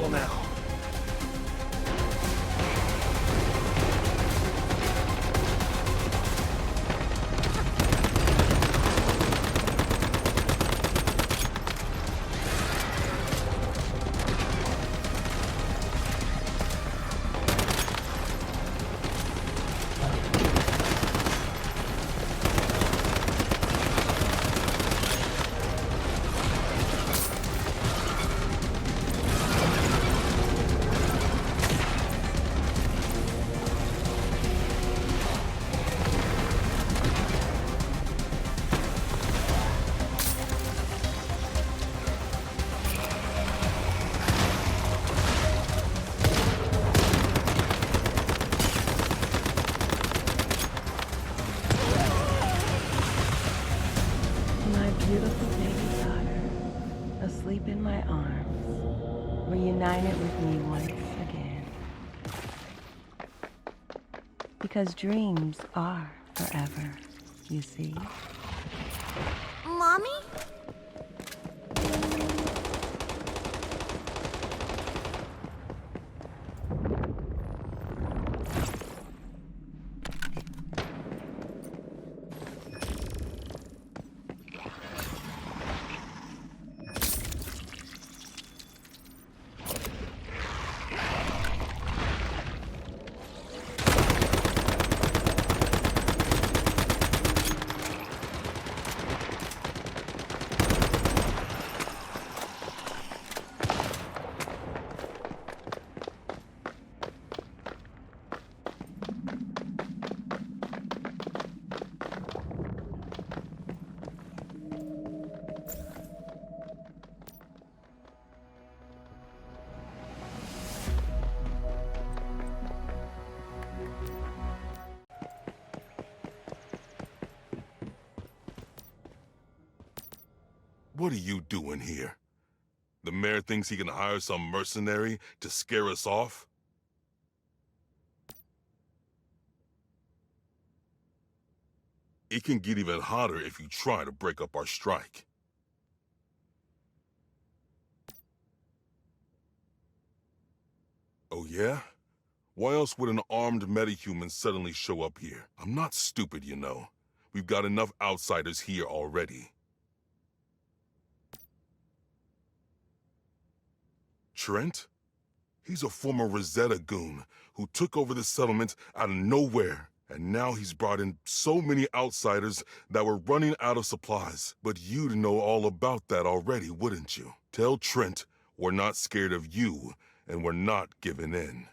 careful now. Beautiful baby daughter, asleep in my arms, reunited with me once again. Because dreams are forever, you see. Mommy? What are you doing here? The mayor thinks he can hire some mercenary to scare us off? It can get even hotter if you try to break up our strike. Oh yeah? Why else would an armed metahuman suddenly show up here? I'm not stupid, you know. We've got enough outsiders here already. Trent? He's a former Rosetta goon who took over the settlement out of nowhere. And now he's brought in so many outsiders that we're running out of supplies. But you'd know all about that already, wouldn't you? Tell Trent we're not scared of you, and we're not giving in.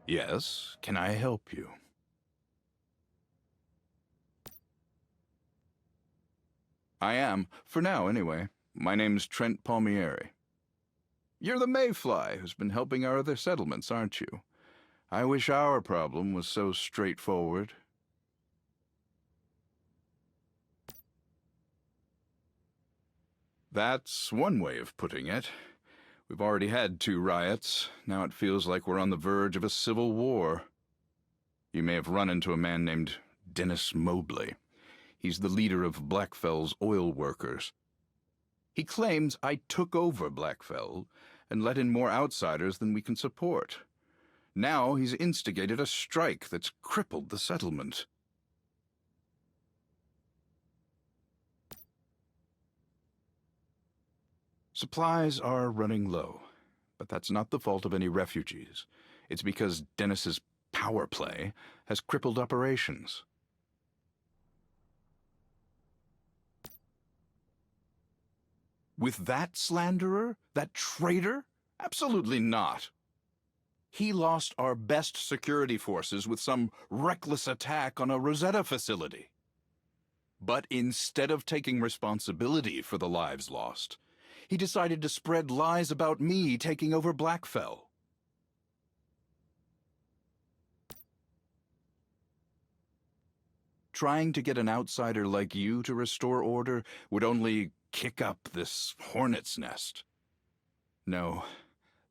Yes, can I help you? I am, for now anyway. My name's Trent Palmieri. You're the mayfly who's been helping our other settlements, aren't you? I wish our problem was so straightforward. That's one way of putting it. We've already had 2 riots. Now it feels like we're on the verge of a civil war. You may have run into a man named Dennis Mobley. He's the leader of Blackfell's oil workers. He claims I took over Blackfell and let in more outsiders than we can support. Now he's instigated a strike that's crippled the settlement. Supplies are running low, but that's not the fault of any refugees. It's because Dennis's power play has crippled operations. With that slanderer? That traitor? Absolutely not. He lost our best security forces with some reckless attack on a Rosetta facility. But instead of taking responsibility for the lives lost, he decided to spread lies about me taking over Blackfell. Trying to get an outsider like you to restore order would only kick up this hornet's nest. No,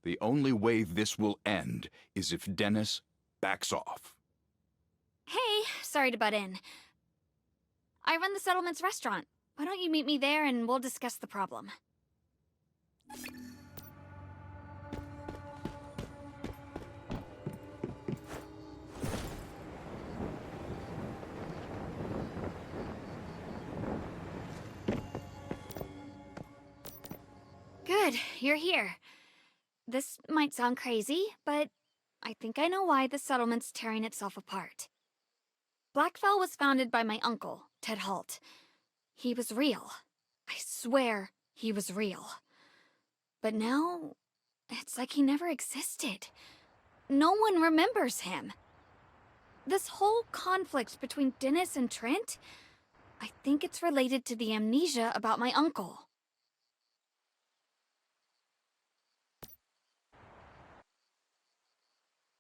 the only way this will end is if Dennis backs off. Hey, sorry to butt in. I run the settlement's restaurant. Why don't you meet me there and we'll discuss the problem? Good, you're here. This might sound crazy, but I think I know why the settlement's tearing itself apart. Blackfell was founded by my uncle, Ted Holt. He was real. I swear he was real. But now, it's like he never existed. No one remembers him. This whole conflict between Dennis and Trent, I think it's related to the amnesia about my uncle.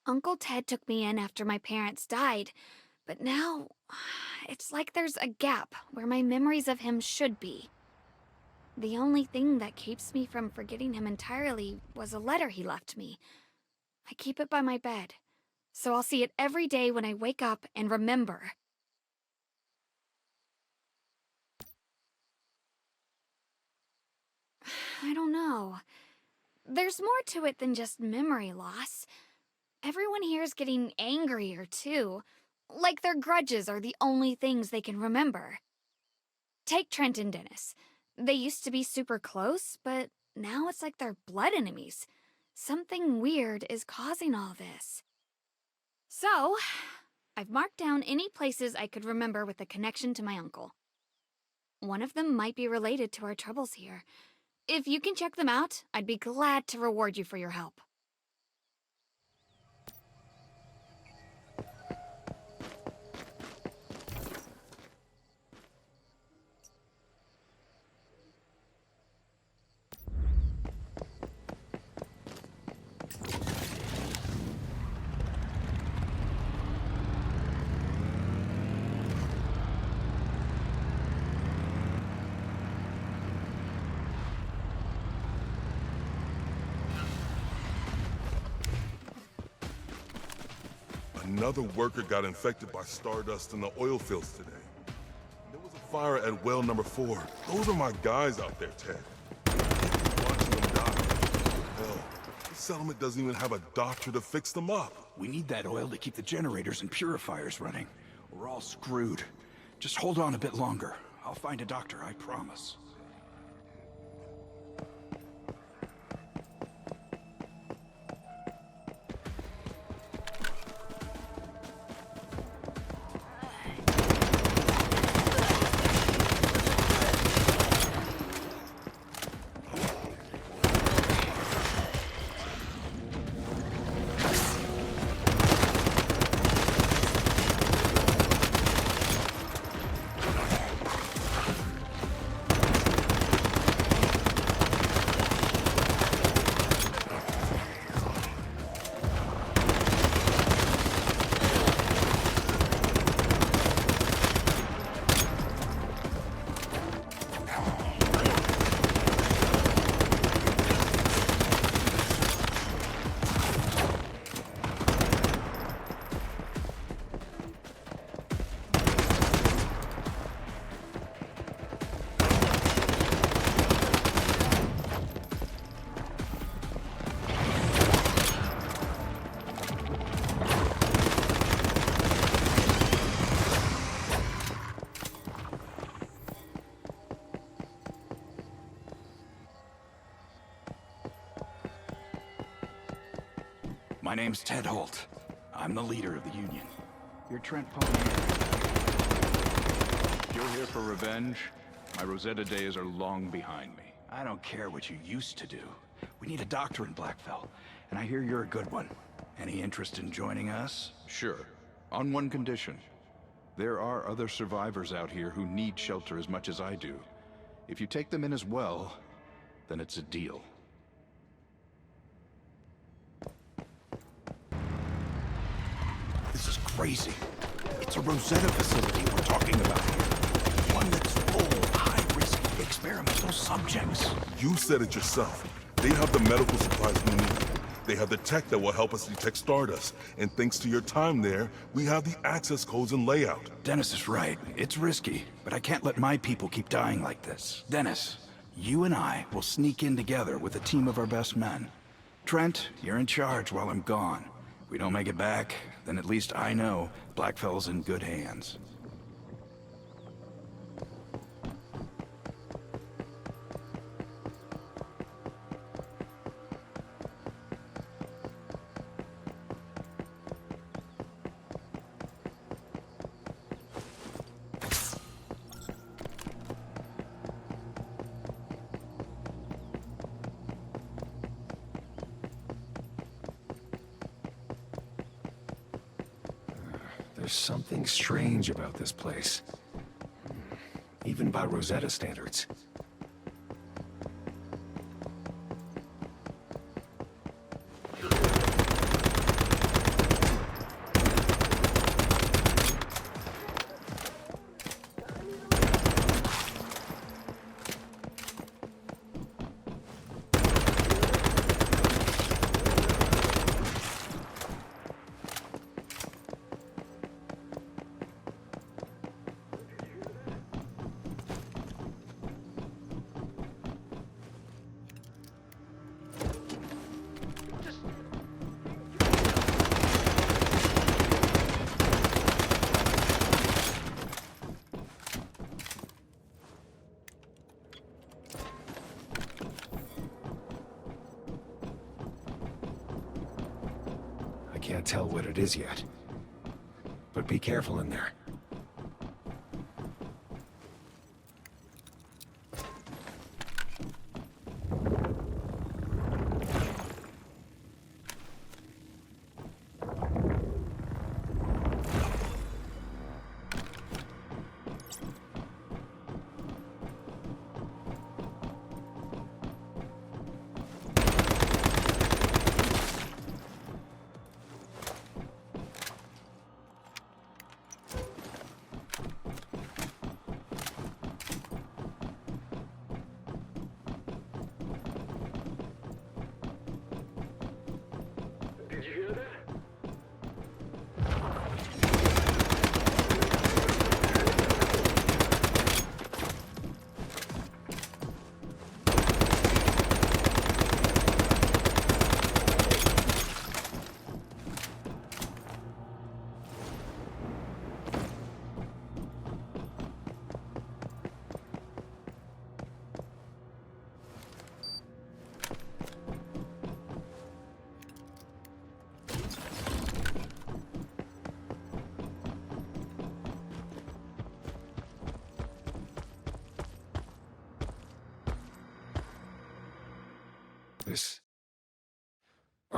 Uncle Ted took me in after my parents died, but now it's like there's a gap where my memories of him should be. The only thing that keeps me from forgetting him entirely was a letter he left me. I keep it by my bed, so I'll see it every day when I wake up and remember. I don't know. There's more to it than just memory loss. Everyone here is getting angrier, too. Like their grudges are the only things they can remember. Take Trent and Dennis. They used to be super close, but now it's like they're blood enemies. Something weird is causing all this. So, I've marked down any places I could remember with a connection to my uncle. One of them might be related to our troubles here. If you can check them out, I'd be glad to reward you for your help. Another worker got infected by Stardust in the oil fields today. There was a fire at well number 4. Those are my guys out there, Ted. Watching them die. Hell, the settlement doesn't even have a doctor to fix them up. We need that oil to keep the generators and purifiers running. We're all screwed. Just hold on a bit longer. I'll find a doctor, I promise. My name's Ted Holt. I'm the leader of the Union. You're Trent Palmieri. If you're here for revenge, my Rosetta days are long behind me. I don't care what you used to do. We need a doctor in Blackfell, and I hear you're a good one. Any interest in joining us? Sure. On one condition. There are other survivors out here who need shelter as much as I do. If you take them in as well, then it's a deal. This is crazy. It's a Rosetta facility we're talking about here. One that's full of high-risk experimental subjects. You said it yourself. They have the medical supplies we need. They have the tech that will help us detect Stardust. And thanks to your time there, we have the access codes and layout. Dennis is right. It's risky, but I can't let my people keep dying like this. Dennis, you and I will sneak in together with a team of our best men. Trent, you're in charge while I'm gone. If we don't make it back, then at least I know Blackfell's in good hands. There's something strange about this place. Even by Rosetta standards. Can't tell what it is yet. But be careful in there.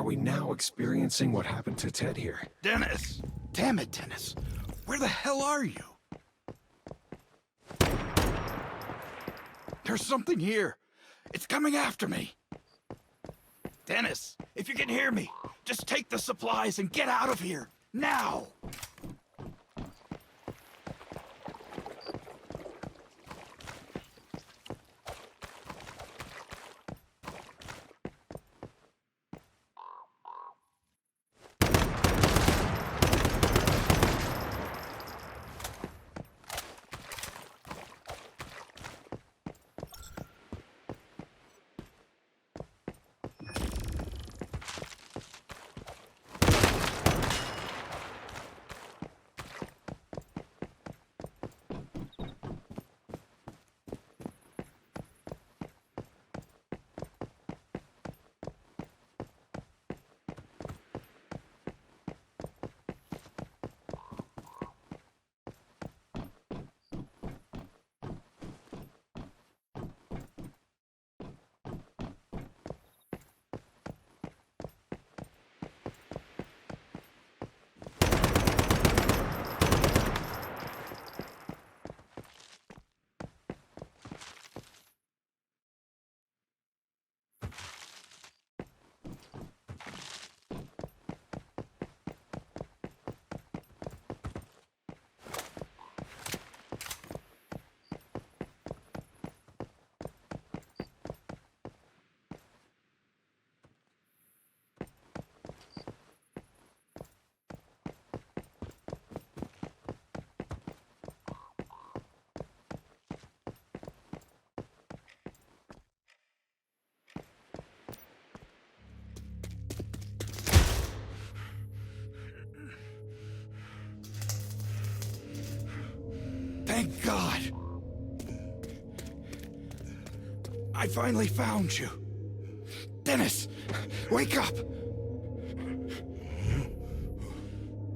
Are we now experiencing what happened to Ted here? Dennis! Damn it, Dennis! Where the hell are you? There's something here! It's coming after me! Dennis, if you can hear me, just take the supplies and get out of here! Now! Thank God! I finally found you. Dennis, wake up!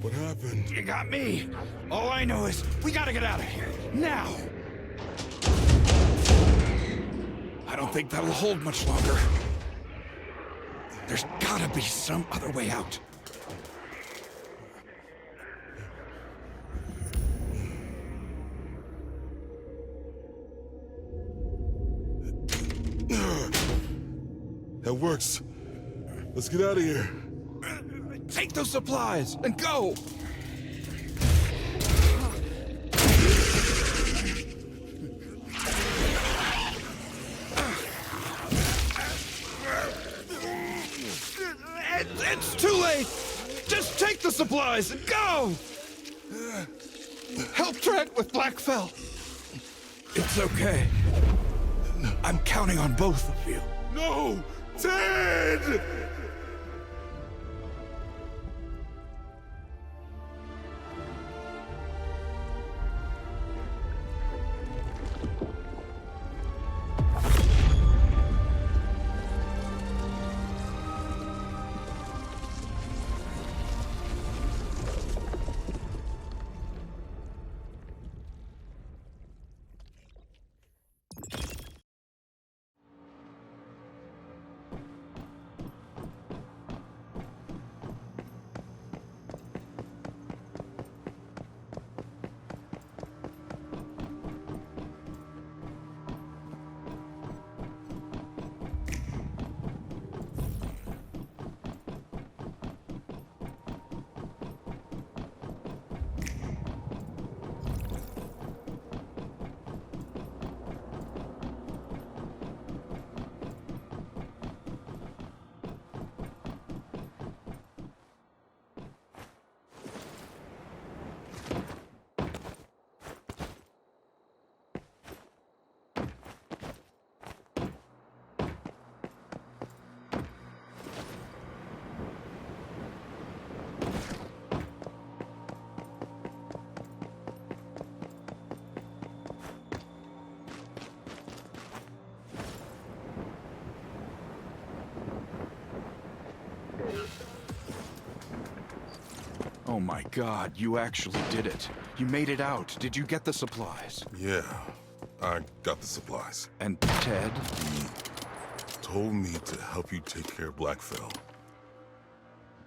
What happened? You got me. All I know is we gotta get out of here. Now! I don't think that'll hold much longer. There's gotta be some other way out. That works. Let's get out of here. Take those supplies and go! It's too late! Just take the supplies and go! Help Trent with Blackfell. It's okay. I'm counting on both of you. No! Ted! Oh my God, you actually did it. You made it out. Did you get the supplies? Yeah, I got the supplies. And Ted? He told me to help you take care of Blackfell.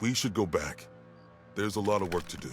We should go back. There's a lot of work to do.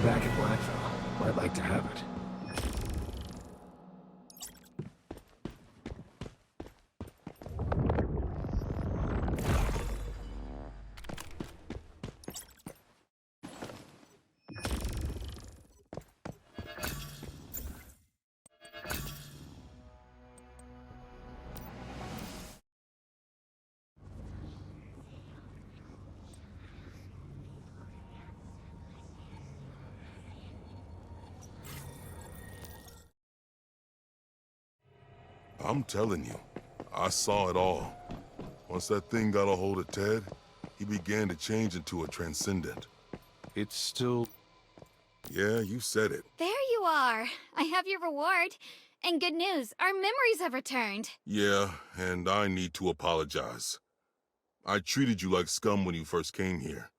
back at Blackville. I'd like to have it. I'm telling you, I saw it all. Once that thing got a hold of Ted, he began to change into a transcendent. It's still... Yeah, you said it. There you are. I have your reward. And good news, our memories have returned. Yeah, and I need to apologize. I treated you like scum when you first came here,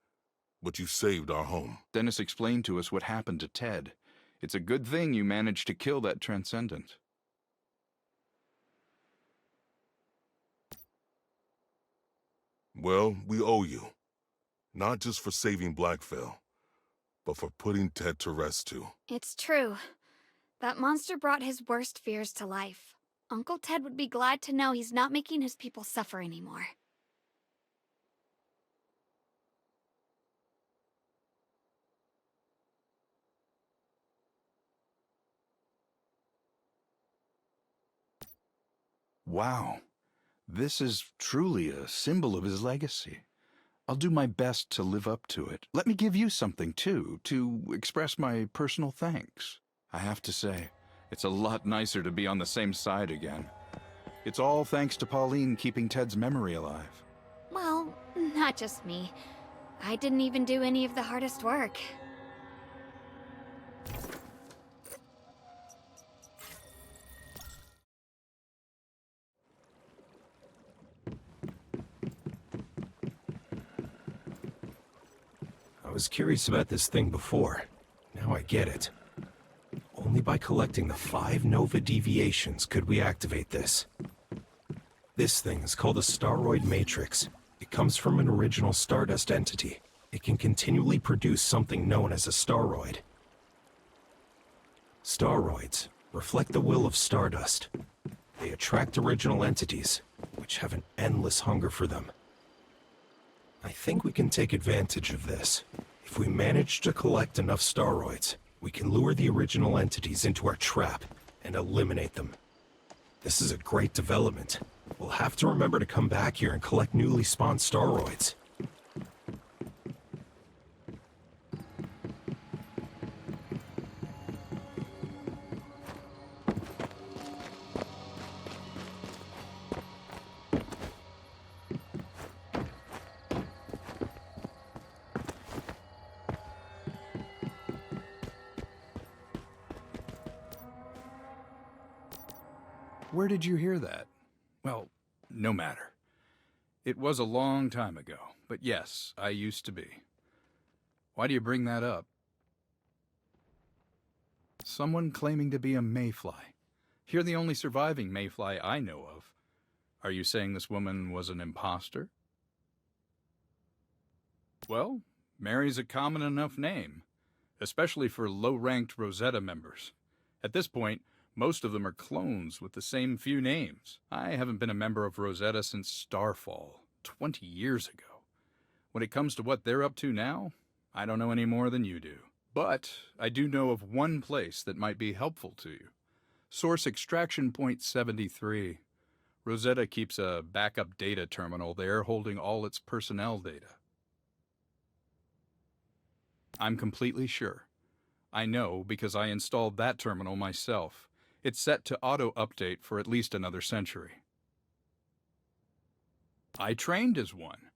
but you saved our home. Dennis explained to us what happened to Ted. It's a good thing you managed to kill that transcendent. Well, we owe you. Not just for saving Blackville, but for putting Ted to rest too. It's true. That monster brought his worst fears to life. Uncle Ted would be glad to know he's not making his people suffer anymore. Wow. This is truly a symbol of his legacy. I'll do my best to live up to it. Let me give you something, too, to express my personal thanks. I have to say, it's a lot nicer to be on the same side again. It's all thanks to Pauline keeping Ted's memory alive. Well, not just me. I didn't even do any of the hardest work. I was curious about this thing before. Now I get it. Only by collecting the 5 Nova Deviations could we activate this. This thing is called a Staroid Matrix. It comes from an original Stardust entity. It can continually produce something known as a Staroid. Staroids reflect the will of Stardust. They attract original entities, which have an endless hunger for them. I think we can take advantage of this. If we manage to collect enough Staroids, we can lure the original entities into our trap and eliminate them. This is a great development. We'll have to remember to come back here and collect newly spawned Staroids. Where did you hear that? Well, no matter. It was a long time ago, but yes, I used to be. Why do you bring that up? Someone claiming to be a mayfly. You're the only surviving mayfly I know of. Are you saying this woman was an imposter? Well, Mary's a common enough name, especially for low-ranked Rosetta members. At this point, most of them are clones with the same few names. I haven't been a member of Rosetta since Starfall, 20 years ago. When it comes to what they're up to now, I don't know any more than you do. But I do know of one place that might be helpful to you. Source Extraction Point 73. Rosetta keeps a backup data terminal there holding all its personnel data. I'm completely sure. I know because I installed that terminal myself. It's set to auto-update for at least another century. I trained as one,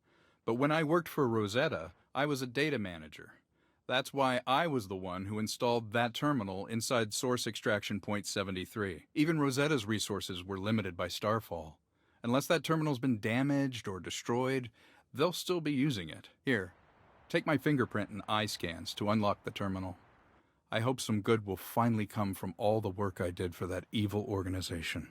but when I worked for Rosetta, I was a data manager. That's why I was the one who installed that terminal inside Source Extraction Point 73. Even Rosetta's resources were limited by Starfall. Unless that terminal's been damaged or destroyed, they'll still be using it. Here, take my fingerprint and eye scans to unlock the terminal. I hope some good will finally come from all the work I did for that evil organization.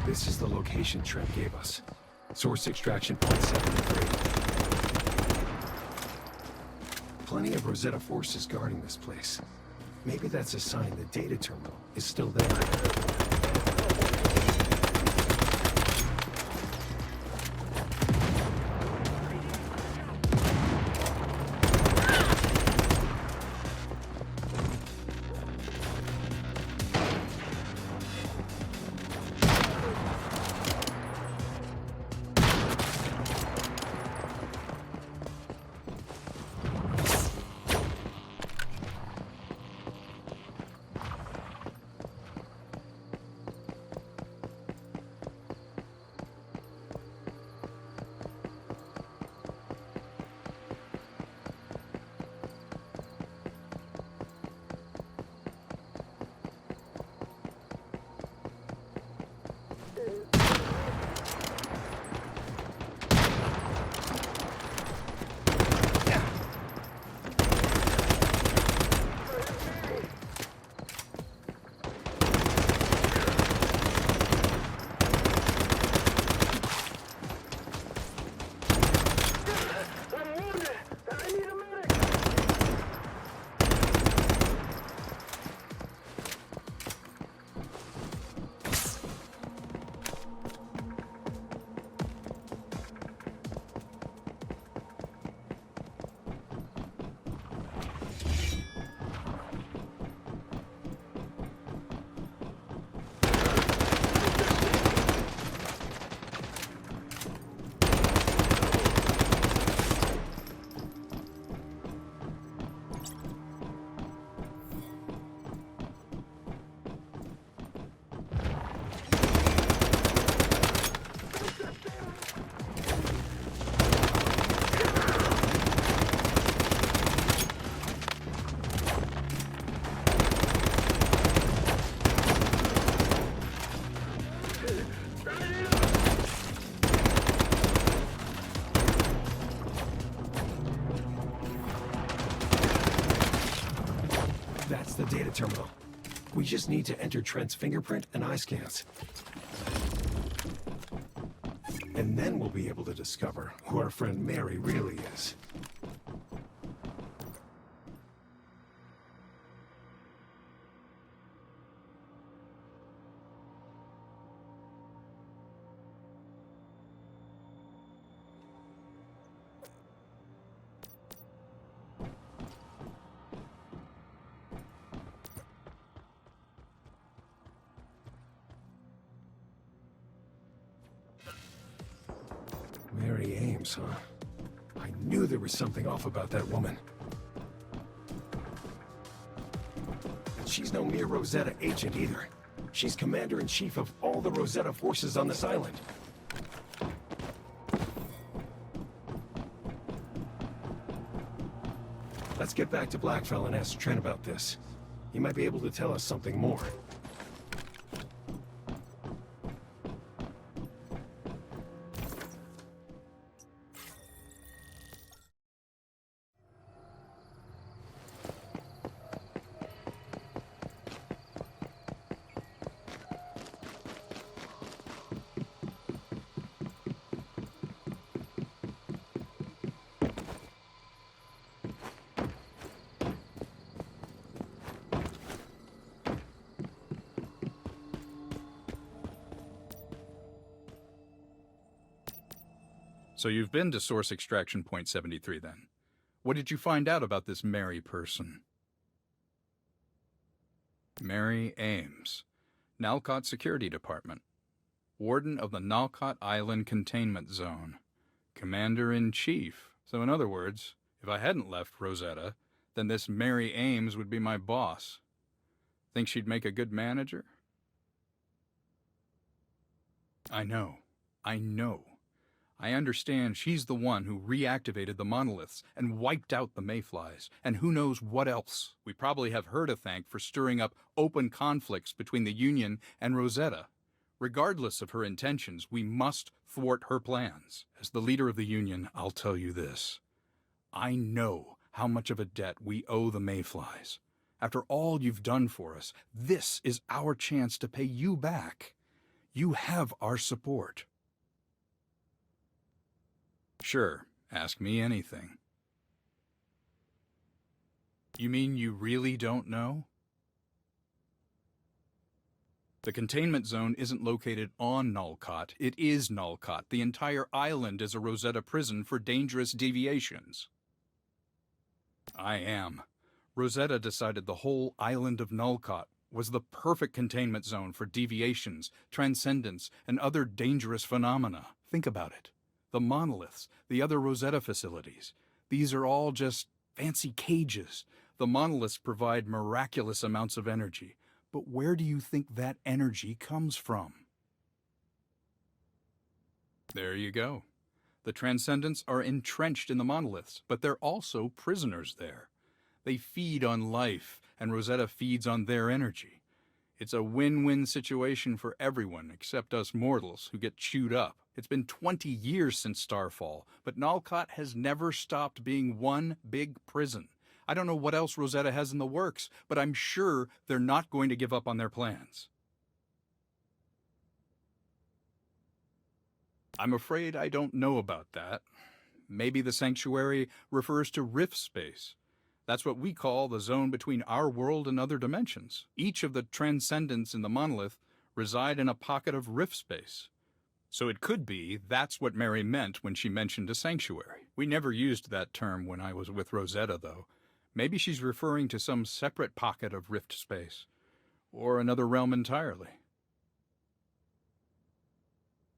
This is the location Trent gave us. Source extraction point 73. Plenty of Rosetta forces guarding this place. Maybe that's a sign the data terminal is still there. The data terminal. We just need to enter Trent's fingerprint and eye scans. And then we'll be able to discover who our friend Mary really is. Mary Ames, huh? I knew there was something off about that woman. And she's no mere Rosetta agent either. She's commander-in-chief of all the Rosetta forces on this island. Let's get back to Blackfell and ask Trent about this. He might be able to tell us something more. So you've been to Source Extraction Point 73 then. What did you find out about this Mary person? Mary Ames, Nalcott Security Department, Warden of the Nalcott Island Containment Zone, Commander-in-Chief. So in other words, if I hadn't left Rosetta, then this Mary Ames would be my boss. Think she'd make a good manager? I know. I understand she's the one who reactivated the monoliths and wiped out the mayflies, and who knows what else. We probably have her to thank for stirring up open conflicts between the Union and Rosetta. Regardless of her intentions, we must thwart her plans. As the leader of the Union, I'll tell you this. I know how much of a debt we owe the mayflies. After all you've done for us, this is our chance to pay you back. You have our support. Sure, ask me anything. You mean you really don't know? The containment zone isn't located on Nalcott. It is Nalcott. The entire island is a Rosetta prison for dangerous deviations. I am. Rosetta decided the whole island of Nalcott was the perfect containment zone for deviations, transcendence, and other dangerous phenomena. Think about it. The monoliths, the other Rosetta facilities. These are all just fancy cages. The monoliths provide miraculous amounts of energy. But where do you think that energy comes from? There you go. The Transcendents are entrenched in the monoliths, but they're also prisoners there. They feed on life, and Rosetta feeds on their energy. It's a win-win situation for everyone except us mortals who get chewed up. It's been 20 years since Starfall, but Nalcott has never stopped being one big prison. I don't know what else Rosetta has in the works, but I'm sure they're not going to give up on their plans. I'm afraid I don't know about that. Maybe the sanctuary refers to rift space. That's what we call the zone between our world and other dimensions. Each of the transcendents in the monolith reside in a pocket of rift space. So it could be that's what Mary meant when she mentioned a sanctuary. We never used that term when I was with Rosetta, though. Maybe she's referring to some separate pocket of rift space, or another realm entirely.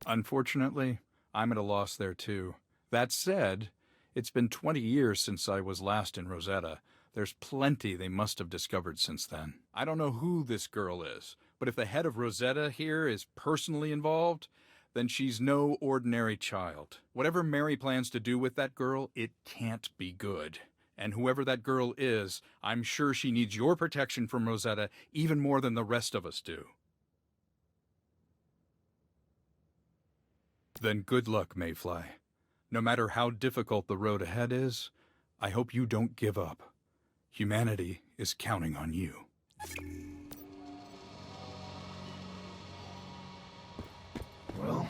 Unfortunately, I'm at a loss there too. That said, it's been 20 years since I was last in Rosetta. There's plenty they must have discovered since then. I don't know who this girl is, but if the head of Rosetta here is personally involved, then she's no ordinary child. Whatever Mary plans to do with that girl, it can't be good. And whoever that girl is, I'm sure she needs your protection from Rosetta even more than the rest of us do. Then good luck, Mayfly. No matter how difficult the road ahead is, I hope you don't give up. Humanity is counting on you. Well,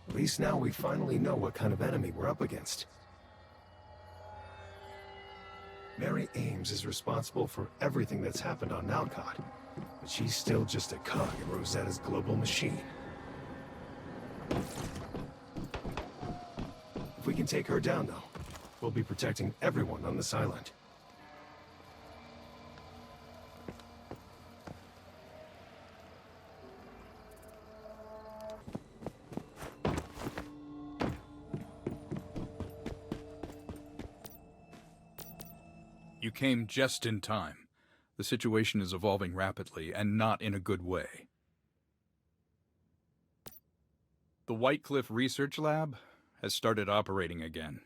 at least now we finally know what kind of enemy we're up against. Mary Ames is responsible for everything that's happened on Nalcott, but she's still just a cog in Rosetta's global machine. If we can take her down, though, we'll be protecting everyone on this island. You came just in time. The situation is evolving rapidly, and not in a good way. The White Cliff Research Lab has started operating again.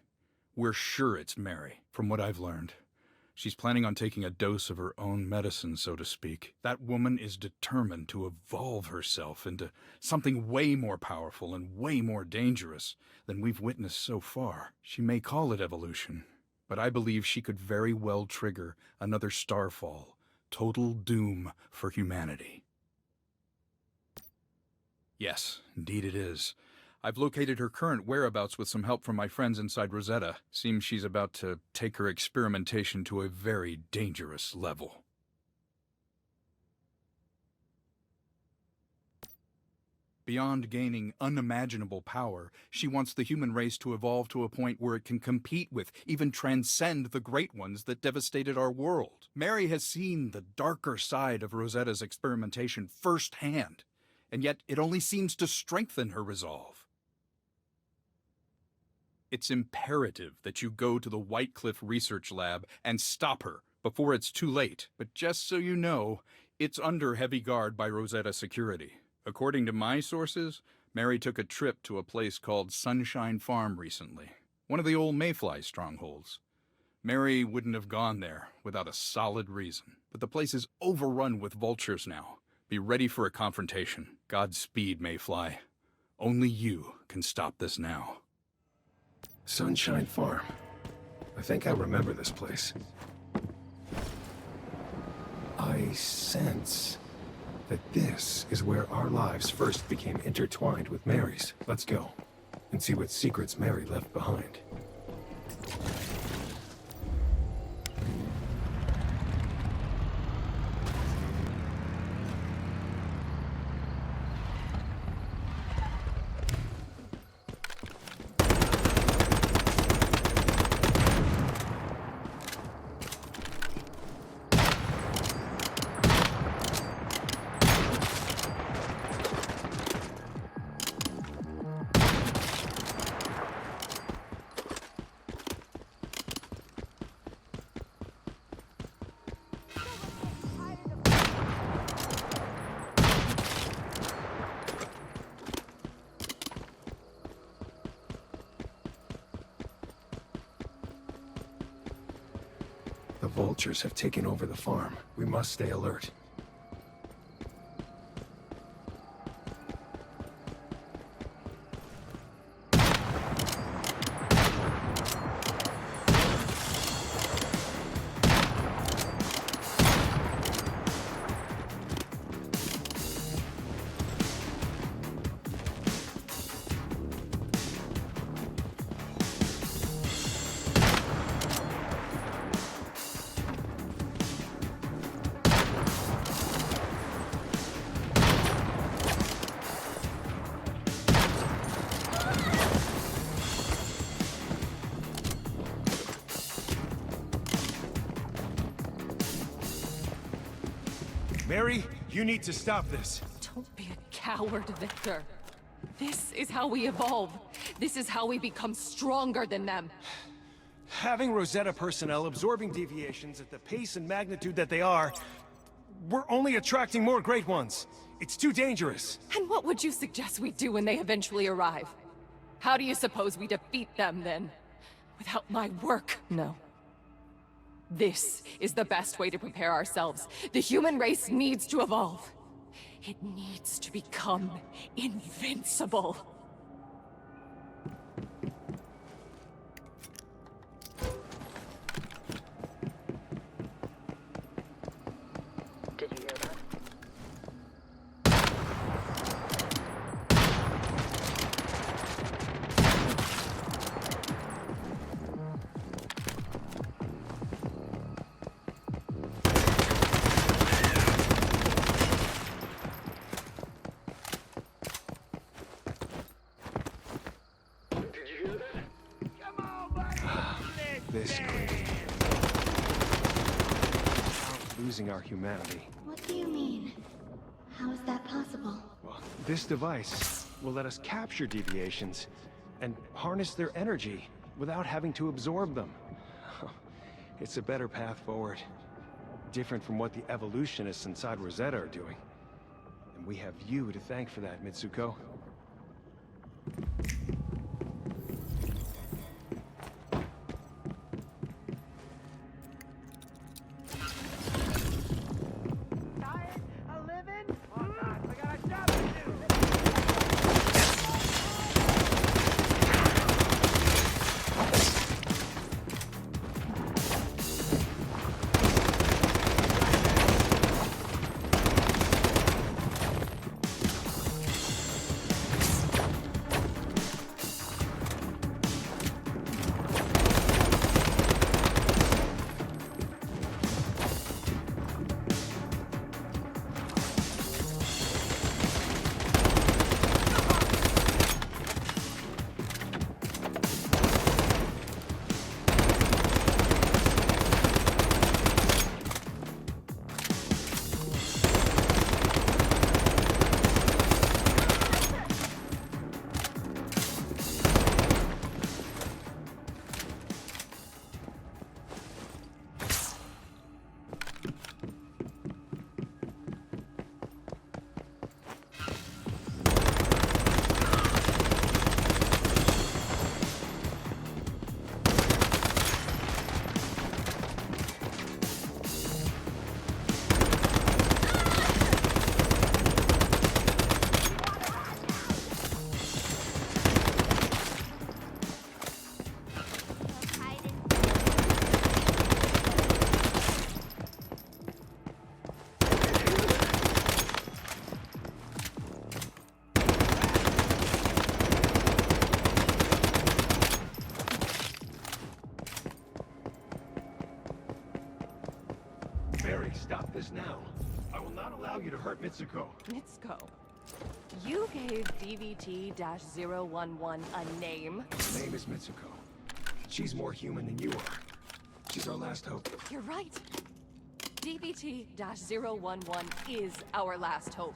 We're sure it's Mary, from what I've learned. She's planning on taking a dose of her own medicine, so to speak. That woman is determined to evolve herself into something way more powerful and way more dangerous than we've witnessed so far. She may call it evolution, but I believe she could very well trigger another starfall, total doom for humanity. Yes, indeed it is. I've located her current whereabouts with some help from my friends inside Rosetta. Seems she's about to take her experimentation to a very dangerous level. Beyond gaining unimaginable power, she wants the human race to evolve to a point where it can compete with, even transcend the great ones that devastated our world. Mary has seen the darker side of Rosetta's experimentation firsthand, and yet it only seems to strengthen her resolve. It's imperative that you go to the White Cliff Research Lab and stop her before it's too late. But just so you know, it's under heavy guard by Rosetta security. According to my sources, Mary took a trip to a place called Sunshine Farm recently, one of the old Mayfly strongholds. Mary wouldn't have gone there without a solid reason. But the place is overrun with vultures now. Be ready for a confrontation. Godspeed, Mayfly. Only you can stop this now. Sunshine Farm. I think I remember this place. I sense that this is where our lives first became intertwined with Mary's. Let's go and see what secrets Mary left behind. The vultures have taken over the farm. We must stay alert. Mary, you need to stop this. Don't be a coward, Victor. This is how we evolve. This is how we become stronger than them. Having Rosetta personnel absorbing deviations at the pace and magnitude that they are, we're only attracting more Great Ones. It's too dangerous. And what would you suggest we do when they eventually arrive? How do you suppose we defeat them, then? Without my work? No. This is the best way to prepare ourselves. The human race needs to evolve. It needs to become invincible. Did you hear that? This great. Losing our humanity. What do you mean? How is that possible? Well, this device will let us capture deviations and harness their energy without having to absorb them. It's a better path forward. Different from what the evolutionists inside Rosetta are doing. And we have you to thank for that, Mitsuko. Mary, stop this now. I will not allow you to hurt Mitsuko. Mitsuko? You gave DVT-011 a name? Her name is Mitsuko. She's more human than you are. She's our last hope. You're right. DVT-011 is our last hope.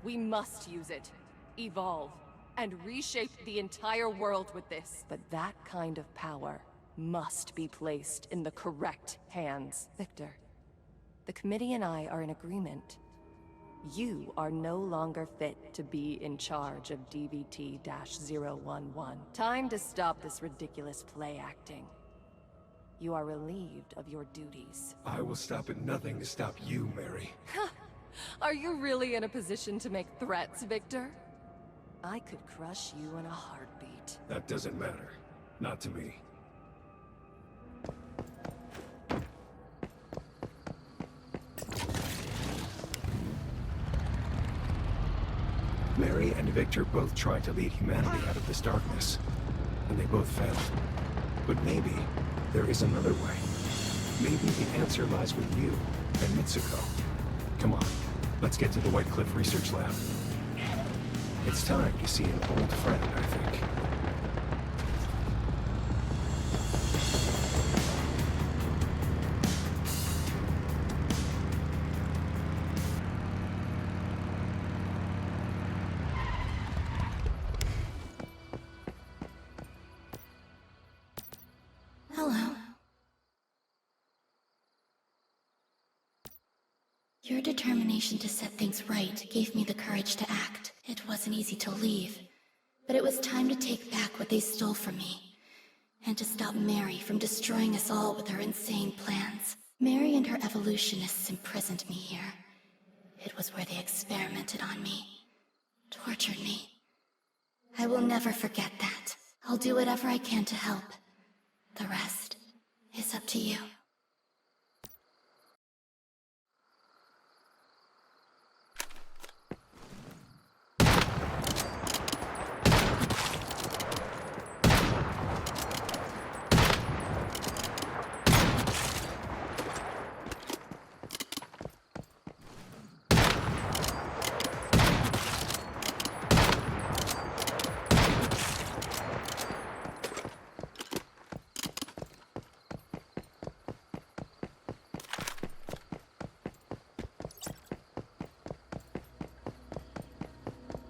We must use it, evolve, and reshape the entire world with this. But that kind of power must be placed in the correct hands. Victor, the committee and I are in agreement. You are no longer fit to be in charge of DVT-011. Time to stop this ridiculous play acting. You are relieved of your duties. I will stop at nothing to stop you, Mary. Are you really in a position to make threats, Victor? I could crush you in a heartbeat. That doesn't matter. Not to me. Mary and Victor both tried to lead humanity out of this darkness, and they both failed. But maybe there is another way. Maybe the answer lies with you and Mitsuko. Come on, let's get to the White Cliff Research Lab. It's time to see an old friend, I think. Hello. Your determination to set things right gave me the courage to act. It wasn't easy to leave, but it was time to take back what they stole from me, and to stop Mary from destroying us all with her insane plans. Mary and her evolutionists imprisoned me here. It was where they experimented on me, tortured me. I will never forget that. I'll do whatever I can to help. The rest is up to you.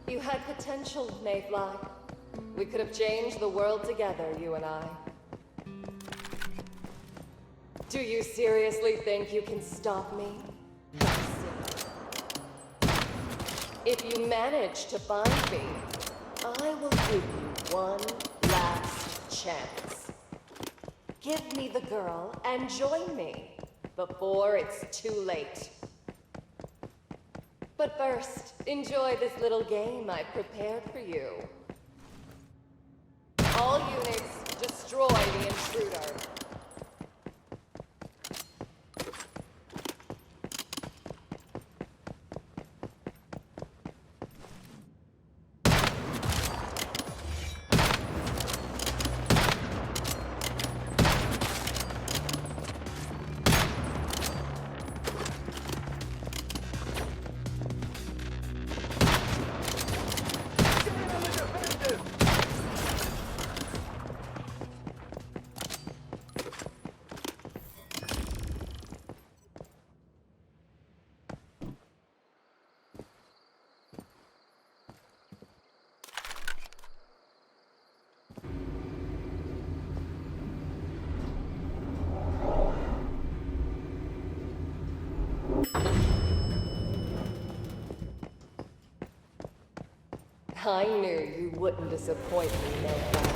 You had potential, Mayfly. We could have changed the world together, you and I. Do you seriously think you can stop me? If you manage to find me, I will give you one last chance. Give me the girl and join me before it's too late. But first, enjoy this little game I've prepared for you. All units, destroy the intruder. I knew you wouldn't disappoint me, Nalcott.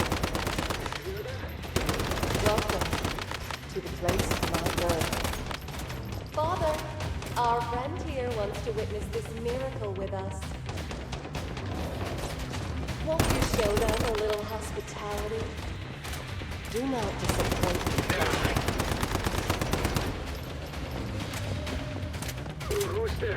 Welcome to the place of my birth. Father, our friend here wants to witness this miracle with us. Won't you show them a little hospitality? Do not disappoint me. Who's there?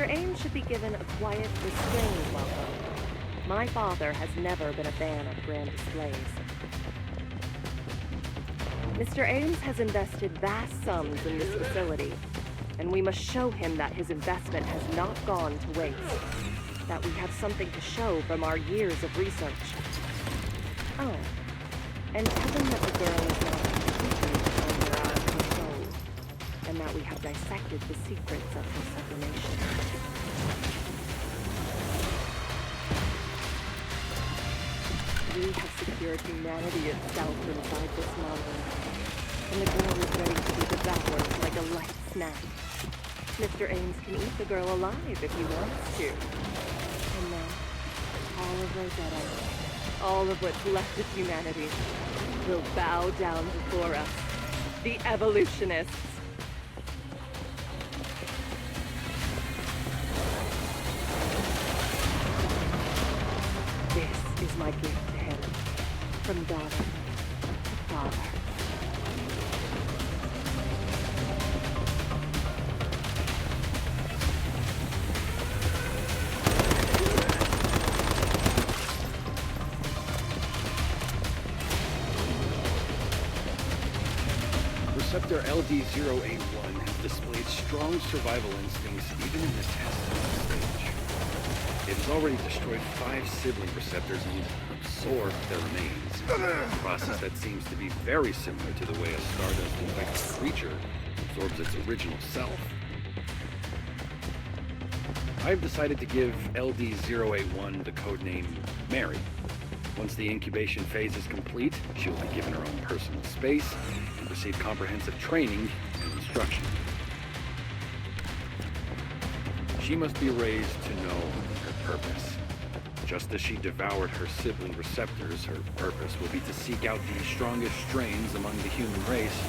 Mr. Ames should be given a quiet, restrained welcome. My father has never been a fan of grand displays. Mr. Ames has invested vast sums in this facility, and we must show him that his investment has not gone to waste, that we have something to show from our years of research. Oh, and tell him that the girl is now completely under our control, and that we have dissected the secrets of her sublimation. We have secured humanity itself inside this monolith, and the girl is ready to be devoured like a light snack. Mr. Ames can eat the girl alive if he wants to. And then, all of Rosetta, all of what's left of humanity, will bow down before us, the evolutionists. This is my gift to him, from daughter to father. Receptor LD-081 has displayed strong survival instincts even in this test stage. It has already destroyed 5 sibling receptors and absorbed their remains, a process that seems to be very similar to the way a Stardust-infected creature absorbs its original self. I've decided to give LD-081 the codename Mary. Once the incubation phase is complete, she will be given her own personal space and receive comprehensive training and instruction. She must be raised to know her purpose. Just as she devoured her sibling receptors, her purpose will be to seek out the strongest strains among the human race,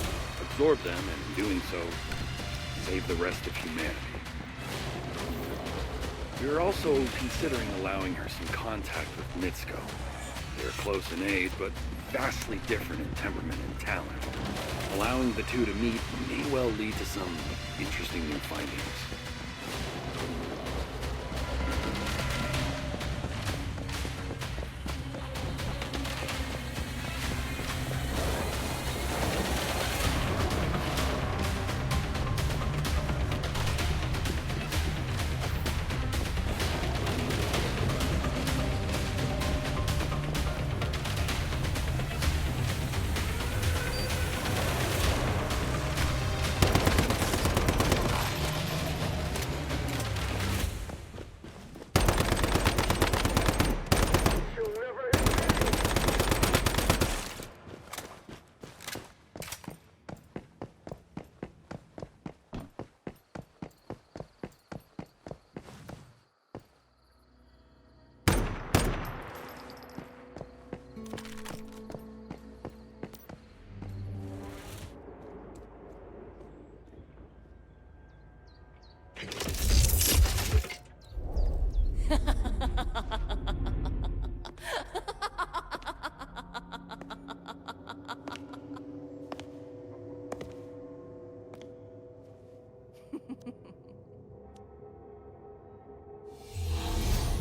absorb them, and in doing so, save the rest of humanity. We are also considering allowing her some contact with Mitsuko. They are close in age, but vastly different in temperament and talent. Allowing the two to meet may well lead to some interesting new findings.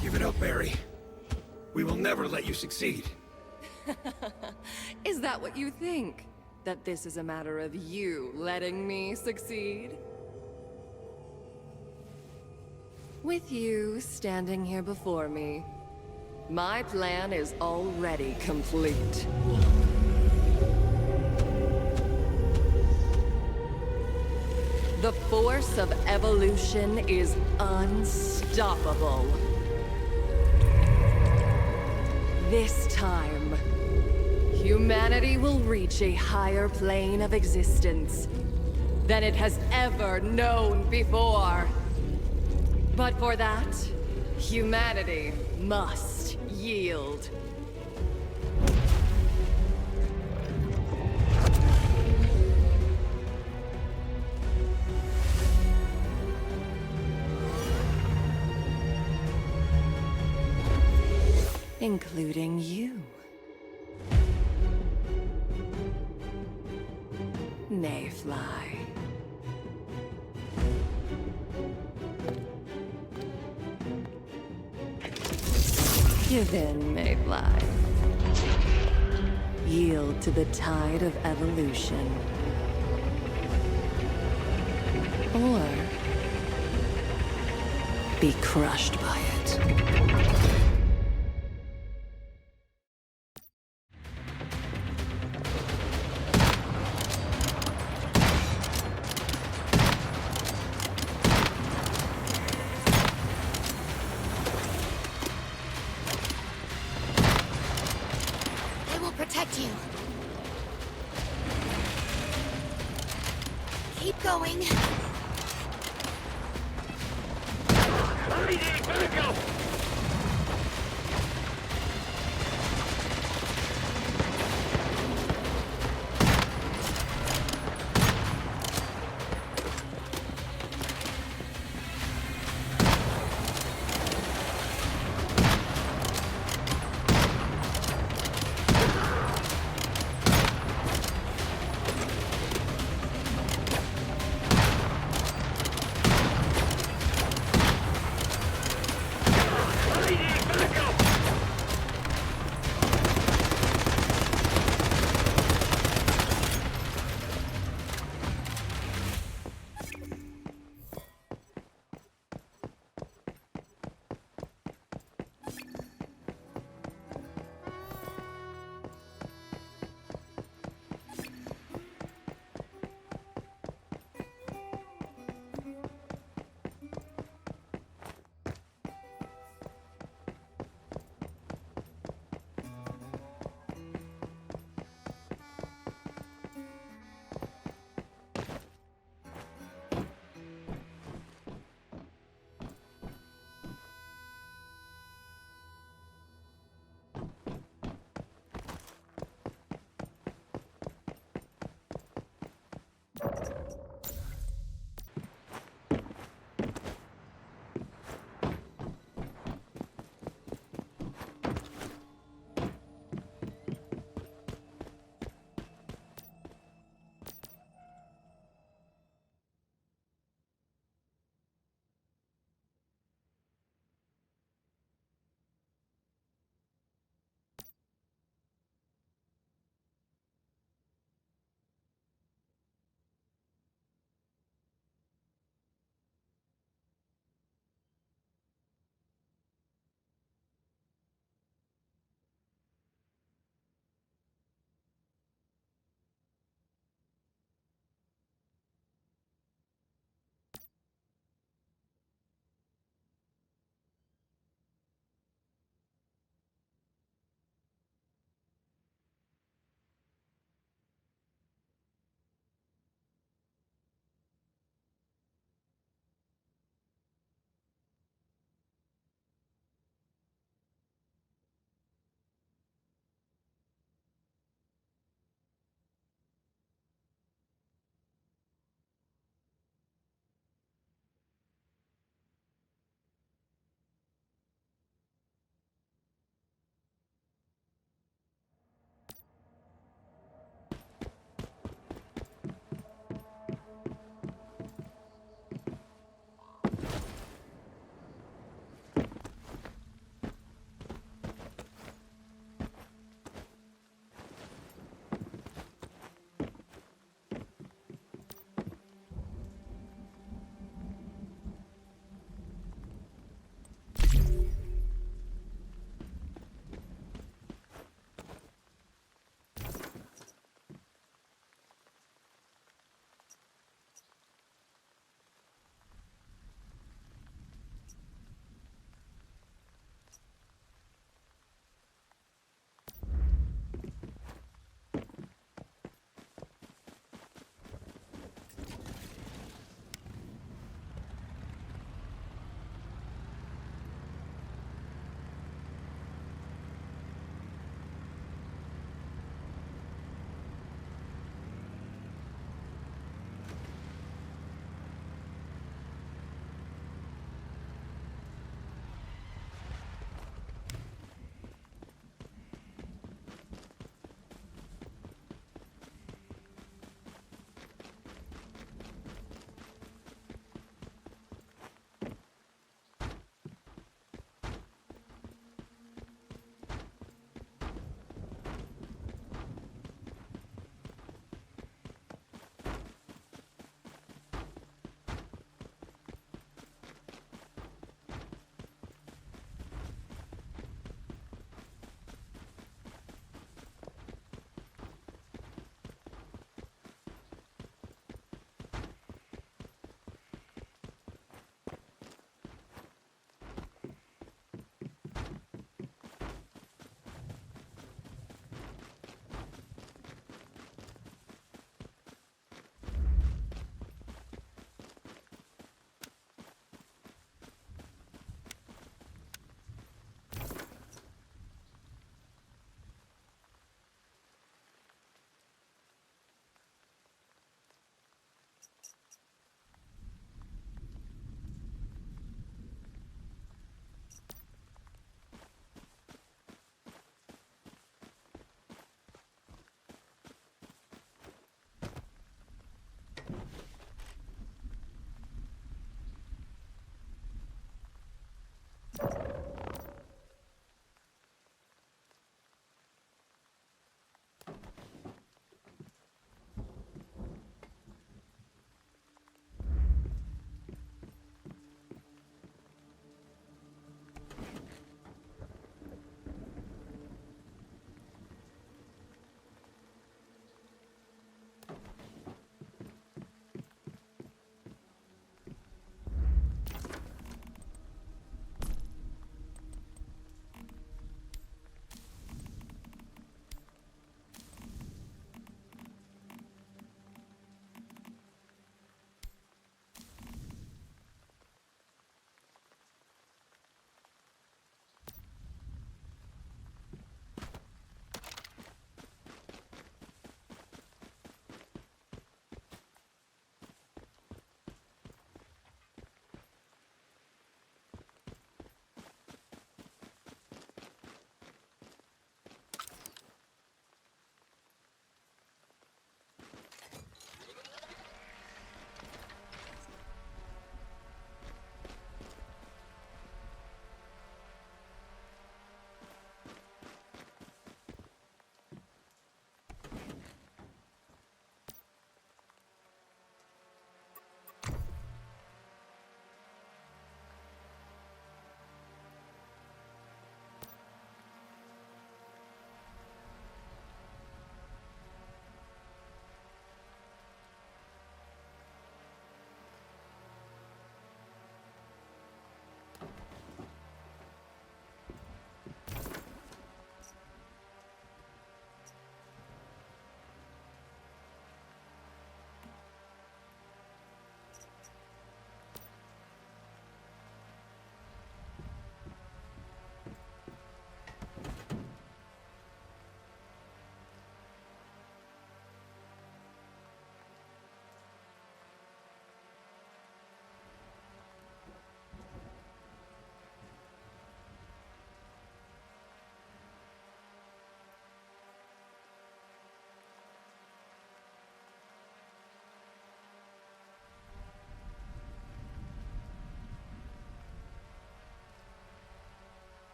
Give it up, Barry. We will never let you succeed. Is that what you think? That this is a matter of you letting me succeed? With you standing here before me, my plan is already complete. The force of evolution is unstoppable. This time, humanity will reach a higher plane of existence than it has ever known before. But for that, humanity must yield. Including you. Mayfly. Give in, Mayfly. Yield to the tide of evolution. Or be crushed by it. I will protect you. Keep going.